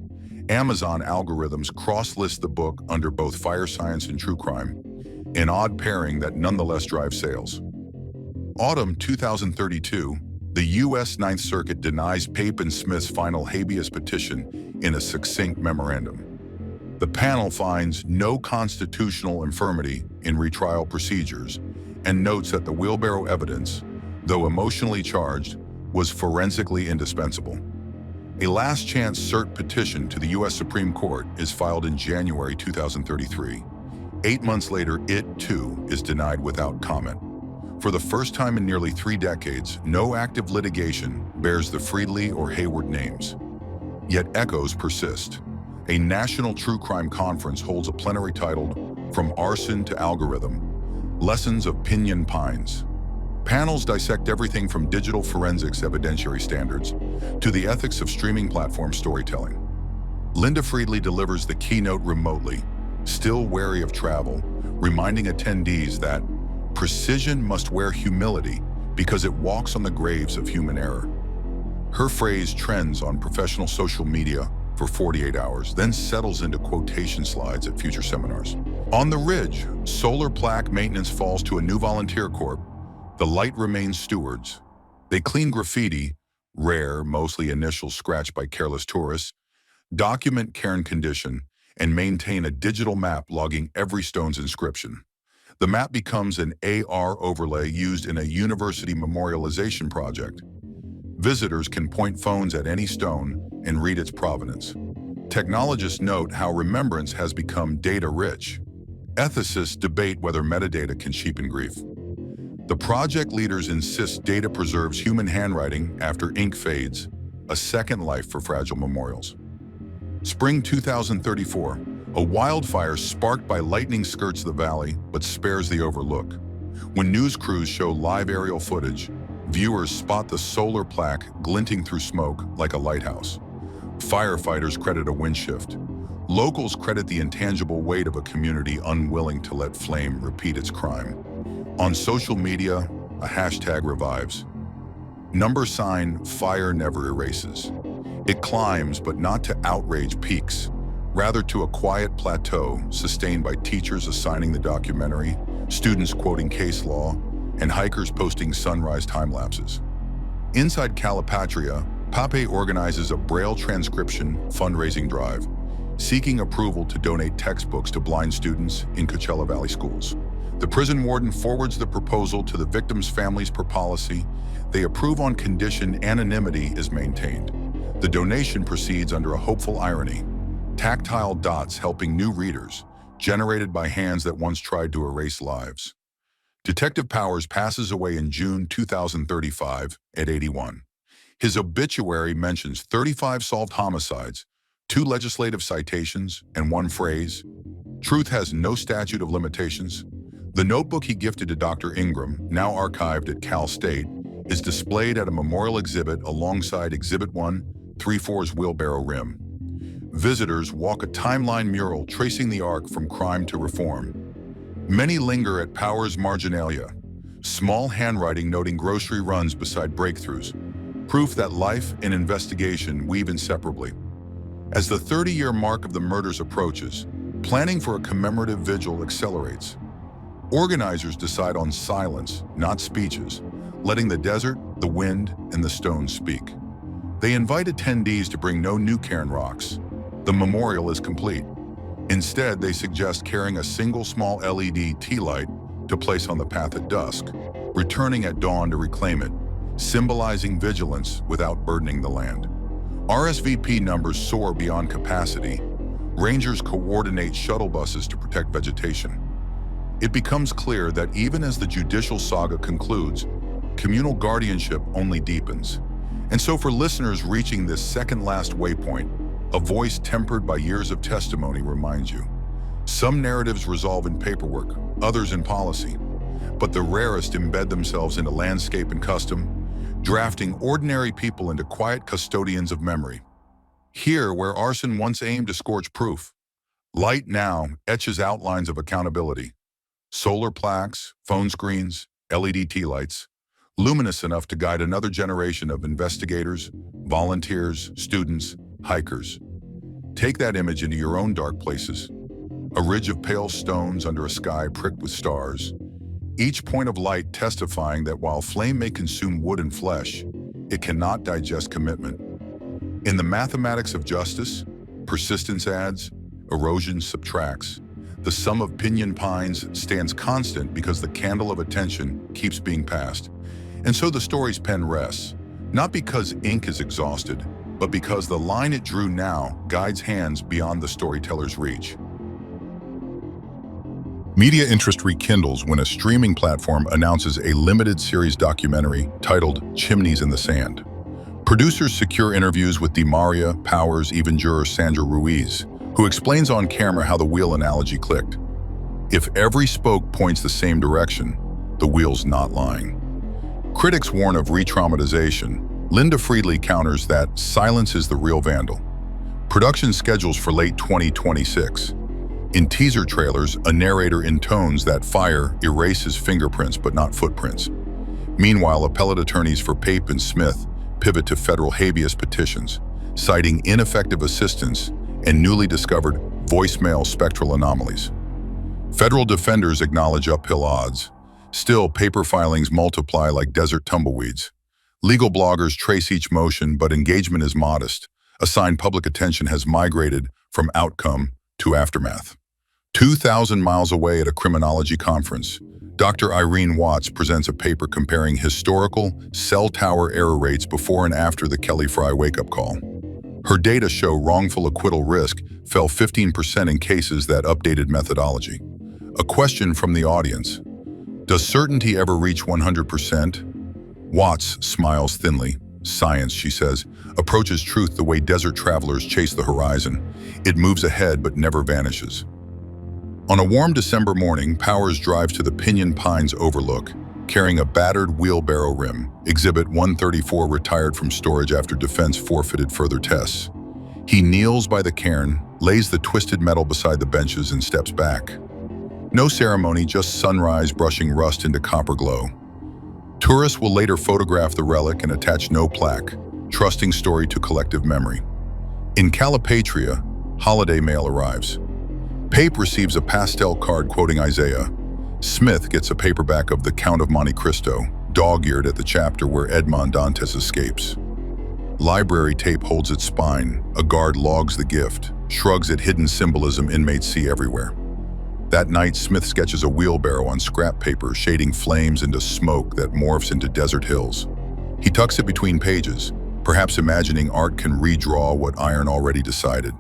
Amazon algorithms cross-list the book under both fire science and true crime, an odd pairing that nonetheless drives sales. Autumn 2032, the U.S. Ninth Circuit denies Pape and Smith's final habeas petition in a succinct memorandum. The panel finds no constitutional infirmity in retrial procedures and notes that the wheelbarrow evidence, though emotionally charged, was forensically indispensable. A last-chance cert petition to the U.S. Supreme Court is filed in January 2033. 8 months later, it, too, is denied without comment. For the first time in nearly 3 decades, no active litigation bears the Friedli or Hayward names. Yet echoes persist. A national true crime conference holds a plenary titled From Arson to Algorithm, Lessons of Pinyon Pines. Panels dissect everything from digital forensics evidentiary standards to the ethics of streaming platform storytelling. Linda Friedli delivers the keynote remotely, still wary of travel, reminding attendees that precision must wear humility because it walks on the graves of human error. Her phrase trends on professional social media for 48 hours, then settles into quotation slides at future seminars. On the ridge, solar plaque maintenance falls to a new volunteer corps. The light remains stewards. They clean graffiti, rare, mostly initials scratched by careless tourists, document cairn condition, and maintain a digital map logging every stone's inscription. The map becomes an AR overlay used in a university memorialization project. Visitors can point phones at any stone and read its provenance. Technologists note how remembrance has become data-rich. Ethicists debate whether metadata can cheapen grief. The project leaders insist data preserves human handwriting after ink fades, a second life for fragile memorials. Spring 2034, a wildfire sparked by lightning skirts the valley but spares the overlook. When news crews show live aerial footage, viewers spot the solar plaque glinting through smoke like a lighthouse. Firefighters credit a wind shift. Locals credit the intangible weight of a community unwilling to let flame repeat its crime. On social media, a hashtag revives. Number sign, fire never erases. It climbs, but not to outrage peaks, rather to a quiet plateau sustained by teachers assigning the documentary, students quoting case law, and hikers posting sunrise time lapses. Inside Calipatria, Pape organizes a Braille transcription fundraising drive, seeking approval to donate textbooks to blind students in Coachella Valley schools. The prison warden forwards the proposal to the victims' families per policy. They approve on condition anonymity is maintained. The donation proceeds under a hopeful irony. Tactile dots helping new readers, generated by hands that once tried to erase lives. Detective Powers passes away in June 2035 at 81. His obituary mentions 35 solved homicides, 2 legislative citations, and 1 phrase. Truth has no statute of limitations. The notebook he gifted to Dr. Ingram, now archived at Cal State, is displayed at a memorial exhibit alongside Exhibit 1, 3/4's wheelbarrow rim. Visitors walk a timeline mural tracing the arc from crime to reform. Many linger at Powers' marginalia, small handwriting noting grocery runs beside breakthroughs, proof that life and investigation weave inseparably. As the 30-year mark of the murders approaches, planning for a commemorative vigil accelerates. Organizers decide on silence, not speeches, letting the desert, the wind, and the stones speak. They invite attendees to bring no new cairn rocks. The memorial is complete. Instead, they suggest carrying a single small LED tea light to place on the path at dusk, returning at dawn to reclaim it, symbolizing vigilance without burdening the land. RSVP numbers soar beyond capacity. Rangers coordinate shuttle buses to protect vegetation. It becomes clear that even as the judicial saga concludes, communal guardianship only deepens. And so for listeners reaching this second-last waypoint, a voice tempered by years of testimony reminds you. Some narratives resolve in paperwork, others in policy, but the rarest embed themselves into landscape and custom, drafting ordinary people into quiet custodians of memory. Here, where arson once aimed to scorch proof, light now etches outlines of accountability. Solar plaques, phone screens, LED tea lights, luminous enough to guide another generation of investigators, volunteers, students, hikers. Take that image into your own dark places. A ridge of pale stones under a sky pricked with stars. Each point of light testifying that while flame may consume wood and flesh, it cannot digest commitment. In the mathematics of justice, persistence adds, erosion subtracts. The sum of pinyon pines stands constant because the candle of attention keeps being passed. And so the story's pen rests, not because ink is exhausted, but because the line it drew now guides hands beyond the storyteller's reach. Media interest rekindles when a streaming platform announces a limited series documentary titled Chimneys in the Sand. Producers secure interviews with DeMaria, Powers, even juror Sandra Ruiz, who explains on camera how the wheel analogy clicked. If every spoke points the same direction, the wheel's not lying. Critics warn of re-traumatization. Linda Friedli counters that silence is the real vandal. Production schedules for late 2026. In teaser trailers, a narrator intones that fire erases fingerprints but not footprints. Meanwhile, appellate attorneys for Pape and Smith pivot to federal habeas petitions, citing ineffective assistance and newly discovered voicemail spectral anomalies. Federal defenders acknowledge uphill odds. Still, paper filings multiply like desert tumbleweeds. Legal bloggers trace each motion, but engagement is modest. Assigned public attention has migrated from outcome to aftermath. 2,000 miles away at a criminology conference, Dr. Irene Watts presents a paper comparing historical cell tower error rates before and after the Kelly Fry wake-up call. Her data show wrongful acquittal risk fell 15% in cases that updated methodology. A question from the audience: does certainty ever reach 100%? Watts smiles thinly. Science, she says, approaches truth the way desert travelers chase the horizon. It moves ahead but never vanishes. On a warm December morning, Powers drives to the Pinyon Pines overlook, carrying a battered wheelbarrow rim, Exhibit 134 retired from storage after defense forfeited further tests. He kneels by the cairn, lays the twisted metal beside the benches, and steps back. No ceremony, just sunrise brushing rust into copper glow. Tourists will later photograph the relic and attach no plaque, trusting story to collective memory. In Calipatria, holiday mail arrives. Pape receives a pastel card quoting Isaiah. Smith gets a paperback of The Count of Monte Cristo, dog-eared at the chapter where Edmond Dantes escapes. Library tape holds its spine. A guard logs the gift, shrugs at hidden symbolism inmates see everywhere. That night, Smith sketches a wheelbarrow on scrap paper, shading flames into smoke that morphs into desert hills. He tucks it between pages, perhaps imagining art can redraw what iron already decided.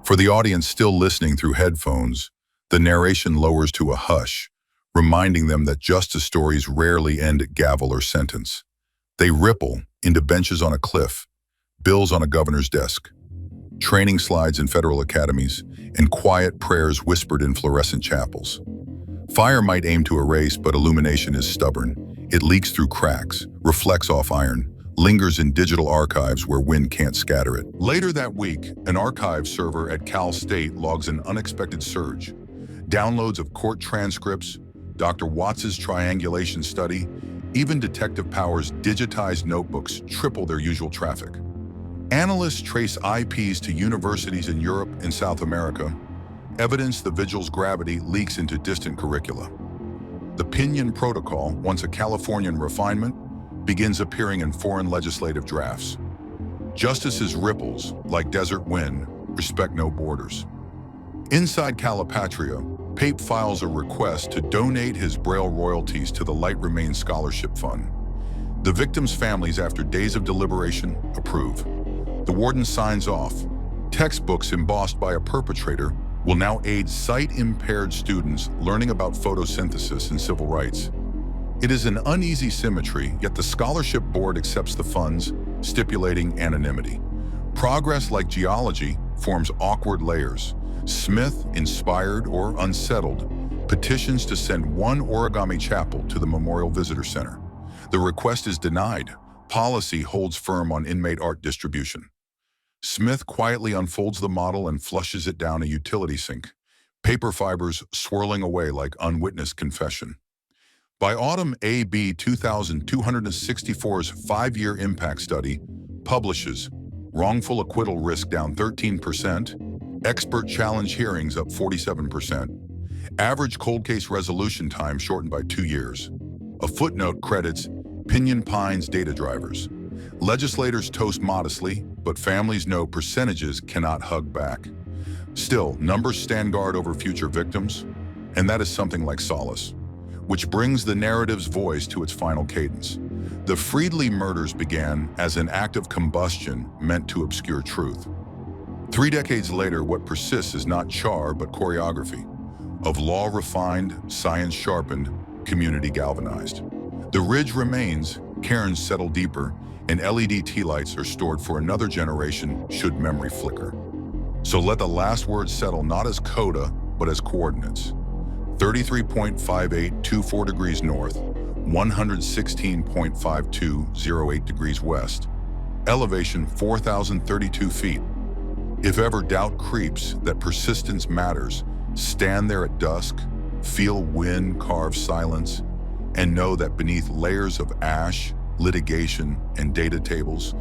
For the audience still listening through headphones, the narration lowers to a hush, reminding them that justice stories rarely end at gavel or sentence. They ripple into benches on a cliff, bills on a governor's desk, training slides in federal academies, and quiet prayers whispered in fluorescent chapels. Fire might aim to erase, but illumination is stubborn. It leaks through cracks, reflects off iron, lingers in digital archives where wind can't scatter it. Later that week, an archive server at Cal State logs an unexpected surge. Downloads of court transcripts, Dr. Watts's triangulation study, even Detective Powers' digitized notebooks triple their usual traffic. Analysts trace IPs to universities in Europe and South America. Evidence the vigil's gravity leaks into distant curricula. The Pinyon Protocol, once a Californian refinement, begins appearing in foreign legislative drafts. Justice's ripples, like desert wind, respect no borders. Inside Calipatria, Pape files a request to donate his Braille royalties to the Light Remains Scholarship Fund. The victims' families, after days of deliberation, approve. The warden signs off. Textbooks embossed by a perpetrator will now aid sight-impaired students learning about photosynthesis and civil rights. It is an uneasy symmetry, yet the scholarship board accepts the funds, stipulating anonymity. Progress, like geology, forms awkward layers. Smith, inspired or unsettled, petitions to send one origami chapel to the Memorial Visitor Center. The request is denied. Policy holds firm on inmate art distribution. Smith quietly unfolds the model and flushes it down a utility sink, paper fibers swirling away like unwitnessed confession. By autumn, AB 2264's 5-year impact study publishes wrongful acquittal risk down 13%, expert challenge hearings up 47%, average cold case resolution time shortened by 2 years. A footnote credits Pinyon Pines data drivers. Legislators toast modestly, but families know percentages cannot hug back. Still, numbers stand guard over future victims, and that is something like solace, which brings the narrative's voice to its final cadence. The Friedli murders began as an act of combustion meant to obscure truth. 3 decades later, what persists is not char, but choreography, of law refined, science sharpened, community galvanized. The ridge remains, cairns settle deeper, and LED tea lights are stored for another generation should memory flicker. So let the last word settle not as coda, but as coordinates. 33.5824 degrees north, 116.5208 degrees west, elevation 4,032 feet. If ever doubt creeps that persistence matters, stand there at dusk, feel wind carve silence, and know that beneath layers of ash, litigation, and data tables,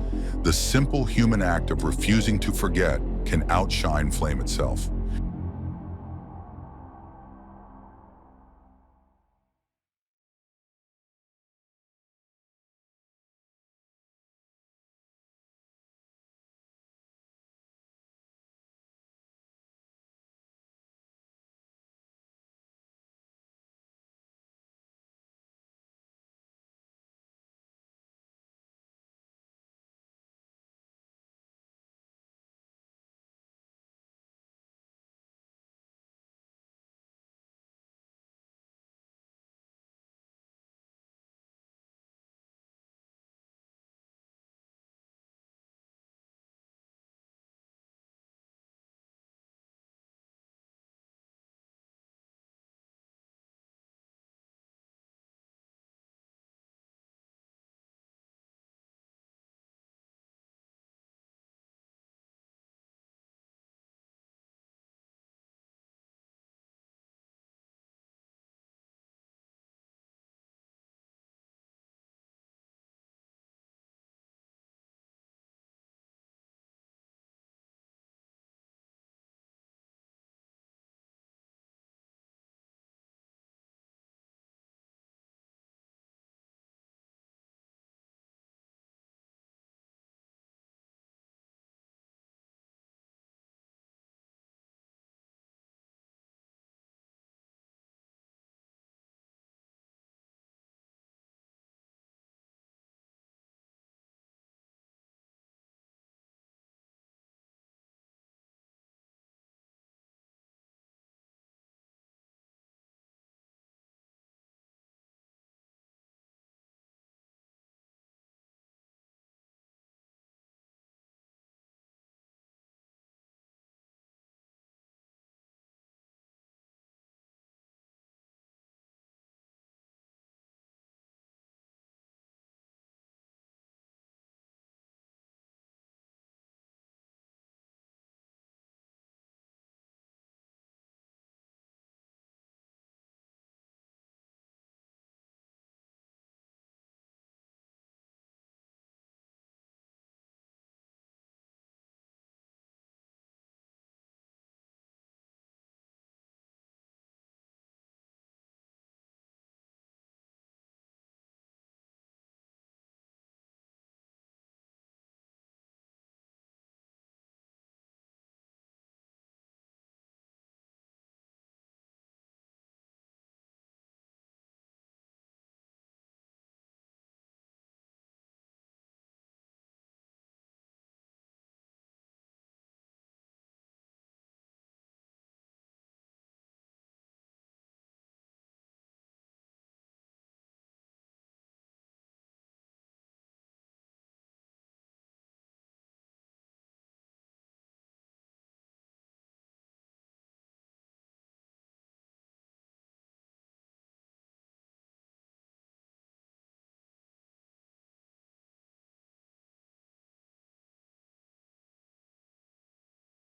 the simple human act of refusing to forget can outshine flame itself.